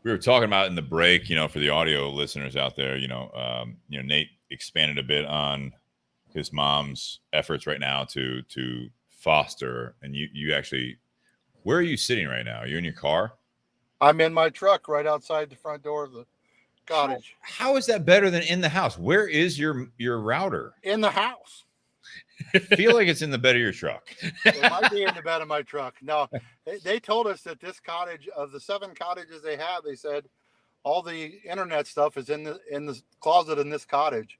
We were talking about in the break, for the audio listeners out there, Nate expanded a bit on his mom's efforts right now to foster. And you actually, where are you sitting right now? Are you in your car? I'm in my truck right outside the front door of the cottage. How is that better than in the house? Where is your router? In the house. I feel like it's in the bed of your truck. It might be in the bed of my truck. No, they told us that this cottage, of the 7 cottages they have, they said all the internet stuff is in the closet in this cottage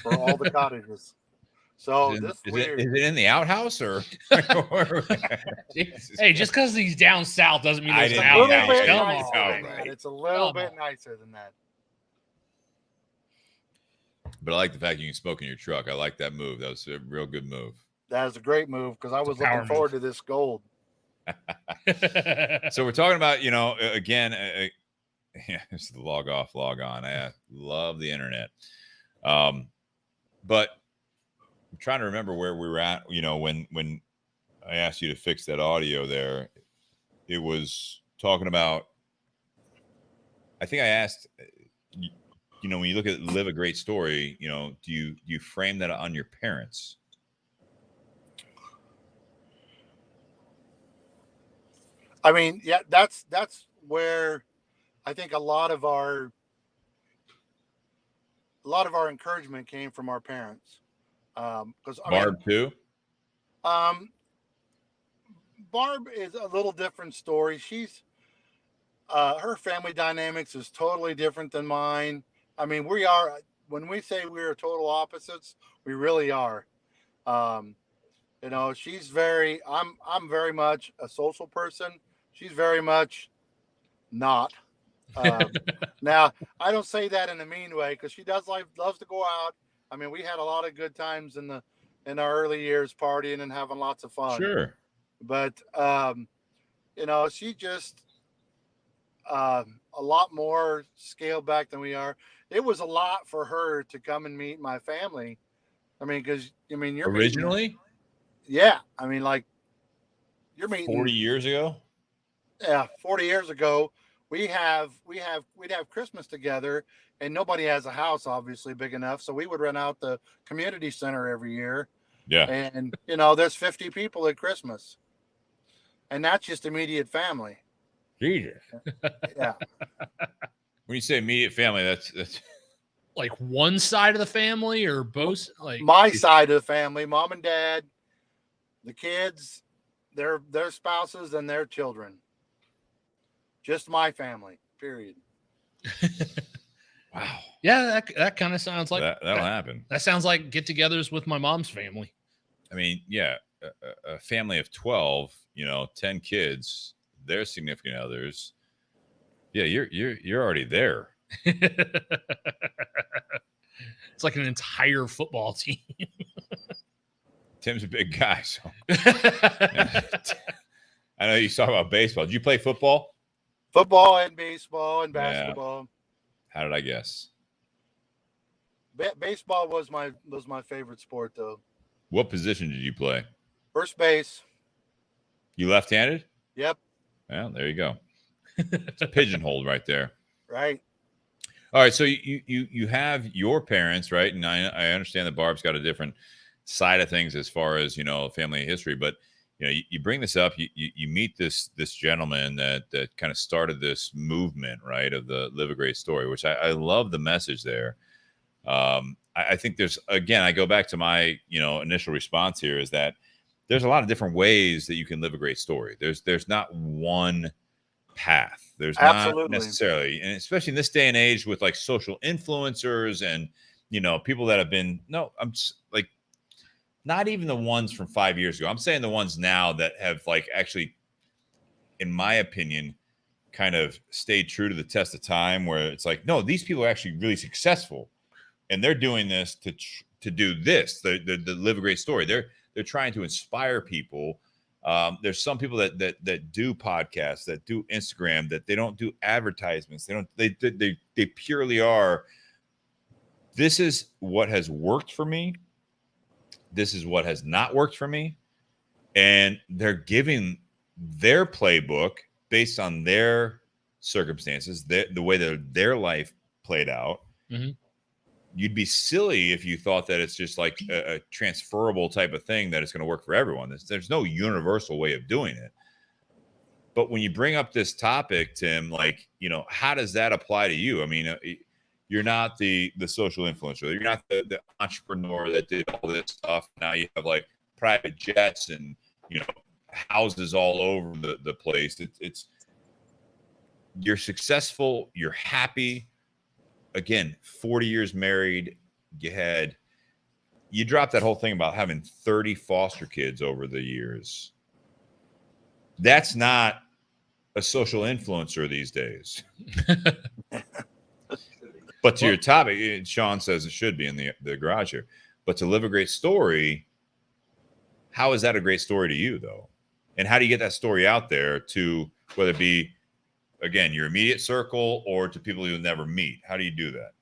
for all the cottages. So is it in the outhouse or? Hey, just because he's down south doesn't mean it's an outhouse. It's a little bit nicer than that. But I like the fact you can smoke in your truck. I like that move. That was a real good move. That is a great move because I was looking forward to this gold. So we're talking about, again, it's the log off, log on. I love the internet. But I'm trying to remember where we were at, when I asked you to fix that audio there. It was talking about, I think I asked, when you look at live a great story, do you frame that on your parents? I mean, yeah, that's where I think a lot of our encouragement came from our parents. Because Barb too. Barb is a little different story. She's her family dynamics is totally different than mine. I mean, when we say we're total opposites, we really are. You know, she's very. I'm very much a social person. She's very much not. Now, I don't say that in a mean way because she loves to go out. I mean, we had a lot of good times in our early years partying and having lots of fun. Sure. But you know, she just a lot more scaled back than we are. It was a lot for her to come and meet my family. I mean, because you're Originally, yeah. I mean, like you're meeting 40 years ago. Yeah, 40 years ago. We'd have Christmas together, and nobody has a house obviously big enough, so we would rent out the community center every year. Yeah. And you know, there's 50 people at Christmas, and that's just immediate family. Jesus. Yeah. When you say immediate family, that's like one side of the family or both? Like My side of the family, mom and dad, the kids, their spouses, and their children. Just my family, period. wow. Yeah, that kind of sounds like That'll happen. That sounds like get-togethers with my mom's family. I mean, yeah, a family of 12, 10 kids, their significant others. Yeah, you're already there. It's like an entire football team. Tim's a big guy, so yeah. I know you talk about baseball. Did you play football? Football and baseball and basketball. Yeah. How did I guess? Baseball was my favorite sport, though. What position did you play? First base. You left-handed? Yep. Well, there you go. It's pigeonholed right there. Right. All right, so you have your parents, right? And I understand that Barb's got a different side of things as far as family history, but you bring this up. You meet this gentleman that kind of started this movement, right, of the Live a Great Story, which I love the message there. I think there's, again, I go back to my initial response here is that there's a lot of different ways that you can live a great story. There's not one path. There's Absolutely. not necessarily, and especially in this day and age with like social influencers and people that have been like not even the ones from 5 years ago. I'm saying the ones now that have like actually, in my opinion, kind of stayed true to the test of time, where it's like, no, these people are actually really successful and they're doing this to do this, the live a great story. They're trying to inspire people. There's some people that do podcasts, that do Instagram, that they don't do advertisements. They purely are. This is what has worked for me. This is what has not worked for me. And they're giving their playbook based on their circumstances, the way that their life played out. Mm-hmm. You'd be silly if you thought that it's just like a transferable type of thing that it's going to work for everyone. There's no universal way of doing it. But when you bring up this topic, Tim, like, how does that apply to you? I mean, you're not the social influencer. You're not the entrepreneur that did all this stuff. Now you have like private jets and, houses all over the place. It's you're successful. You're happy. Again, 40 years married, you dropped that whole thing about having 30 foster kids over the years. That's not a social influencer these days. But to your topic, Sean says it should be in the garage here. But to live a great story, how is that a great story to you, though? And how do you get that story out there to, whether it be, again, your immediate circle or to people you'll never meet? How do you do that?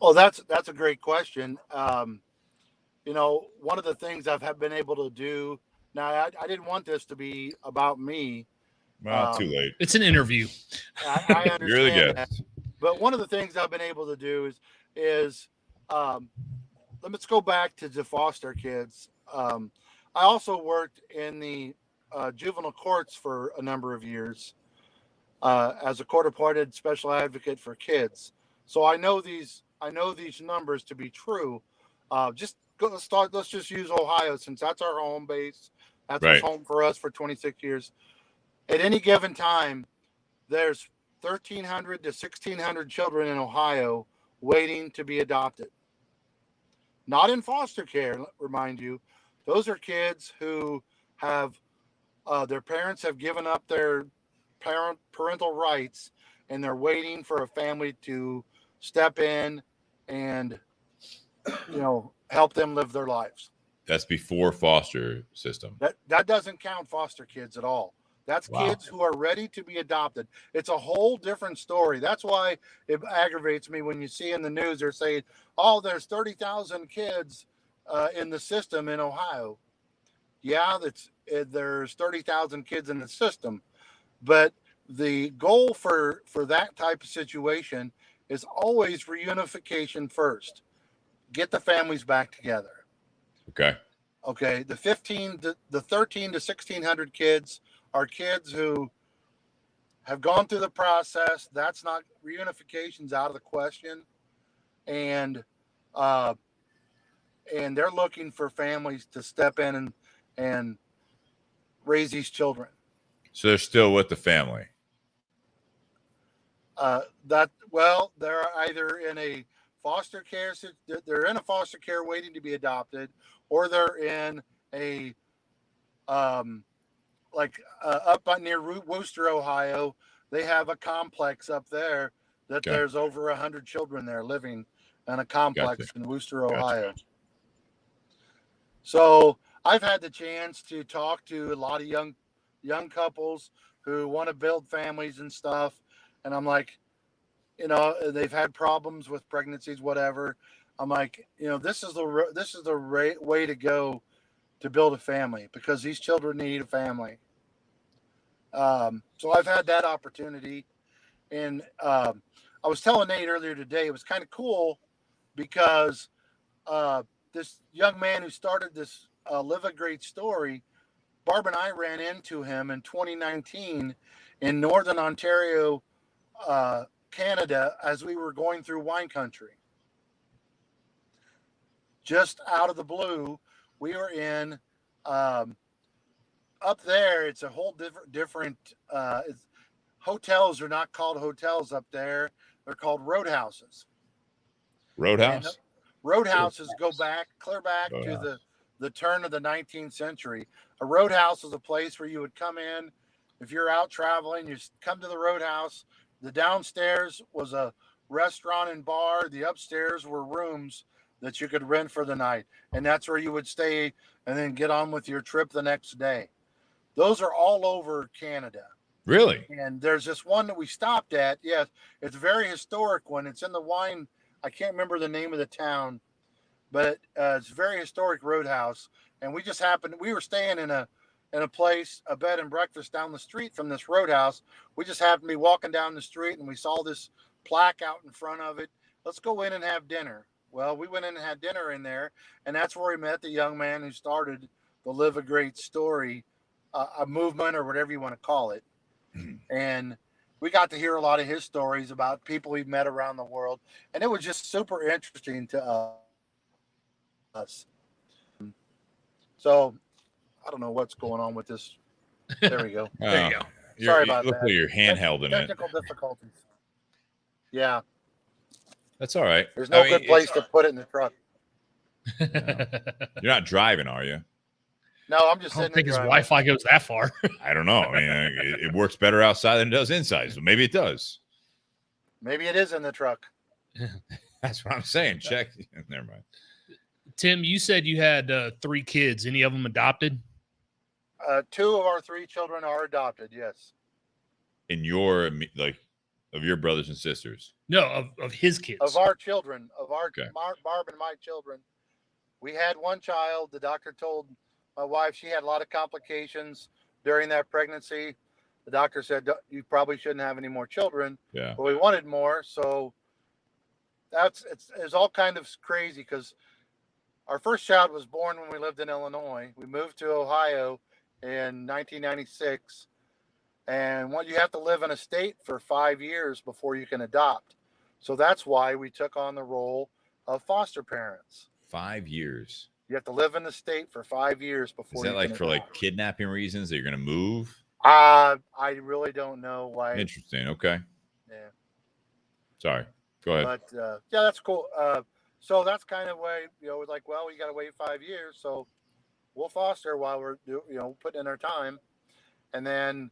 Oh, that's a great question. One of the things I've been able to do now, I didn't want this to be about me. Well, too late. It's an interview. I understand You're the guest. that. But one of the things I've been able to do is let's go back to the foster kids. I also worked in the juvenile courts for a number of years. As a court-appointed special advocate for kids, so I know these numbers to be true. Let's just use Ohio since that's our home base. That's right. Home for us for 26 years. At any given time, there's 1,300 to 1,600 children in Ohio waiting to be adopted. not in foster care, remind you. Those are kids who have their parents have given up their parental rights, and they're waiting for a family to step in and help them live their lives. That's before foster system. That doesn't count foster kids at all. That's kids who are ready to be adopted. It's a whole different story. That's why it aggravates me when you see in the news they're saying, "Oh, there's 30,000 kids in the system in Ohio." Yeah, there's 30,000 kids in the system, but the goal for that type of situation is always reunification first. Get the families back together. Okay. The 13 to 1,600 kids are kids who have gone through the process. That's not reunification's out of the question, and they're looking for families to step in and raise these children. So they're still with the family. They're either in a foster care. They're in a foster care waiting to be adopted, or they're in a up near Wooster, Ohio. They have a complex up there that there's over 100 children there living in a complex in Wooster, Ohio. So I've had the chance to talk to a lot of young couples who want to build families and stuff, and I'm like, they've had problems with pregnancies, whatever. I'm like, this is the way to go to build a family, because these children need a family. So I've had that opportunity, and I was telling Nate earlier today, it was kind of cool because this young man who started this Live a Great Story, Barb and I ran into him in 2019 in Northern Ontario, Canada, as we were going through wine country. Just out of the blue, we were in up there. It's a whole different hotels are not called hotels up there. They're called roadhouses. Roadhouse? Roadhouses go clear back to the turn of the 19th century. A roadhouse is a place where you would come in. If you're out traveling, you come to the roadhouse. The downstairs was a restaurant and bar. The upstairs were rooms that you could rent for the night. And that's where you would stay and then get on with your trip the next day. Those are all over Canada. Really? And there's this one that we stopped at. Yes, it's a very historic one. It's in the wine. I can't remember the name of the town, but it's a very historic roadhouse. And we just we were staying in a place, a bed and breakfast down the street from this roadhouse. We just happened to be walking down the street and we saw this plaque out in front of it. Let's go in and have dinner. Well, we went in and had dinner in there, and that's where we met the young man who started the Live a Great Story, a movement or whatever you want to call it. And we got to hear a lot of his stories about people we've met around the world, and it was just super interesting to us. So I don't know what's going on with this. There we go. There you go. Sorry about that. Look like you're handheld in it. Technical difficulties. Yeah. That's all right. There's no good place to put it in the truck. You're not driving, are you? No, I'm just I don't sitting think his driving. Wi-Fi goes that far. I don't know. I mean, it works better outside than it does inside, so maybe it does. Maybe it is in the truck. That's what I'm saying. Check. Never mind. Tim, you said you had 3 kids. Any of them adopted? 2 of our 3 children are adopted. Yes. In your of your brothers and sisters? No, of his kids. Of our children, Okay. Barb and my children. We had one child. The doctor told my wife she had a lot of complications during that pregnancy. The doctor said, you probably shouldn't have any more children. Yeah. But we wanted more. So it's all kind of crazy because our first child was born when we lived in Illinois. We moved to Ohio in 1996. And you have to live in a state for 5 years before you can adopt. So that's why we took on the role of foster parents. 5 years. You have to live in the state for 5 years before. Is that like for like kidnapping reasons that you're going to move? I really don't know why. Interesting. Okay. Yeah. Sorry. Go ahead. But yeah, that's cool. So that's kind of way, like, well, we got to wait 5 years. So we'll foster while we're, putting in our time. And then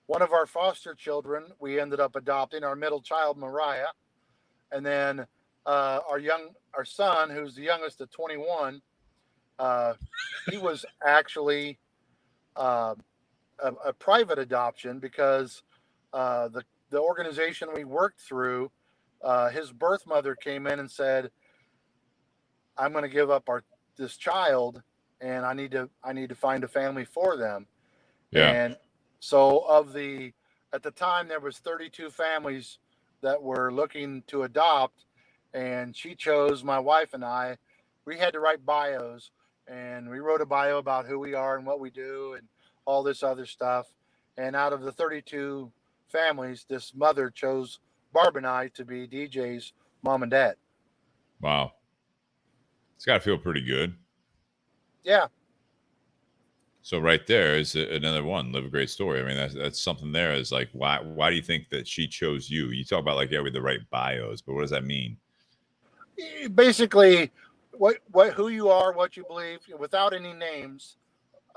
one of our foster children, we ended up adopting our middle child, Mariah. And then our son, who's the youngest at 21, he was actually a private adoption because the organization we worked through, his birth mother came in and said, I'm going to give up this child, and I need to find a family for them. Yeah. And so at the time there was 32 families that were looking to adopt, and she chose my wife and I. We had to write bios, and we wrote a bio about who we are and what we do and all this other stuff. And out of the 32 families, this mother chose Barb and I to be DJ's mom and dad. Wow. It's got to feel pretty good. Yeah. So right there is another one. Live a great story. I mean, that's something there is like, why do you think that she chose you? You talk about like, yeah, with the right bios, but what does that mean? Basically, who you are, what you believe, without any names.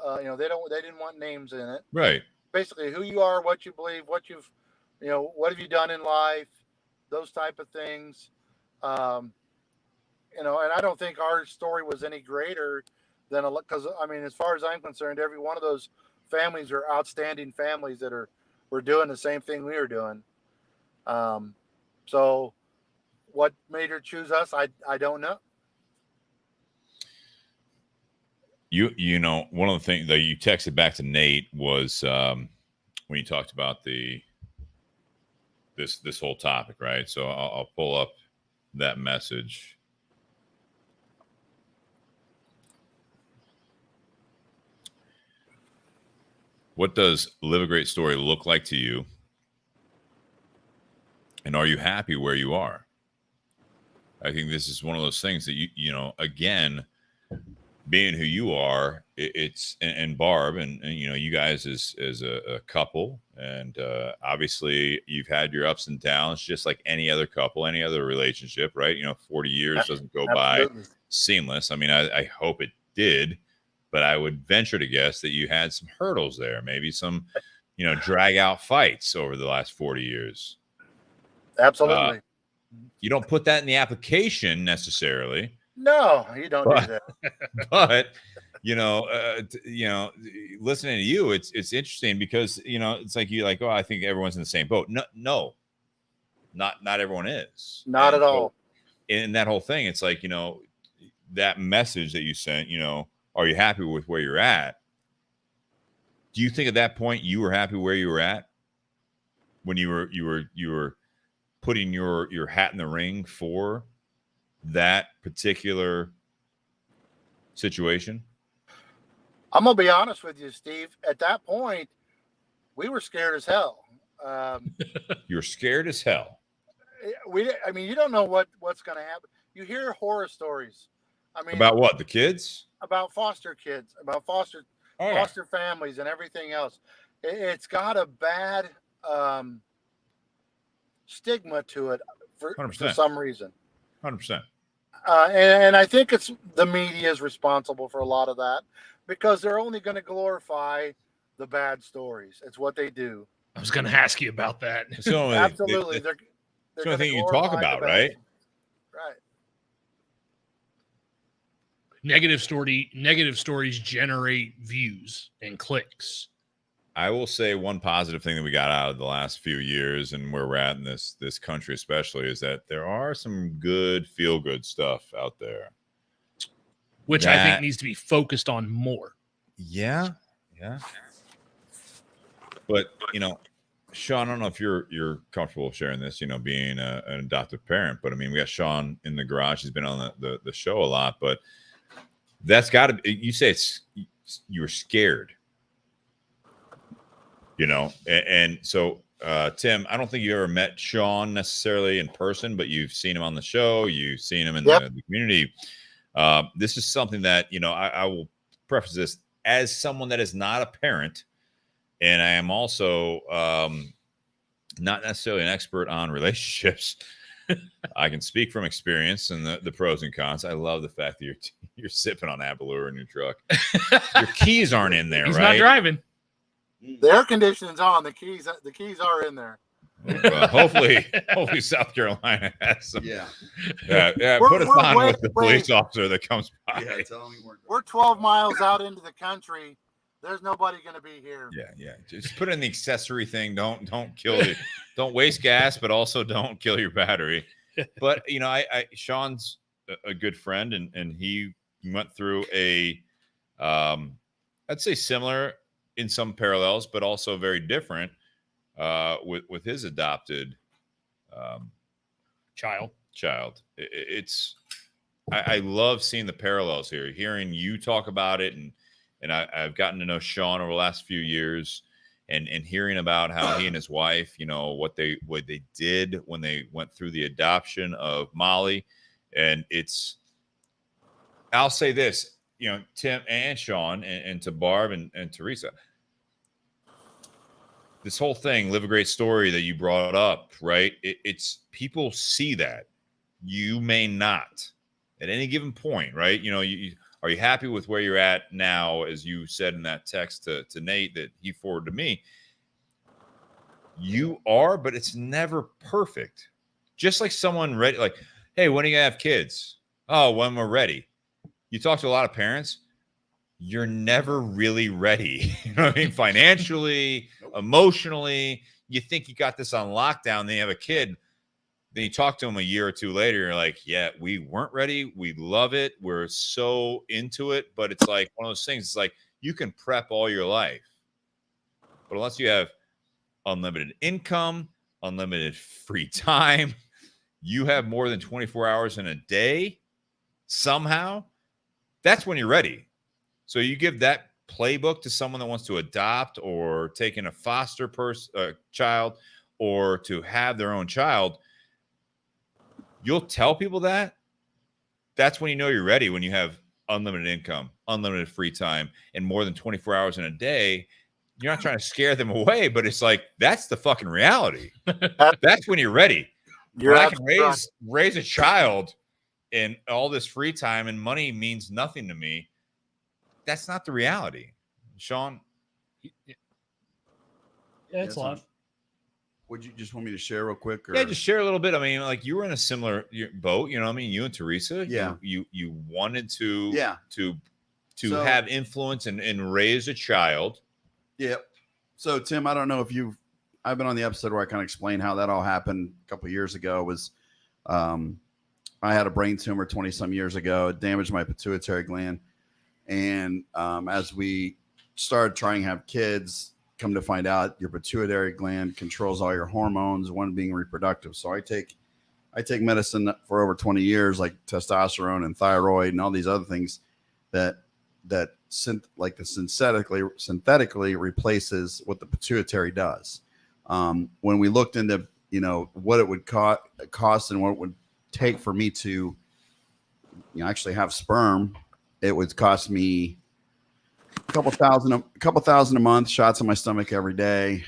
They didn't want names in it. Right. Basically, who you are, what you believe, what have you done in life, those type of things. And I don't think our story was any greater than because I mean, as far as I'm concerned, every one of those families are outstanding families that were doing the same thing we were doing. So what made her choose us, I don't know. One of the things that you texted back to Nate was when you talked about this whole topic, right? So I'll pull up that message. What does live a great story look like to you? And are you happy where you are? I think this is one of those things that again, being who you are, it's and Barb and you guys as a couple, and obviously you've had your ups and downs, just like any other couple, any other relationship, right? 40 years doesn't go by seamless. I mean, I hope it did, but I would venture to guess that you had some hurdles there, maybe some, drag out fights over the last 40 years. Absolutely. You don't put that in the application necessarily. No, you don't do that. But listening to you, it's interesting because it's like you're like, oh, I think everyone's in the same boat. No, not everyone is. Not at all. In that whole thing, it's like that message that you sent. Are you happy with where you're at? Do you think at that point you were happy where you were at when you were putting your hat in the ring for that particular situation? I'm gonna be honest with you, Steve. At that point, we were scared as hell. You're scared as hell. I mean, you don't know what's gonna happen. You hear horror stories. I mean, about what? The kids? About foster kids, about foster families, and everything else. It's got a bad stigma to it for some reason. 100%. And I think it's the media is responsible for a lot of that because they're only going to glorify the bad stories. It's what they do. I was going to ask you about that. Absolutely. They're the only thing you talk about, right? Right. Negative stories generate views and clicks. I will say one positive thing that we got out of the last few years and where we're at in this country especially is that there are some good feel-good stuff out there. Which I think needs to be focused on more. Yeah. But, Sean, I don't know if you're comfortable sharing this, being an adoptive parent, but I mean, we got Sean in the garage. He's been on the show a lot, but that's got to, you say you were scared. And so, Tim, I don't think you ever met Sean necessarily in person, but you've seen him on the show. You've seen him in the community. This is something that, I will preface this as someone that is not a parent. And I am also not necessarily an expert on relationships. I can speak from experience and the pros and cons. I love the fact that you're sipping on Aberlour in your truck. Your keys aren't in there, He's right? not driving. The air conditioning's on. The keys are in there. Well, hopefully South Carolina has some. Yeah. Put us on with the police officer that comes by. Yeah, tell me we're 12 miles out into the country. There's nobody going to be here. Yeah. Just put in the accessory thing. Don't kill it. Don't waste gas, but also don't kill your battery. But Sean's a good friend, and he went through I'd say similar in some parallels, but also very different with his adopted Child. I love seeing the parallels here, hearing you talk about it, and I've gotten to know Sean over the last few years, and hearing about how he and his wife, what they did when they went through the adoption of Molly. And I'll say this, Tim and Sean and to Barb and Teresa, this whole thing, Live a Great Story that you brought up, right? It's people see that. You may not at any given point, right? Are you happy with where you're at now? As you said in that text to Nate that he forwarded to me, you are, but it's never perfect. Just like someone ready, like, hey, when are you gonna have kids? Oh, when we're ready. You talk to a lot of parents, you're never really ready. You know what I mean? Financially, emotionally, you think you got this on lockdown, then you have a kid. Then you talk to them a year or two later, you're like, yeah, we weren't ready. We love it. We're so into it. But it's like one of those things. It's like you can prep all your life, but unless you have unlimited income, unlimited free time, you have more than 24 hours in a day, somehow, that's when you're ready. So you give that playbook to someone that wants to adopt or take in a foster child or to have their own child. You'll tell people that. That's when you know you're ready, when you have unlimited income, unlimited free time, and more than 24 hours in a day. You're not trying to scare them away, but it's like, that's the fucking reality. That's when you're ready. I can raise a child and all this free time and money means nothing to me. That's not the reality. Sean? Yeah, it's a lot. Would you just want me to share real quick? Or? Yeah, just share a little bit. I mean, like you were in a similar boat, you know what I mean? You and Teresa, yeah. You wanted to have influence and raise a child. Yeah. So Tim, I don't know if I've been on the episode where I kind of explained how that all happened a couple of years ago. I had a brain tumor 20 some years ago. It damaged my pituitary gland. And as we started trying to have kids, come to find out your pituitary gland controls all your hormones, one being reproductive. So I take medicine for over 20 years, like testosterone and thyroid and all these other things that synthetically replaces what the pituitary does. When we looked into, what it would cost and what it would take for me to, actually have sperm, it would cost me a couple thousand a month, shots in my stomach every day,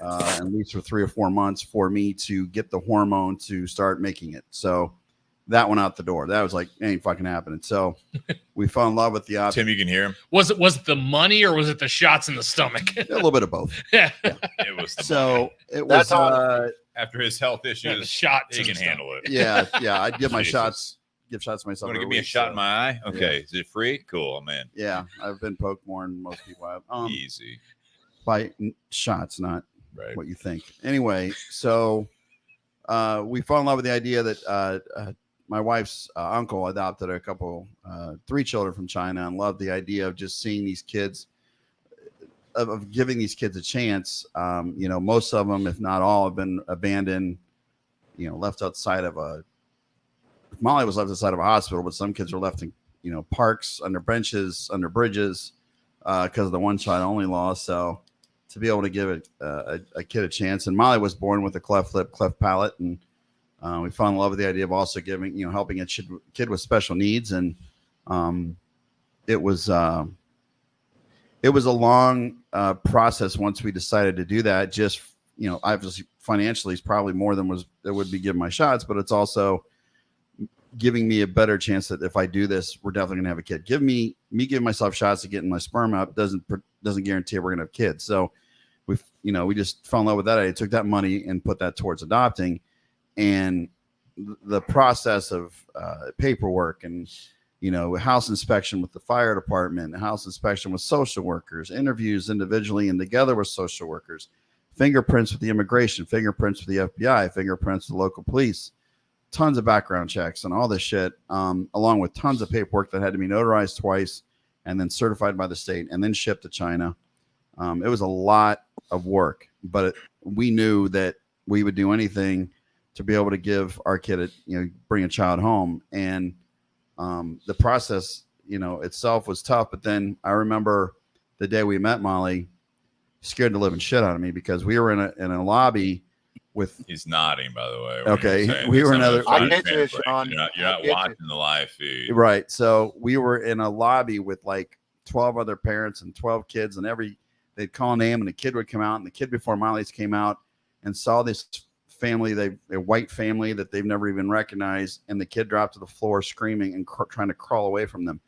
at least for 3 or 4 months for me to get the hormone to start making it. So that went out the door. That was like, ain't fucking happening. So we fell in love with the option. Tim, you can hear him. Was it the money or was it the shots in the stomach? A little bit of both. Yeah. It was so it was after his health issues, shots he can handle it. Yeah. I'd give my shots. Give shots to myself. You want to give me a shot in my eye? Okay. Yeah. Is it free? Cool, man. Yeah. I've been poked more than most people have. Easy. By shots, not right. What you think. Anyway, so we fell in love with the idea that my wife's uncle adopted a couple, 3 children from China, and loved the idea of just seeing these kids, of giving these kids a chance. Most of them, if not all, have been abandoned, left outside of Molly was left outside of a hospital, but some kids were left in, parks, under benches, under bridges, because of the one child only law. So to be able to give a kid a chance, and Molly was born with a cleft lip, cleft palate, and we fell in love with the idea of also giving, helping a kid with special needs. And it was a long process once we decided to do that. Just, obviously financially is probably more than that would be given my shots, but it's also giving me a better chance that if I do this, we're definitely gonna have a kid. Me giving myself shots of getting my sperm up doesn't guarantee we're gonna have kids. So we just fell in love with that. I took that money and put that towards adopting, and the process of paperwork and house inspection with the fire department, house inspection with social workers, interviews individually and together with social workers, fingerprints with the immigration, fingerprints with the FBI, fingerprints with the local police, tons of background checks and all this shit, along with tons of paperwork that had to be notarized twice and then certified by the state and then shipped to China. It was a lot of work, but we knew that we would do anything to be able to give our kid bring a child home. And the process, itself was tough. But then I remember the day we met Molly, scared the living shit out of me because we were in a lobby with. He's nodding, by the way. Okay, we were another. I get you, Sean. You're not watching the live feed, right? So we were in a lobby with like 12 other parents and 12 kids, and they'd call a name, and the kid would come out, and the kid before Molly's came out and saw this family, a white family that they've never even recognized, and the kid dropped to the floor screaming and trying to crawl away from them.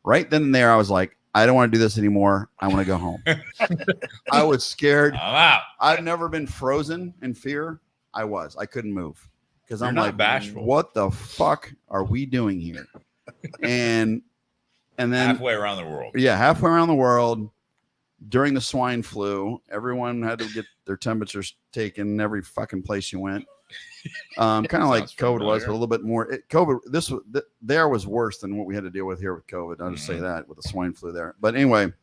Right then and there, I was like, I don't want to do this anymore. I want to go home. I was scared. I'm out. I've never been frozen in fear. I couldn't move because I'm like, bashful. What the fuck are we doing here? And then halfway around the world. Yeah, halfway around the world. During the swine flu, everyone had to get their temperatures taken every fucking place you went. Kind of like COVID was, but a little bit more. COVID, there was worse than what we had to deal with here with COVID. I'll just say that with the swine flu there. But anyway,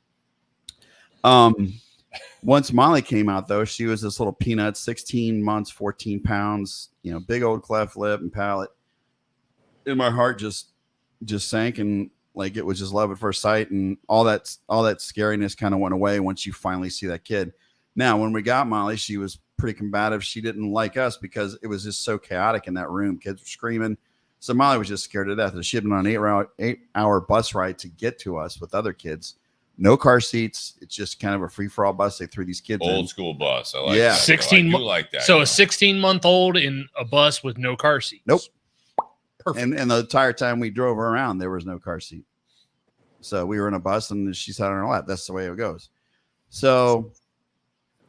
once Molly came out, though, she was this little peanut, 16 months, 14 pounds, big old cleft lip and palate. And my heart just sank, and like it was just love at first sight, and all that scariness kind of went away once you finally see that kid. Now, when we got Molly, she was pretty combative. She didn't like us because it was just so chaotic in that room. Kids were screaming. So Molly was just scared to death. She had been on an 8-hour bus ride to get to us with other kids. No car seats. It's just kind of a free-for-all bus. They threw these kids old school bus. I like that. 16 I like that. So a 16-month-old in a bus with no car seats. Nope. Perfect. And the entire time we drove her around, there was no car seat. So we were in a bus and she sat on her lap. That's the way it goes. So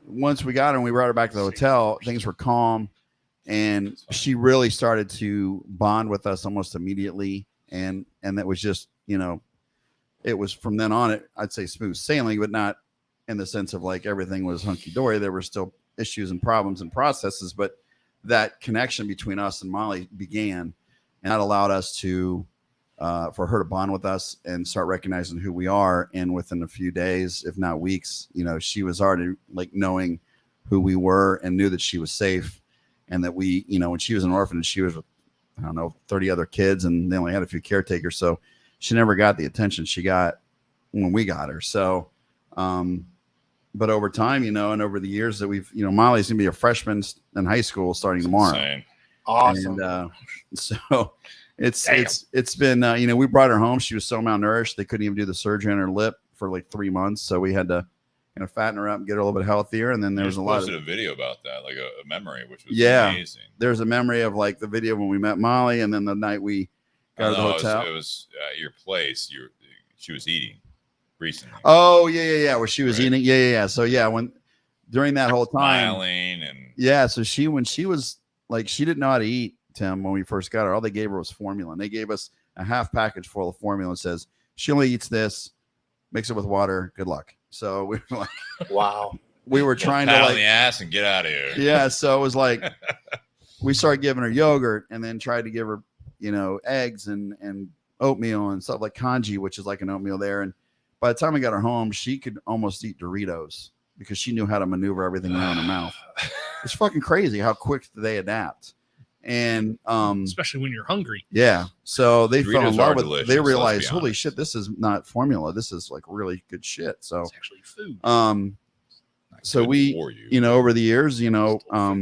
once we got her and we brought her back to the hotel, things were calm, and she really started to bond with us almost immediately. And that was just, it was from then on, I'd say smooth sailing, but not in the sense of like everything was hunky dory. There were still issues and problems and processes, but that connection between us and Molly began. And that allowed us to, for her to bond with us and start recognizing who we are. And within a few days, if not weeks, she was already like knowing who we were and knew that she was safe. And that we, when she was an orphan, she was with, 30 other kids, and they only had a few caretakers. So she never got the attention she got when we got her. So, but over time, and over the years that we've, Molly's gonna be a freshman in high school starting tomorrow. Insane. Awesome. And so it's been we brought her home. She was so malnourished they couldn't even do the surgery on her lip for like 3 months. So we had to fatten her up and get her a little bit healthier. And then there was a lot of a video about that, like a memory, which was amazing. There's a memory of like the video when we met Molly, and then the night we got to the hotel. It was at your place. She was eating recently. Oh yeah. Where she was eating. Yeah. So when during that whole time, smiling and so when she was like, she didn't know how to eat, Tim, when we first got her. All they gave her was formula, and they gave us a half package full of formula and says she only eats this, mix it with water, good luck. So we were like, wow, we were trying to pat on the ass and get out of here. Yeah. So it was like, we started giving her yogurt and then tried to give her, eggs and oatmeal and stuff like congee, which is like an oatmeal there. And by the time we got her home, she could almost eat Doritos because she knew how to maneuver everything around her mouth. It's fucking crazy how quick they adapt. And especially when you're hungry. Yeah. So they fell in love with it. They realized, holy shit, this is not formula. This is like really good shit. So it's actually food. So we, over the years, over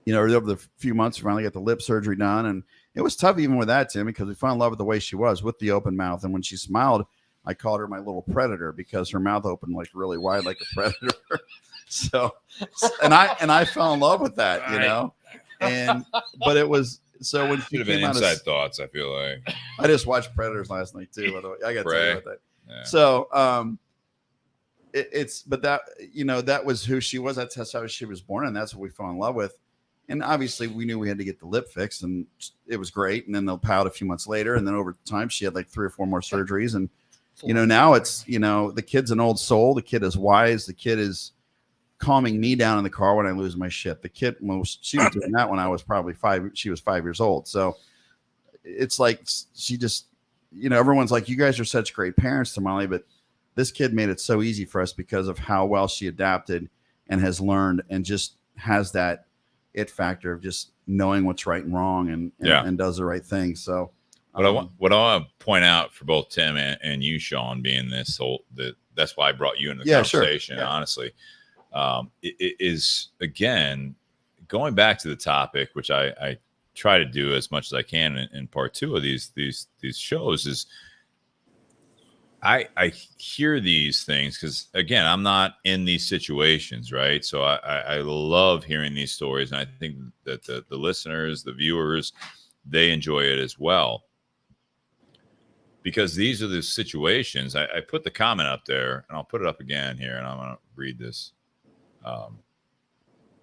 the few months, we finally got the lip surgery done. And it was tough even with that, Tim, because we fell in love with the way she was with the open mouth. And when she smiled, I called her my little predator because her mouth opened like really wide, like a predator. So, and I fell in love with that, you know, but it was, so when she Should have came been out Inside Thoughts, I feel like. I just watched Predators last night too, by the way. I got to tell you about that. Yeah. So, but that, you know, that was who she was. That's how she was born. And that's what we fell in love with. And obviously we knew we had to get the lip fixed, and it was great. And then they'll pout a few months later. And then over time, she had like 3 or 4 more surgeries. And, you know, now it's, you know, the kid's an old soul. The kid is wise. The kid is calming me down in the car when I lose my shit. The kid, she was doing that when I was probably 5. She was 5 years old. So it's like, she just, you know, everyone's like, you guys are such great parents to Molly, but this kid made it so easy for us because of how well she adapted and has learned and just has that it factor of just knowing what's right and wrong and does the right thing. So what I want to point out for both Tim and you, Sean, being this whole, that's why I brought you into the conversation. Sure. Honestly, it is, again, going back to the topic, which I try to do as much as I can in part 2 of these shows, is I hear these things because, again, I'm not in these situations, right? So I love hearing these stories, and I think that the listeners, the viewers, they enjoy it as well. Because these are the situations. I put the comment up there, and I'll put it up again here, and I'm going to read this.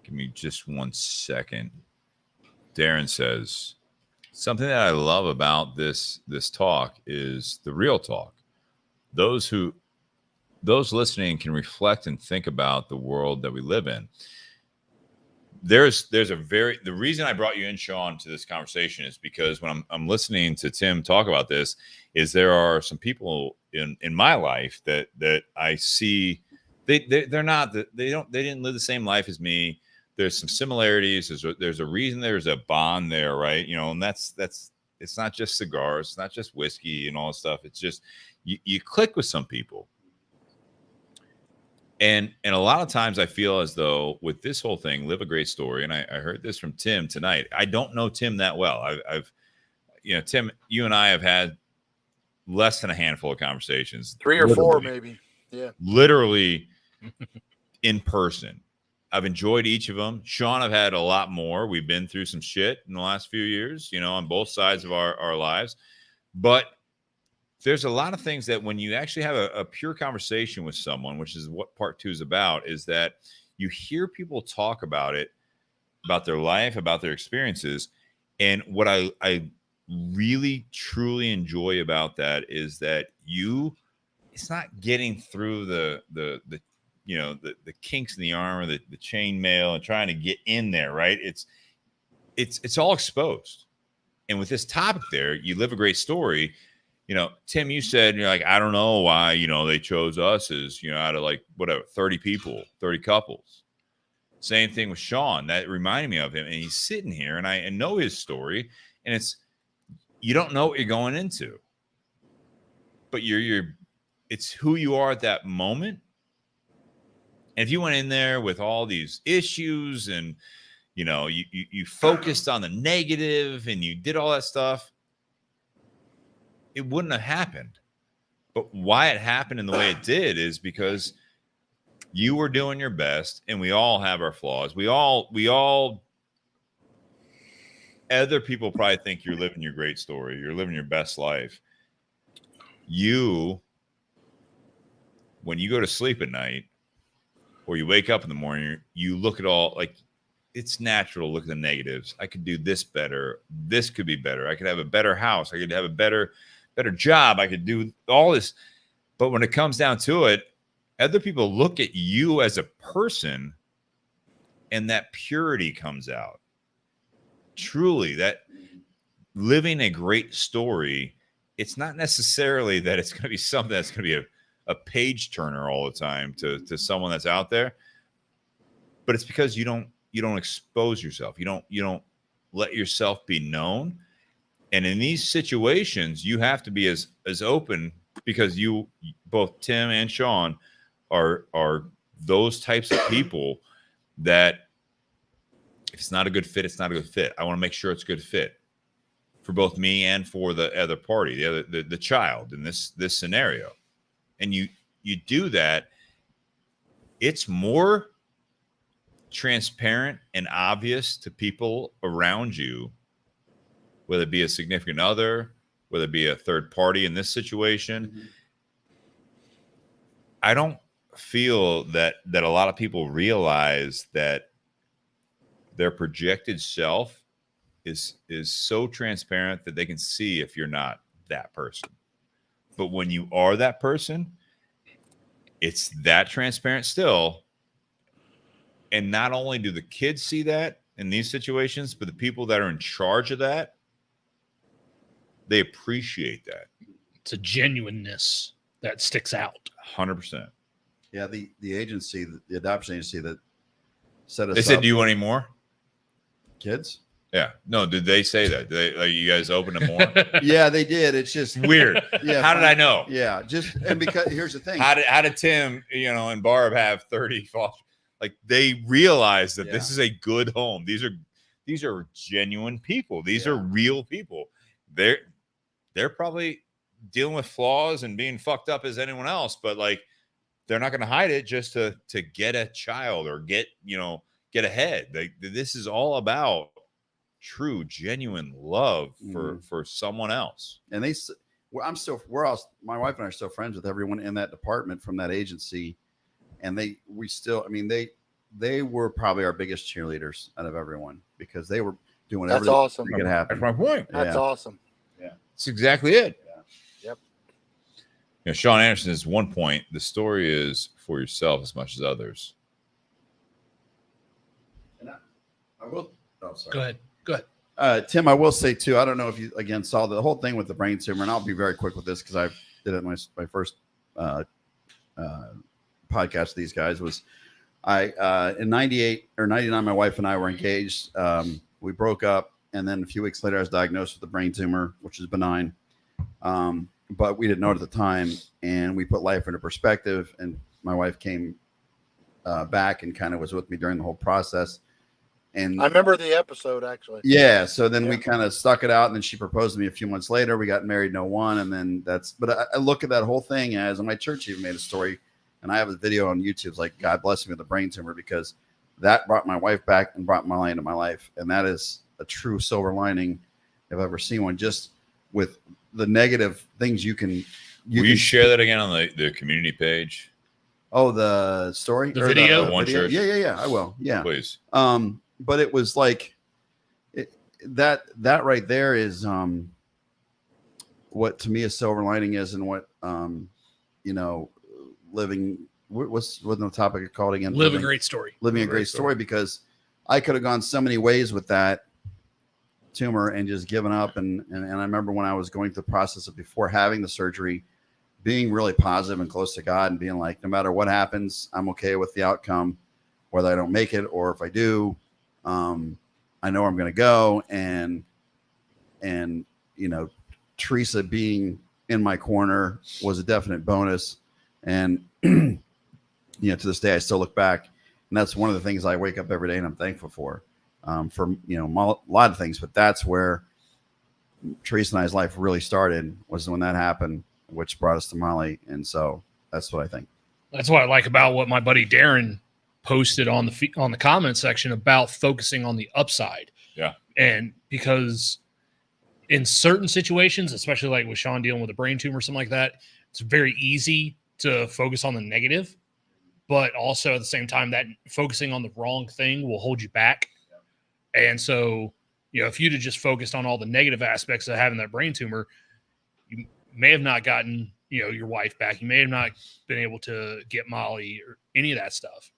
Give me just 1 second. Darren says, something that I love about this talk is the real talk. Those listening can reflect and think about the world that we live in. The reason I brought you in, Sean, to this conversation is because when I'm listening to Tim talk about this, is there are some people in my life that I see they didn't live the same life as me. There's some similarities. There's a reason there's a bond there, right? You know, and that's it's not just cigars, it's not just whiskey and all this stuff. It's just you click with some people. And a lot of times I feel as though with this whole thing, live a great story. And I heard this from Tim tonight. I don't know Tim that well. I've Tim, you and I have had less than a handful of conversations. 3 or 4, maybe. Yeah. Literally in person. I've enjoyed each of them. Sean, I've had a lot more. We've been through some shit in the last few years, you know, on both sides of our lives. But there's a lot of things that when you actually have a pure conversation with someone, which is what part 2 is about, is that you hear people talk about it, about their life, about their experiences. And what I really, truly enjoy about that is that it's not getting through the kinks in the armor, the chain mail, and trying to get in there, right? It's all exposed. And with this topic there, you live a great story. You know, Tim, you said, you're like, I don't know why, you know, they chose us as, you know, out of like, whatever, 30 people, 30 couples. Same thing with Sean. That reminded me of him. And he's sitting here, and I know his story. And you don't know what you're going into. But it's who you are at that moment. And if you went in there with all these issues and, you know, you focused on the negative and you did all that stuff, it wouldn't have happened. But why it happened in the way it did is because you were doing your best, and we all have our flaws. We all other people probably think you're living your great story. You're living your best life. When you go to sleep at night or you wake up in the morning, you look at all, like, it's natural to look at the negatives. I could do this better. This could be better. I could have a better house. I could have a better job. I could do all this. But when it comes down to it, other people look at you as a person, and that purity comes out. Truly, that living a great story, it's not necessarily that it's going to be something that's going to be a page turner all the time to someone that's out there. But it's because you don't expose yourself. You don't let yourself be known. And in these situations, you have to be as open, because you, both Tim and Sean, are those types of people that if it's not a good fit, it's not a good fit. I want to make sure it's a good fit for both me and for the other party, the child in this scenario. and you do that, it's more transparent and obvious to people around you, whether it be a significant other, whether it be a third party in this situation. Mm-hmm. I don't feel that a lot of people realize that their projected self is so transparent that they can see if you're not that person. But when you are that person, it's that transparent still. And not only do the kids see that in these situations, but the people that are in charge of that, they appreciate that. It's a genuineness that sticks out. 100%. Yeah, the agency, the adoption agency that set us They said, up, do you want any more? kids? Yeah. No, did they say that? Did they, like, you guys open them more? Yeah, they did. It's just Weird. Yeah. How did I know? Yeah, just and because here's the thing. How did Tim, and Barb have 30 foster? Like, they realize that this is a good home. These are genuine people. These are real people. They're probably dealing with flaws and being fucked up as anyone else, but like, they're not going to hide it just to get a child or get ahead. This is all about true, genuine love for someone else. And my wife and I are still friends with everyone in that department from that agency. And they were probably our biggest cheerleaders out of everyone because they were doing everything awesome. to make it happen. That's my point. That's awesome. Yeah. That's exactly it. Yeah. Yep. Sean Anderson is one point. The story is for yourself as much as others. And I will. Oh, sorry. Go ahead. Tim, I will say too, I don't know if you again saw the whole thing with the brain tumor, and I'll be very quick with this because I did it in my first podcast with these guys was in 98 or 99, my wife and I were engaged. We broke up, and then a few weeks later I was diagnosed with a brain tumor, which is benign. But we didn't know it at the time, and we put life into perspective, and my wife came back and kind of was with me during the whole process. And I remember the episode actually. Yeah. So then we kind of stuck it out, and then she proposed to me a few months later. We got married in 01, and then but I look at that whole thing as, and my church even made a story, and I have a video on YouTube. It's like, God bless me with a brain tumor, because that brought my wife back and brought Molly into my life. And that is a true silver lining if I've ever seen one, just with the negative things you can. Will you share that again on the community page? Oh, the story? The video? The one video? church? Yeah. I will. Yeah. Please. But it was like that right there is what to me a silver lining is, and what living. What's the topic called again? Living a great story. Living a great story, because I could have gone so many ways with that tumor and just given up. And I remember when I was going through the process of before having the surgery, being really positive and close to God and being like, no matter what happens, I'm okay with the outcome, whether I don't make it or if I do. I know where I'm going to go. And Teresa being in my corner was a definite bonus. And, to this day, I still look back, and that's one of the things I wake up every day and I'm thankful for a lot of things, but that's where Teresa and I's life really started, was when that happened, which brought us to Molly. And so that's what I think. That's what I like about what my buddy Darren posted on the comment section about focusing on the upside. Yeah. And because in certain situations, especially like with Sean dealing with a brain tumor or something like that, it's very easy to focus on the negative, but also at the same time, that focusing on the wrong thing will hold you back. And so, if you'd have just focused on all the negative aspects of having that brain tumor, you may have not gotten, your wife back. You may have not been able to get Molly or any of that stuff.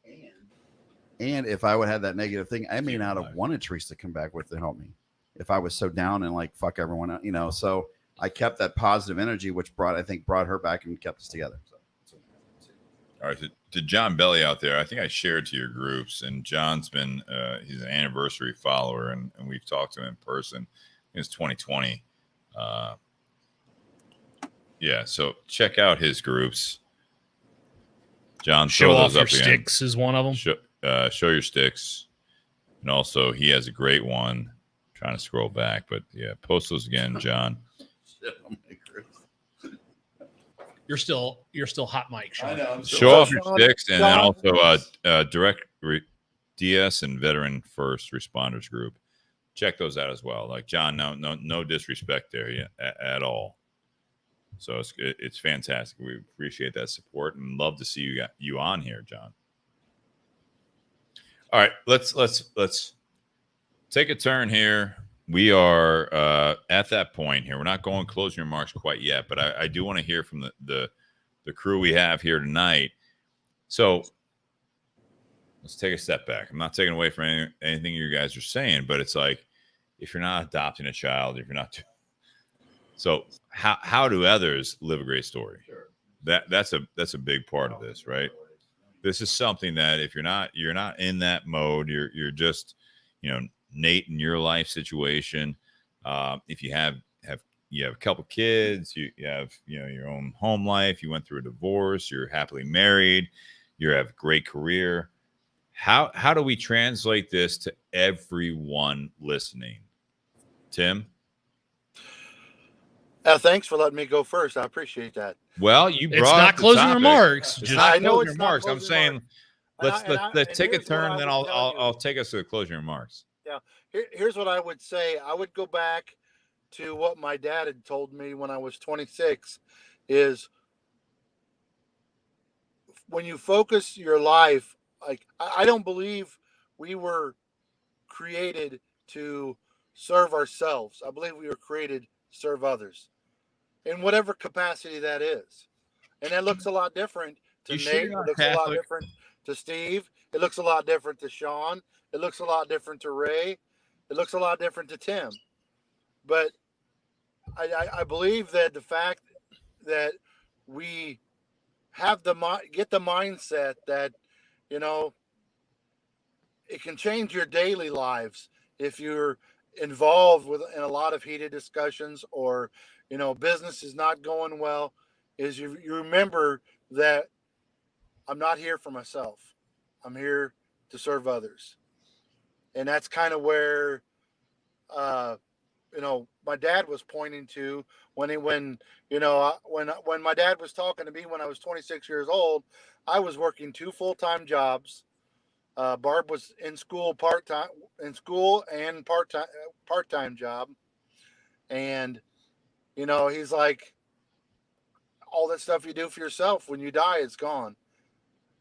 And if I would have that negative thing, I may not have wanted Teresa to come back with to help me if I was so down and like, fuck everyone else, so I kept that positive energy, which brought her back and kept us together. So. All right. To John Belly out there, I think I shared to your groups, and John's been, he's an anniversary follower, and we've talked to him in person. It's 2020. Yeah. So check out his groups. John, Show off those your up again. sticks is one of them. Show your sticks. And also he has a great one. I'm trying to scroll back, but yeah, post those again, John. you're still hot mic, Sean. I know. Show off your Sean- sticks, and then Sean- also DS and Veteran First Responders Group. Check those out as well. Like John, no disrespect there at all. So it's fantastic. We appreciate that support and love to see you on here, John. All right, let's take a turn here. We are at that point here. We're not going closing remarks quite yet, but I do want to hear from the crew we have here tonight. So let's take a step back. I'm not taking away from anything you guys are saying, but it's like, if you're not adopting a child, if you're not, so how do others live a great story? Sure. That's a big part of this, right? This is something that if you're not in that mode, you're just, Nate, in your life situation. If you have a couple kids, you have your own home life, you went through a divorce, you're happily married, you have a great career. How do we translate this to everyone listening? Tim? Thanks for letting me go first. I appreciate that. Well, you brought It's not up the closing topic. remarks. It's Just not I know closing it's not remarks. I'm closing saying remarks. let's take a here's what turn, I then would tell you. I'll take us to the closing remarks. Here's what I would say. I would go back to what my dad had told me when I was 26 is when you focus your life, like I don't believe we were created to serve ourselves. I believe we were created to serve others in whatever capacity that is. And that looks a lot different to Nate. It looks a lot different to Steve. It looks a lot different to Sean. It looks a lot different to Ray. It looks a lot different to Tim. But I believe that the fact that we have get the mindset that, it can change your daily lives if you're involved in a lot of heated discussions or, business is not going well, is you remember that I'm not here for myself. I'm here to serve others. And that's kind of where, my dad was pointing to when my dad was talking to me when I was 26 years old. I was working 2 full-time jobs. Barb was in school and part-time job. And, he's like, all that stuff you do for yourself, when you die, it's gone.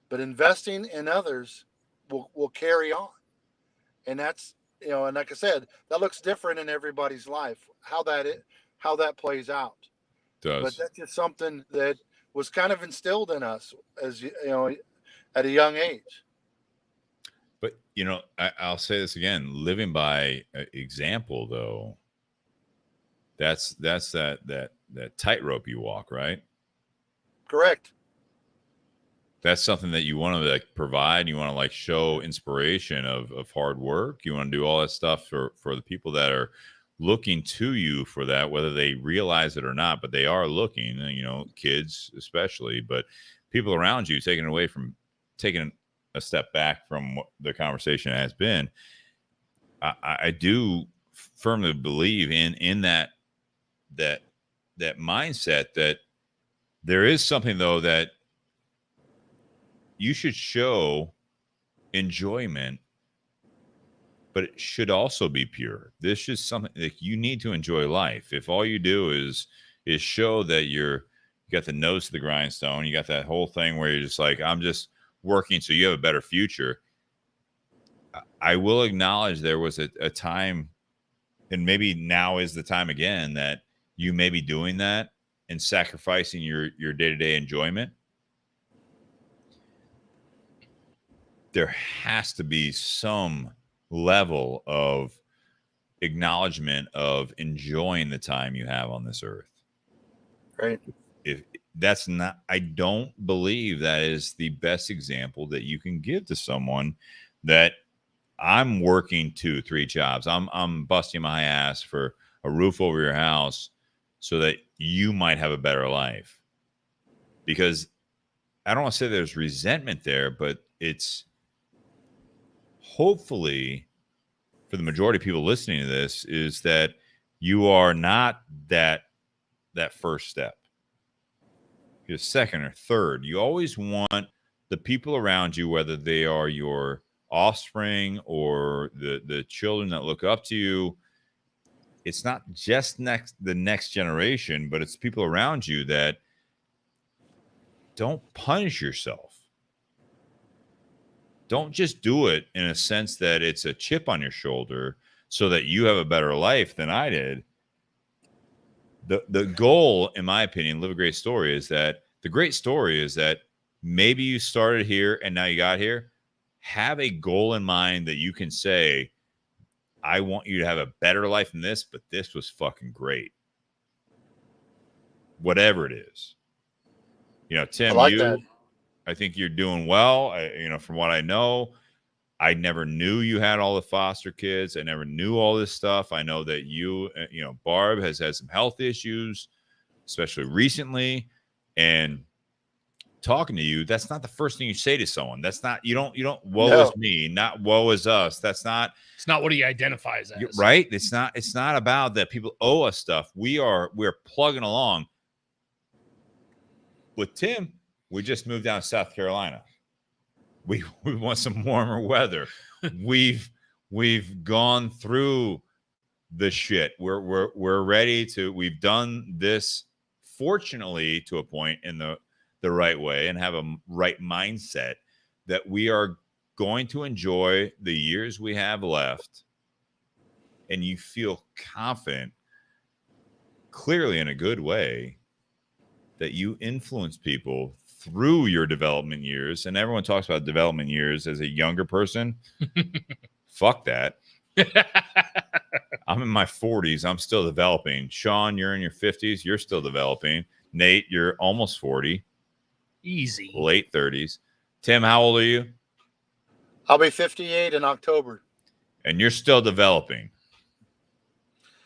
But investing in others will carry on. And that's, and like I said, that looks different in everybody's life, how that plays out. But that's just something that was kind of instilled in us as, at a young age. But, I'll say this again, living by example, though, that's that tightrope you walk, right? Correct. That's something that you want to provide. You want to show inspiration of hard work. You want to do all that stuff for the people that are looking to you for that, whether they realize it or not, but they are looking, kids especially, but people around you, taking a step back from what the conversation has been. I do firmly believe in that mindset that there is something, though, that you should show enjoyment, but it should also be pure. This is something that you need to enjoy life. If all you do is show that you got the nose to the grindstone, you got that whole thing where you're just like, I'm just working so you have a better future. I will acknowledge there was a time, and maybe now is the time again, that you may be doing that and sacrificing your day-to-day enjoyment. There has to be some level of acknowledgement of enjoying the time you have on this earth. Right. If that's not, I don't believe that is the best example that you can give to someone that I'm working 2-3 jobs. I'm busting my ass for a roof over your house so that you might have a better life. Because I don't want to say there's resentment there, but it's hopefully for the majority of people listening to this is that you are not that first step. you're second or third. You always want the people around you, whether they are your offspring or the children that look up to you. It's not just the next generation, but it's people around you that don't punish yourself. Don't just do it in a sense that it's a chip on your shoulder so that you have a better life than I did. The goal, in my opinion, live a great story, is that the great story is that maybe you started here and now you got here. Have a goal in mind that you can say, I want you to have a better life than this, but this was fucking great. Whatever it is. You know, Tim, I think you're doing well. From what I know, I never knew you had all the foster kids. I never knew all this stuff. I know that Barb has had some health issues, especially recently. And talking to you, that's not the first thing you say to someone. That's not, you don't, woe is me, not woe is us. That's not, it's not what he identifies as. Right. It's not about that people owe us stuff. We're plugging along. With Tim, we just moved down to South Carolina. We want some warmer weather. We've gone through the shit. We're ready to. We've done this, fortunately, to a point in the right way and have a right mindset that we are going to enjoy the years we have left. And you feel confident, clearly in a good way, that you influence people through your development years. And everyone talks about development years as a younger person. Fuck that. I'm in my 40s. I'm still developing. Sean, you're in your 50s. You're still developing. Nate, you're almost 40. Easy. Late 30s. Tim, how old are you? I'll be 58 in October. And you're still developing.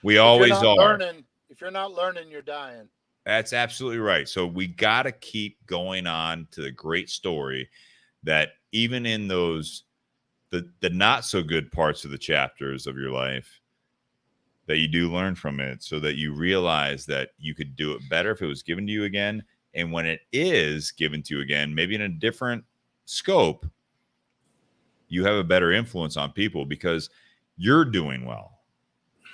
We always are. If you're not learning, you're dying. That's absolutely right. So we got to keep going on to the great story that even in those, the not so good parts of the chapters of your life, that you do learn from it so that you realize that you could do it better if it was given to you again. And when it is given to you again, maybe in a different scope, you have a better influence on people because you're doing well.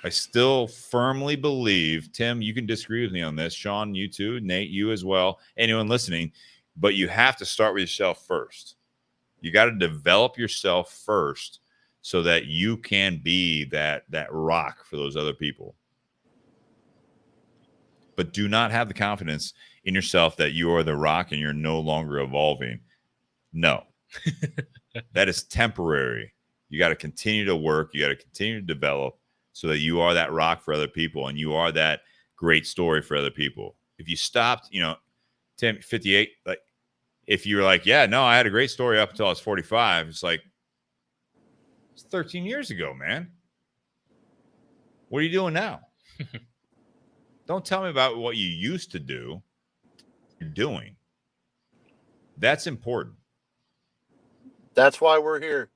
I still firmly believe, Tim, you can disagree with me on this. Sean, you too. Nate, you as well. Anyone listening. But you have to start with yourself first. You got to develop yourself first so that you can be that rock for those other people. But do not have the confidence in yourself that you are the rock and you're no longer evolving. No. That is temporary. You got to continue to work. You got to continue to develop, so that you are that rock for other people and you are that great story for other people. If you stopped, Tim, 58, like if you're like, yeah, no, I had a great story up until I was 45. It's like, it's 13 years ago, man. What are you doing now? Don't tell me about what you used to do. You're doing. That's important. That's why we're here.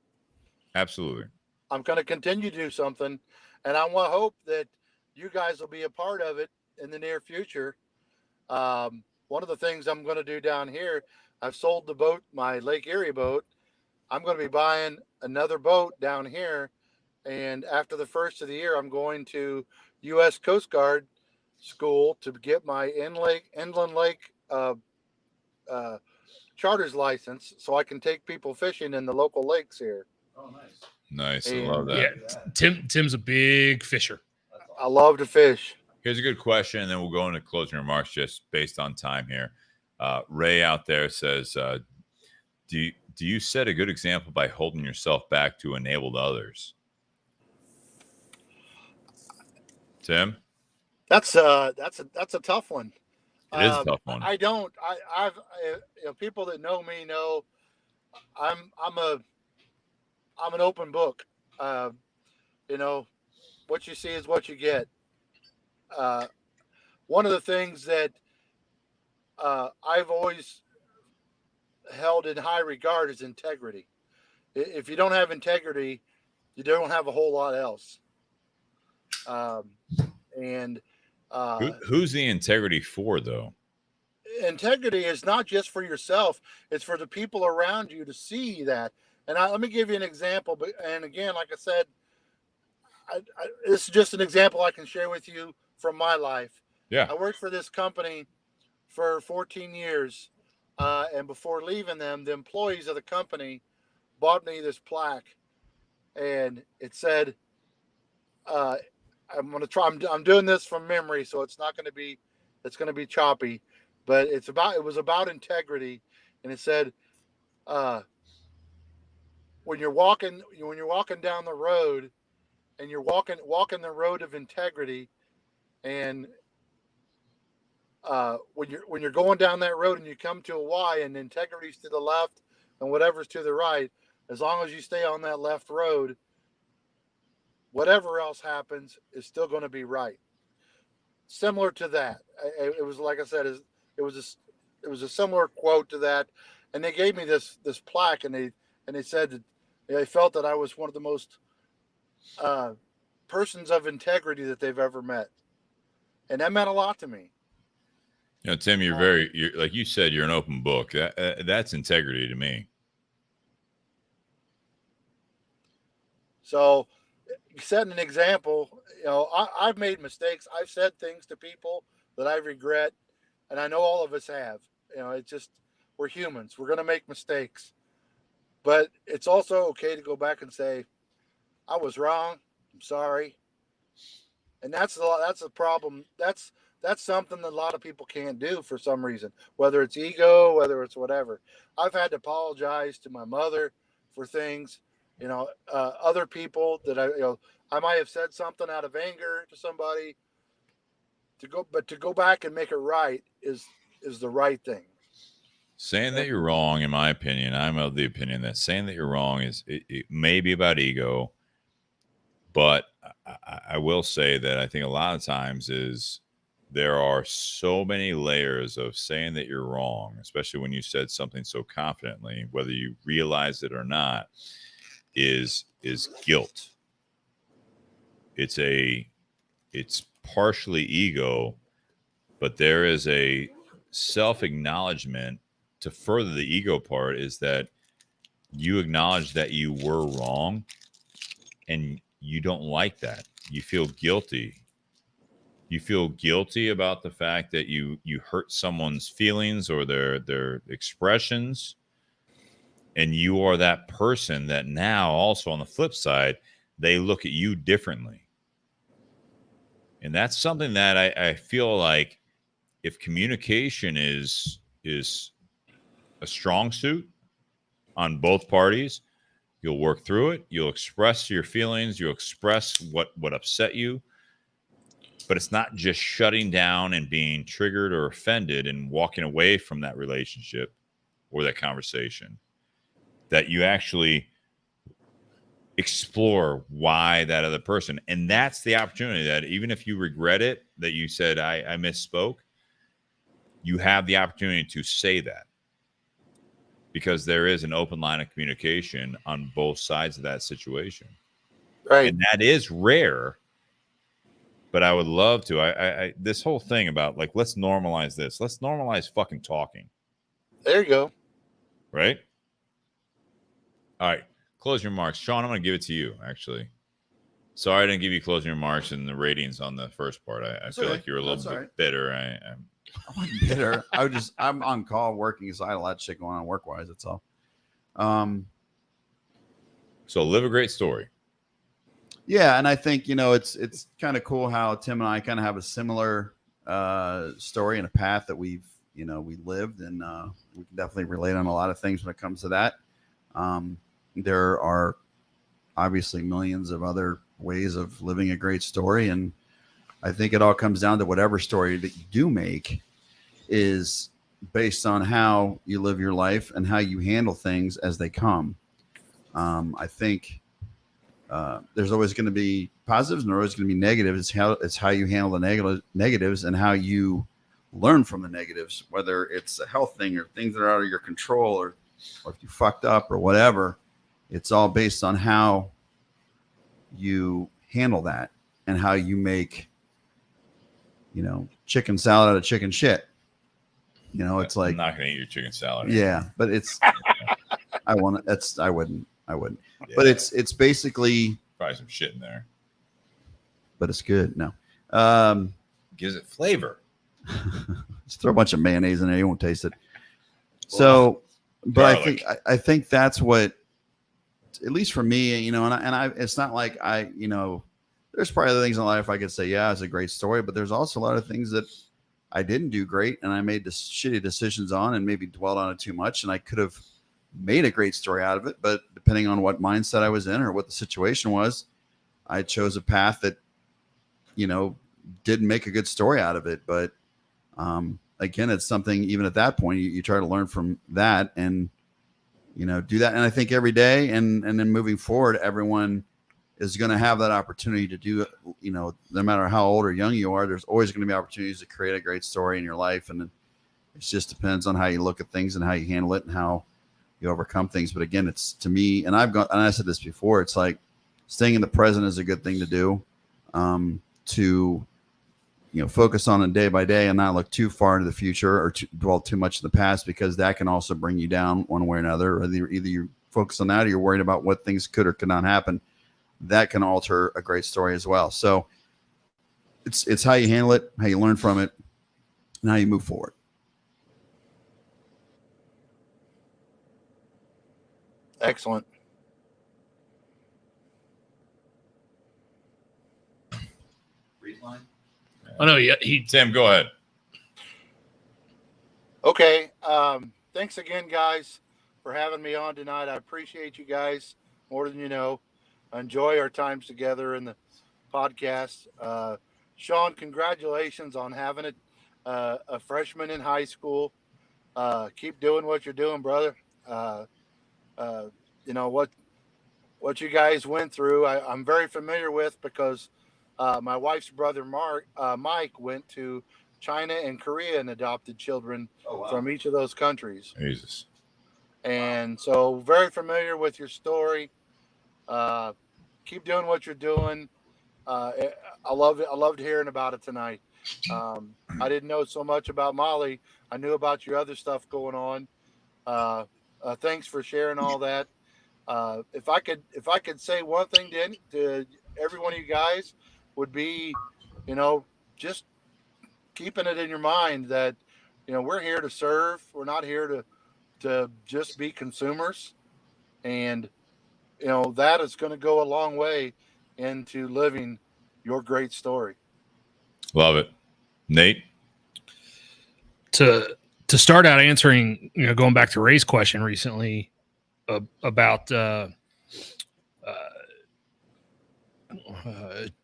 Absolutely. I'm going to continue to do something. And I want to hope that you guys will be a part of it in the near future. One of the things I'm going to do down here, I've sold the boat, my Lake Erie boat. I'm going to be buying another boat down here. And after the first of the year, I'm going to U.S. Coast Guard school to get my inland lake charters license so I can take people fishing in the local lakes here. Oh, nice. Nice. I love that. Yeah, Tim's a big fisher. I love to fish. Here's a good question, and then we'll go into closing remarks just based on time here. Ray out there says, do you set a good example by holding yourself back to enable others? Tim? That's a tough one. It is a tough one. I've people that know me know I'm an open book. What you see is what you get. One of the things that I've always held in high regard is integrity. If you don't have integrity, you don't have a whole lot else. Who's the integrity for, though? integrity is not just for yourself; it's for the people around you to see that. And let me give you an example. But and again, like I said, this is just an example I can share with you from my life. Yeah. I worked for this company for 14 years, and before leaving them, the employees of the company bought me this plaque, and it said, "I'm going to try. I'm doing this from memory, so it's not going to be, it's going to be choppy, but it was about integrity, and it said, when you're walking down the road, and you're walking the road of integrity, and when you're going down that road and you come to a Y and integrity's to the left and whatever's to the right, as long as you stay on that left road, whatever else happens is still going to be right." Similar to that, it was like I said, it was a similar quote to that, and they gave me this plaque, and they said that they felt that I was one of the most persons of integrity that they've ever met, and that meant a lot to me. You know, Tim, you're like you said, you're an open book. That's integrity to me. So, setting an example, you know, I've made mistakes. I've said things to people that I regret, and I know all of us have. You know, it's just, we're humans. We're going to make mistakes, but it's also okay to go back and say, "I was wrong. I'm sorry." And that's a problem. That's something that a lot of people can't do for some reason, whether it's ego, whether it's whatever. I've had to apologize to my mother for things, you know, other people that I might have said something out of anger to somebody. To go back and make it right is the right thing. Saying that you're wrong, in my opinion, I'm of the opinion that saying that you're wrong it may be about ego, but I will say that I think a lot of times there are so many layers of saying that you're wrong, especially when you said something so confidently, whether you realize it or not, is guilt. It's partially ego, but there is a self-acknowledgement to further the ego part, is that you acknowledge that you were wrong and you don't like that. You feel guilty. You feel guilty about the fact that you hurt someone's feelings or their expressions, and you are that person that now also on the flip side, they look at you differently. And that's something that I feel like if communication is a strong suit on both parties, you'll work through it. You'll express your feelings. You'll express what upset you. But it's not just shutting down and being triggered or offended and walking away from that relationship or that conversation. That you actually explore why that other person. And that's the opportunity, that even if you regret it, that you said, I misspoke, you have the opportunity to say that, because there is an open line of communication on both sides of that situation. Right. And that is rare, but I would love to. I this whole thing about, like, let's normalize this. Let's normalize fucking talking. There you go. Right? All right. Closing remarks. Sean, I'm going to give it to you, actually. Sorry I didn't give you closing remarks and the ratings on the first part. I feel like you're a little bit bitter. I'm not bitter. I'm on call working, so I had a lot of shit going on work-wise. That's all. So live a great story. Yeah, and I think, it's kind of cool how Tim and I kind of have a similar story and a path that we lived, and we can definitely relate on a lot of things when it comes to that. There are obviously millions of other ways of living a great story, and I think it all comes down to whatever story that you do make is based on how you live your life and how you handle things as they come. I think there's always going to be positives and there's always going to be negatives. It's how you handle the negatives and how you learn from the negatives, whether it's a health thing or things that are out of your control, or if you fucked up or whatever. It's all based on how you handle that and how you make, chicken salad out of chicken shit. You know, it's like I'm not gonna eat your chicken salad. Yeah, but it's I wouldn't. Yeah. But it's basically probably some shit in there. But it's good. No. Gives it flavor. Just throw a bunch of mayonnaise in there, you won't taste it. So, but garlic. I think that's what, at least for me, you know, and I it's not like you know, there's probably other things in life I could say, yeah, it's a great story, but there's also a lot of things that I didn't do great and I made shitty decisions on and maybe dwelled on it too much, and I could have made a great story out of it, but depending on what mindset I was in or what the situation was, I chose a path that, you know, didn't make a good story out of it. But again, it's something, even at that point, you try to learn from that and, you know, do that. And I think every day and then moving forward, everyone is going to have that opportunity to do, you know, no matter how old or young you are, there's always going to be opportunities to create a great story in your life. And it just depends on how you look at things and how you handle it and how you overcome things. But again, it's, to me, and I said this before, it's like staying in the present is a good thing to do, to, you know, focus on it day by day and not look too far into the future or dwell too much in the past, because that can also bring you down one way or another. Or either you focus on that or you're worried about what things could or could not happen. That can alter a great story as well. So it's how you handle it, how you learn from it, and how you move forward. Excellent. Oh no, yeah, Sam, go ahead. Okay. Thanks again, guys, for having me on tonight. I appreciate you guys more than you know. I enjoy our times together in the podcast. Sean, congratulations on having a freshman in high school. Keep doing what you're doing, brother. You know what you guys went through, I'm very familiar with, because my wife's brother Mike went to China and Korea and adopted children from each of those countries. Jesus. And so very familiar with your story. Keep doing what you're doing. I loved hearing about it tonight. I didn't know so much about Molly. I knew about your other stuff going on. Thanks for sharing all that. If I could say one thing to every one of you guys, would be, you know, just keeping it in your mind that, you know, we're here to serve. We're not here to just be consumers. And, you know, that is going to go a long way into living your great story. Love it. Nate? To start out answering, you know, going back to Ray's question recently about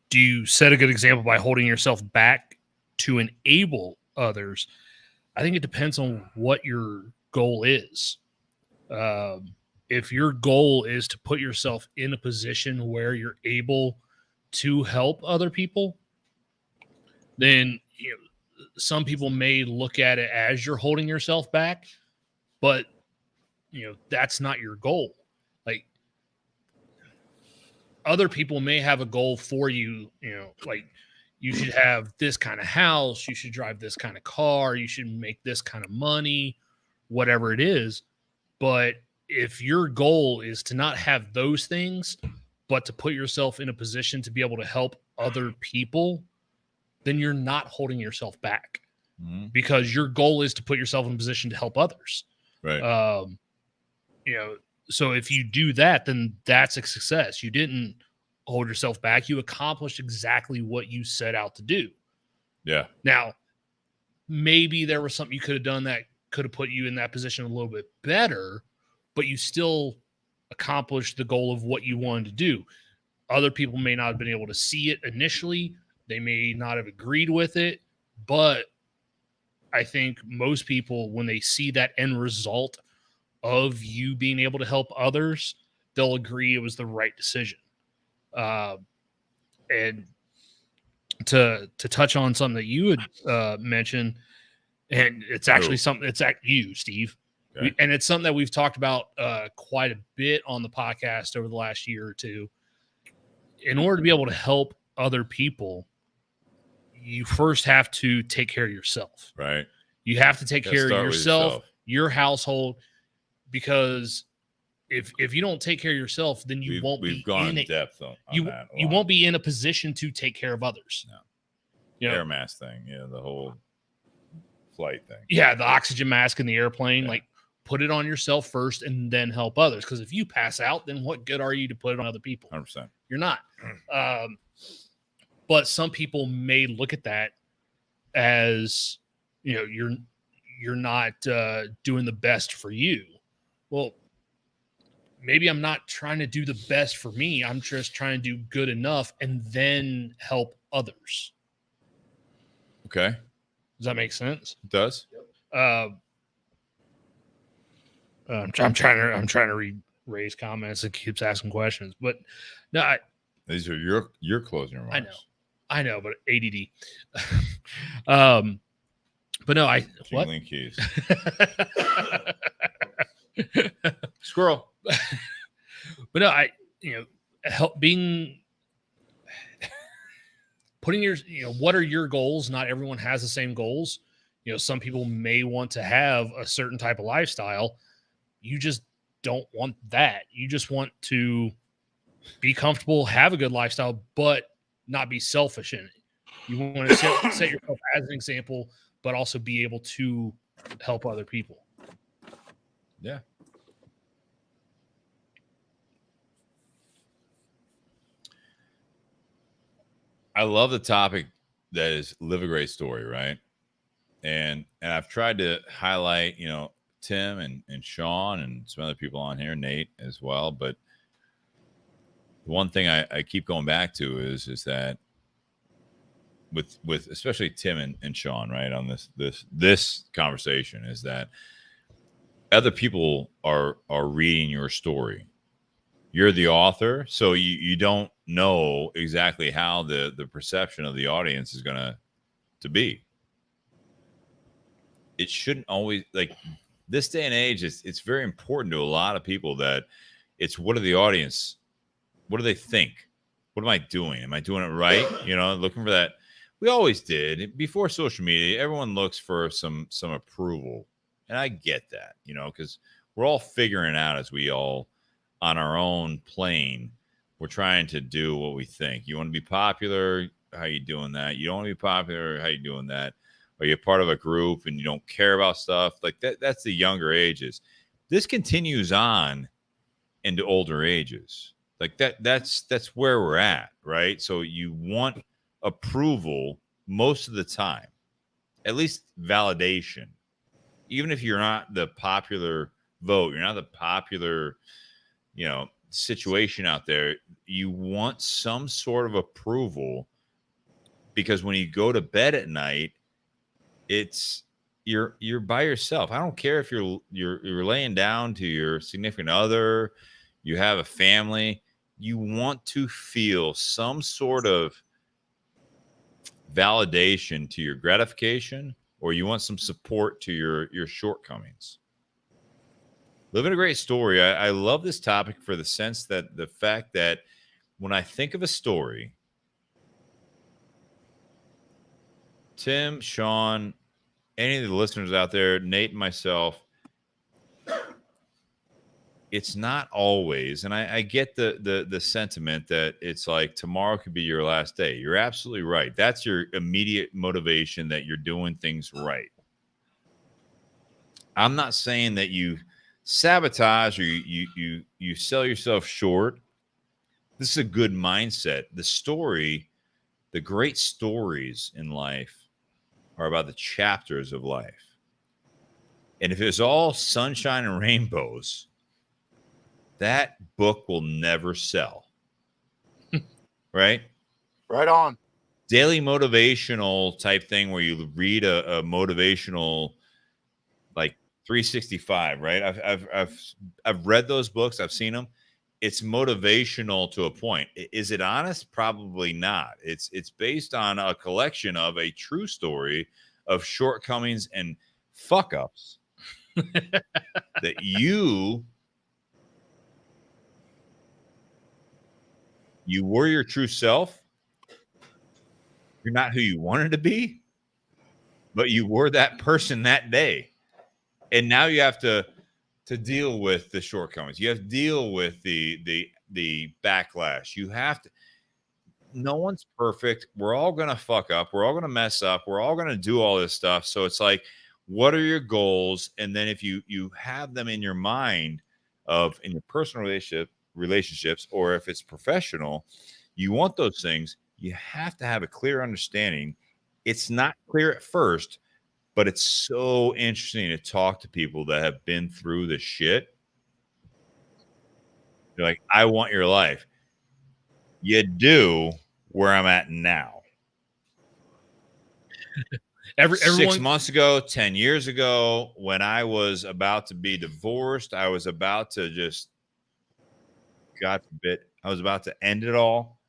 do you set a good example by holding yourself back to enable others? I think it depends on what your goal is. If your goal is to put yourself in a position where you're able to help other people, then, you know, some people may look at it as you're holding yourself back, but, you know, that's not your goal. Like, other people may have a goal for you, you know, like you should have this kind of house, you should drive this kind of car, you should make this kind of money, whatever it is. But if your goal is to not have those things, but to put yourself in a position to be able to help other people, then you're not holding yourself back, because your goal is to put yourself in a position to help others. Right. You know, so if you do that, then that's a success. You didn't hold yourself back. You accomplished exactly what you set out to do. Yeah. Now, maybe there was something you could have done that could have put you in that position a little bit better, but you still accomplished the goal of what you wanted to do. Other people may not have been able to see it initially. They may not have agreed with it, but I think most people, when they see that end result of you being able to help others, they'll agree it was the right decision. And to touch on something that you had mentioned, and it's actually something it's at you, Steve. Okay. And it's something that we've talked about quite a bit on the podcast over the last year or two. In order to be able to help other people, you first have to take care of yourself. Right. You have to take care of start with yourself, your household, because if you don't take care of yourself, then you won't be gone in in depth on you that. You won't be in a position to take care of others. No. You know, air mask thing, the whole flight thing. Yeah, the oxygen mask in the airplane, Yeah. like put it on yourself first and then help others. Because if you pass out, then what good are you to put it on other people? 100%. You're not. But some people may look at that as, you're not doing the best for you. Well, maybe I'm not trying to do the best for me. I'm just trying to do good enough and then help others. Okay. Does that make sense? It does. I'm trying to read Ray's comments. It keeps asking questions, but no, These are your closing remarks. I know, but ADD. But no, what? Jingling keys. Squirrel. But no, help putting your, what are your goals? Not everyone has the same goals. Some people may want to have a certain type of lifestyle. You just don't want that. You just want to be comfortable, have a good lifestyle, but not be selfish in it. You want to set yourself as an example, but also be able to help other people. Yeah. I love the topic that is live a great story, right? And I've tried to highlight, Tim and Sean and some other people on here, Nate as well. But the one thing I keep going back to is that with especially Tim and Sean, right, on this conversation, is that other people are reading your story. You're the author, so you don't know exactly how the perception of the audience is going to be. It shouldn't always, like, this day and age, it's very important to a lot of people that it's what do they think? What am I doing? Am I doing it right? Looking for that. We always did. Before social media, everyone looks for some approval. And I get that, because we're all figuring out as we all on our own plane. We're trying to do what we think. You want to be popular? How you doing that? You don't want to be popular? How you doing that? Are you part of a group and you don't care about stuff like that? That's the younger ages. This continues on into older ages. Like that's where we're at, right? So you want approval most of the time, at least validation. Even if you're not the popular vote, you're not the popular, situation out there, you want some sort of approval, because when you go to bed at night, you're by yourself. I don't care if you're laying down to your significant other, you have a family, you want to feel some sort of validation to your gratification, or you want some support to your shortcomings. Living a great story. I love this topic for the sense that the fact that when I think of a story, Tim, Sean, any of the listeners out there, Nate and myself, it's not always, and I get the sentiment that it's like tomorrow could be your last day. You're absolutely right. That's your immediate motivation, that you're doing things right. I'm not saying that you sabotage or you sell yourself short. This is a good mindset. The great stories in life are about the chapters of life. And if it's all sunshine and rainbows, that book will never sell. Right? Right on. Daily motivational type thing where you read a motivational, like 365, right? I've read those books. I've seen them. It's motivational to a point. Is it honest? Probably not. It's based on a collection of a true story of shortcomings and fuck ups that you were your true self. You're not who you wanted to be. but you were that person that day. And now you have to deal with the shortcomings. You have to deal with the backlash. You have to. No one's perfect. We're all gonna fuck up. We're all gonna mess up. We're all gonna do all this stuff. So it's like, what are your goals? And then if you have them in your mind of in your personal relationships, or if it's professional, you want those things. You have to have a clear understanding. It's not clear at first, but it's so interesting to talk to people that have been through the shit. You're like, I want your life. You do where I'm at now. Everyone, 6 months ago, 10 years ago, when I was about to be divorced, I was about to just, God forbid, I was about to end it all.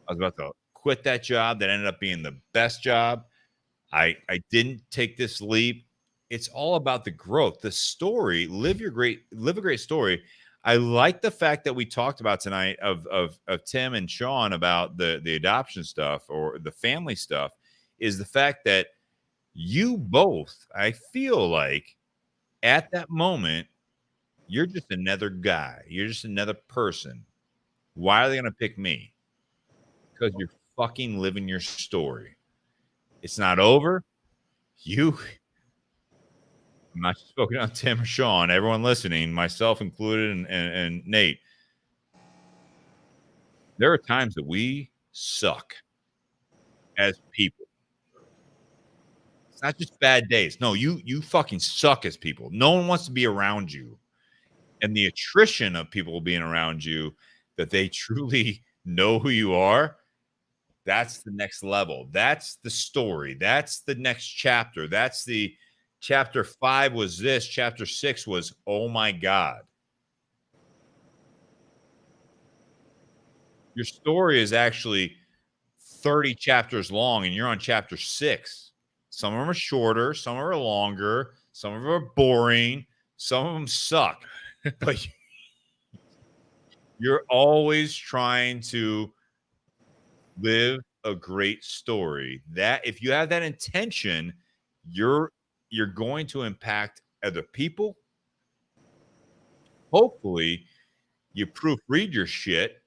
I was about to quit that job that ended up being the best job. I didn't take this leap. It's all about the growth, the story. Live a great story. I like the fact that we talked about tonight of Tim and Sean about the adoption stuff or the family stuff, is the fact that you both, I feel like at that moment, you're just another guy. You're just another person. Why are they going to pick me? Because you're fucking living your story. It's not over. I'm not just focusing on Tim or Sean, everyone listening, myself included, and Nate. There are times that we suck as people. It's not just bad days. No, you fucking suck as people. No one wants to be around you. And the attrition of people being around you, that they truly know who you are, that's the next level. That's the story. That's the next chapter. That's the chapter 5 was this. Chapter 6 was, oh my God. Your story is actually 30 chapters long, and you're on chapter 6. Some of them are shorter. Some are longer. Some of them are boring. Some of them suck. But you're always trying to live a great story. That if you have that intention, you're going to impact other people. Hopefully, you proofread your shit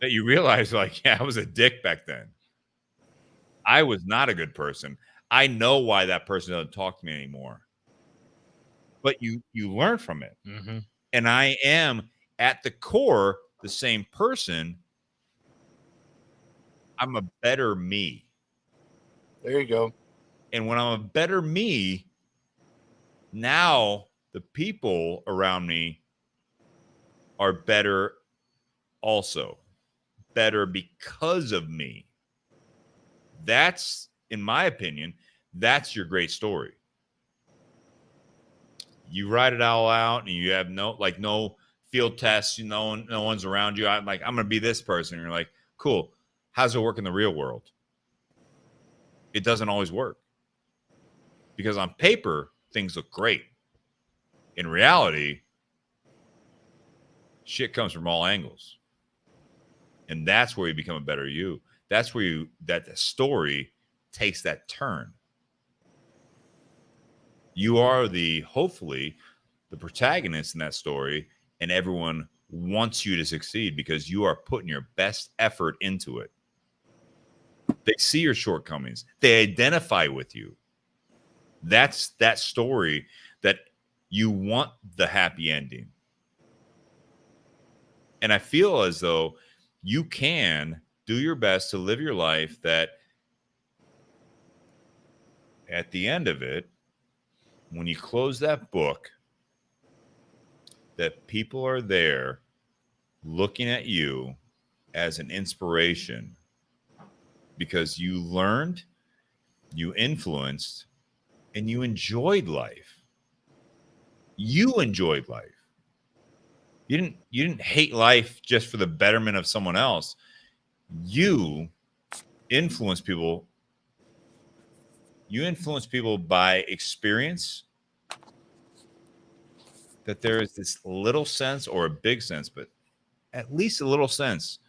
that you realize, like, yeah, I was a dick back then. I was not a good person. I know why that person doesn't talk to me anymore. But you learn from it. Mm-hmm. And I am at the core the same person. I'm a better me. There you go. And when I'm a better me, now the people around me are better also. Better because of me. That's, in my opinion, that's your great story. You write it all out and you have no field tests, no one's around you. I'm going to be this person. And you're like, cool. How's it work in the real world? It doesn't always work. Because on paper, things look great. In reality, shit comes from all angles. And that's where you become a better you. That's where that the story takes that turn. You are hopefully the protagonist in that story, and everyone wants you to succeed because you are putting your best effort into it. They see your shortcomings. They identify with you. That's that story that you want the happy ending. And I feel as though you can do your best to live your life that at the end of it, when you close that book, that people are there looking at you as an inspiration because you learned, you influenced, and you enjoyed life. You enjoyed life. You didn't hate life just for the betterment of someone else. You influence people. You influence people by experience, that there is this little sense, or a big sense, but at least a little sense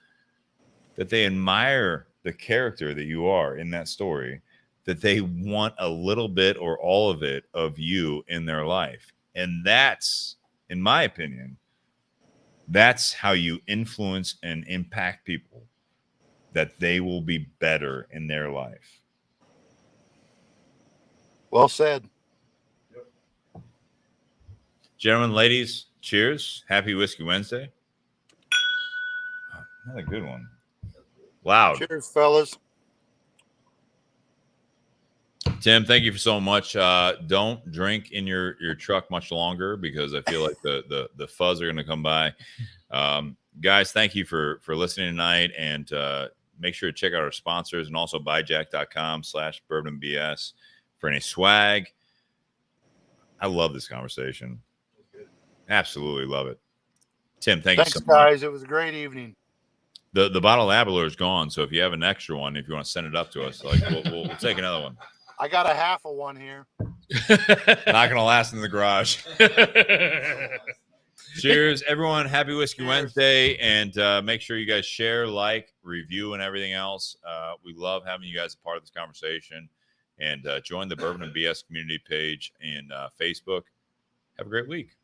that they admire the character that you are in that story, that they want a little bit or all of it of you in their life. And that's, in my opinion, that's how you influence and impact people, that they will be better in their life. Well said. Gentlemen, ladies, cheers. Happy Whiskey Wednesday. Another good one. Loud. Cheers, fellas. Tim, thank you for so much. Don't drink in your truck much longer, because I feel like the fuzz are going to come by. Guys, thank you for listening tonight, and make sure to check out our sponsors, and also buyjack.com/bourbonbs for any swag. I love this conversation. Absolutely love it. Tim, thanks so much. Guys. It was a great evening. The bottle of Aberlour is gone, so if you have an extra one, if you want to send it up to us, like we'll take another one. I got a half of one here. Not gonna last in the garage. Cheers, everyone. Happy Whiskey Wednesday, and make sure you guys share, like, review, and everything else. We love having you guys a part of this conversation, and join the Bourbon and BS community page in Facebook. Have a great week.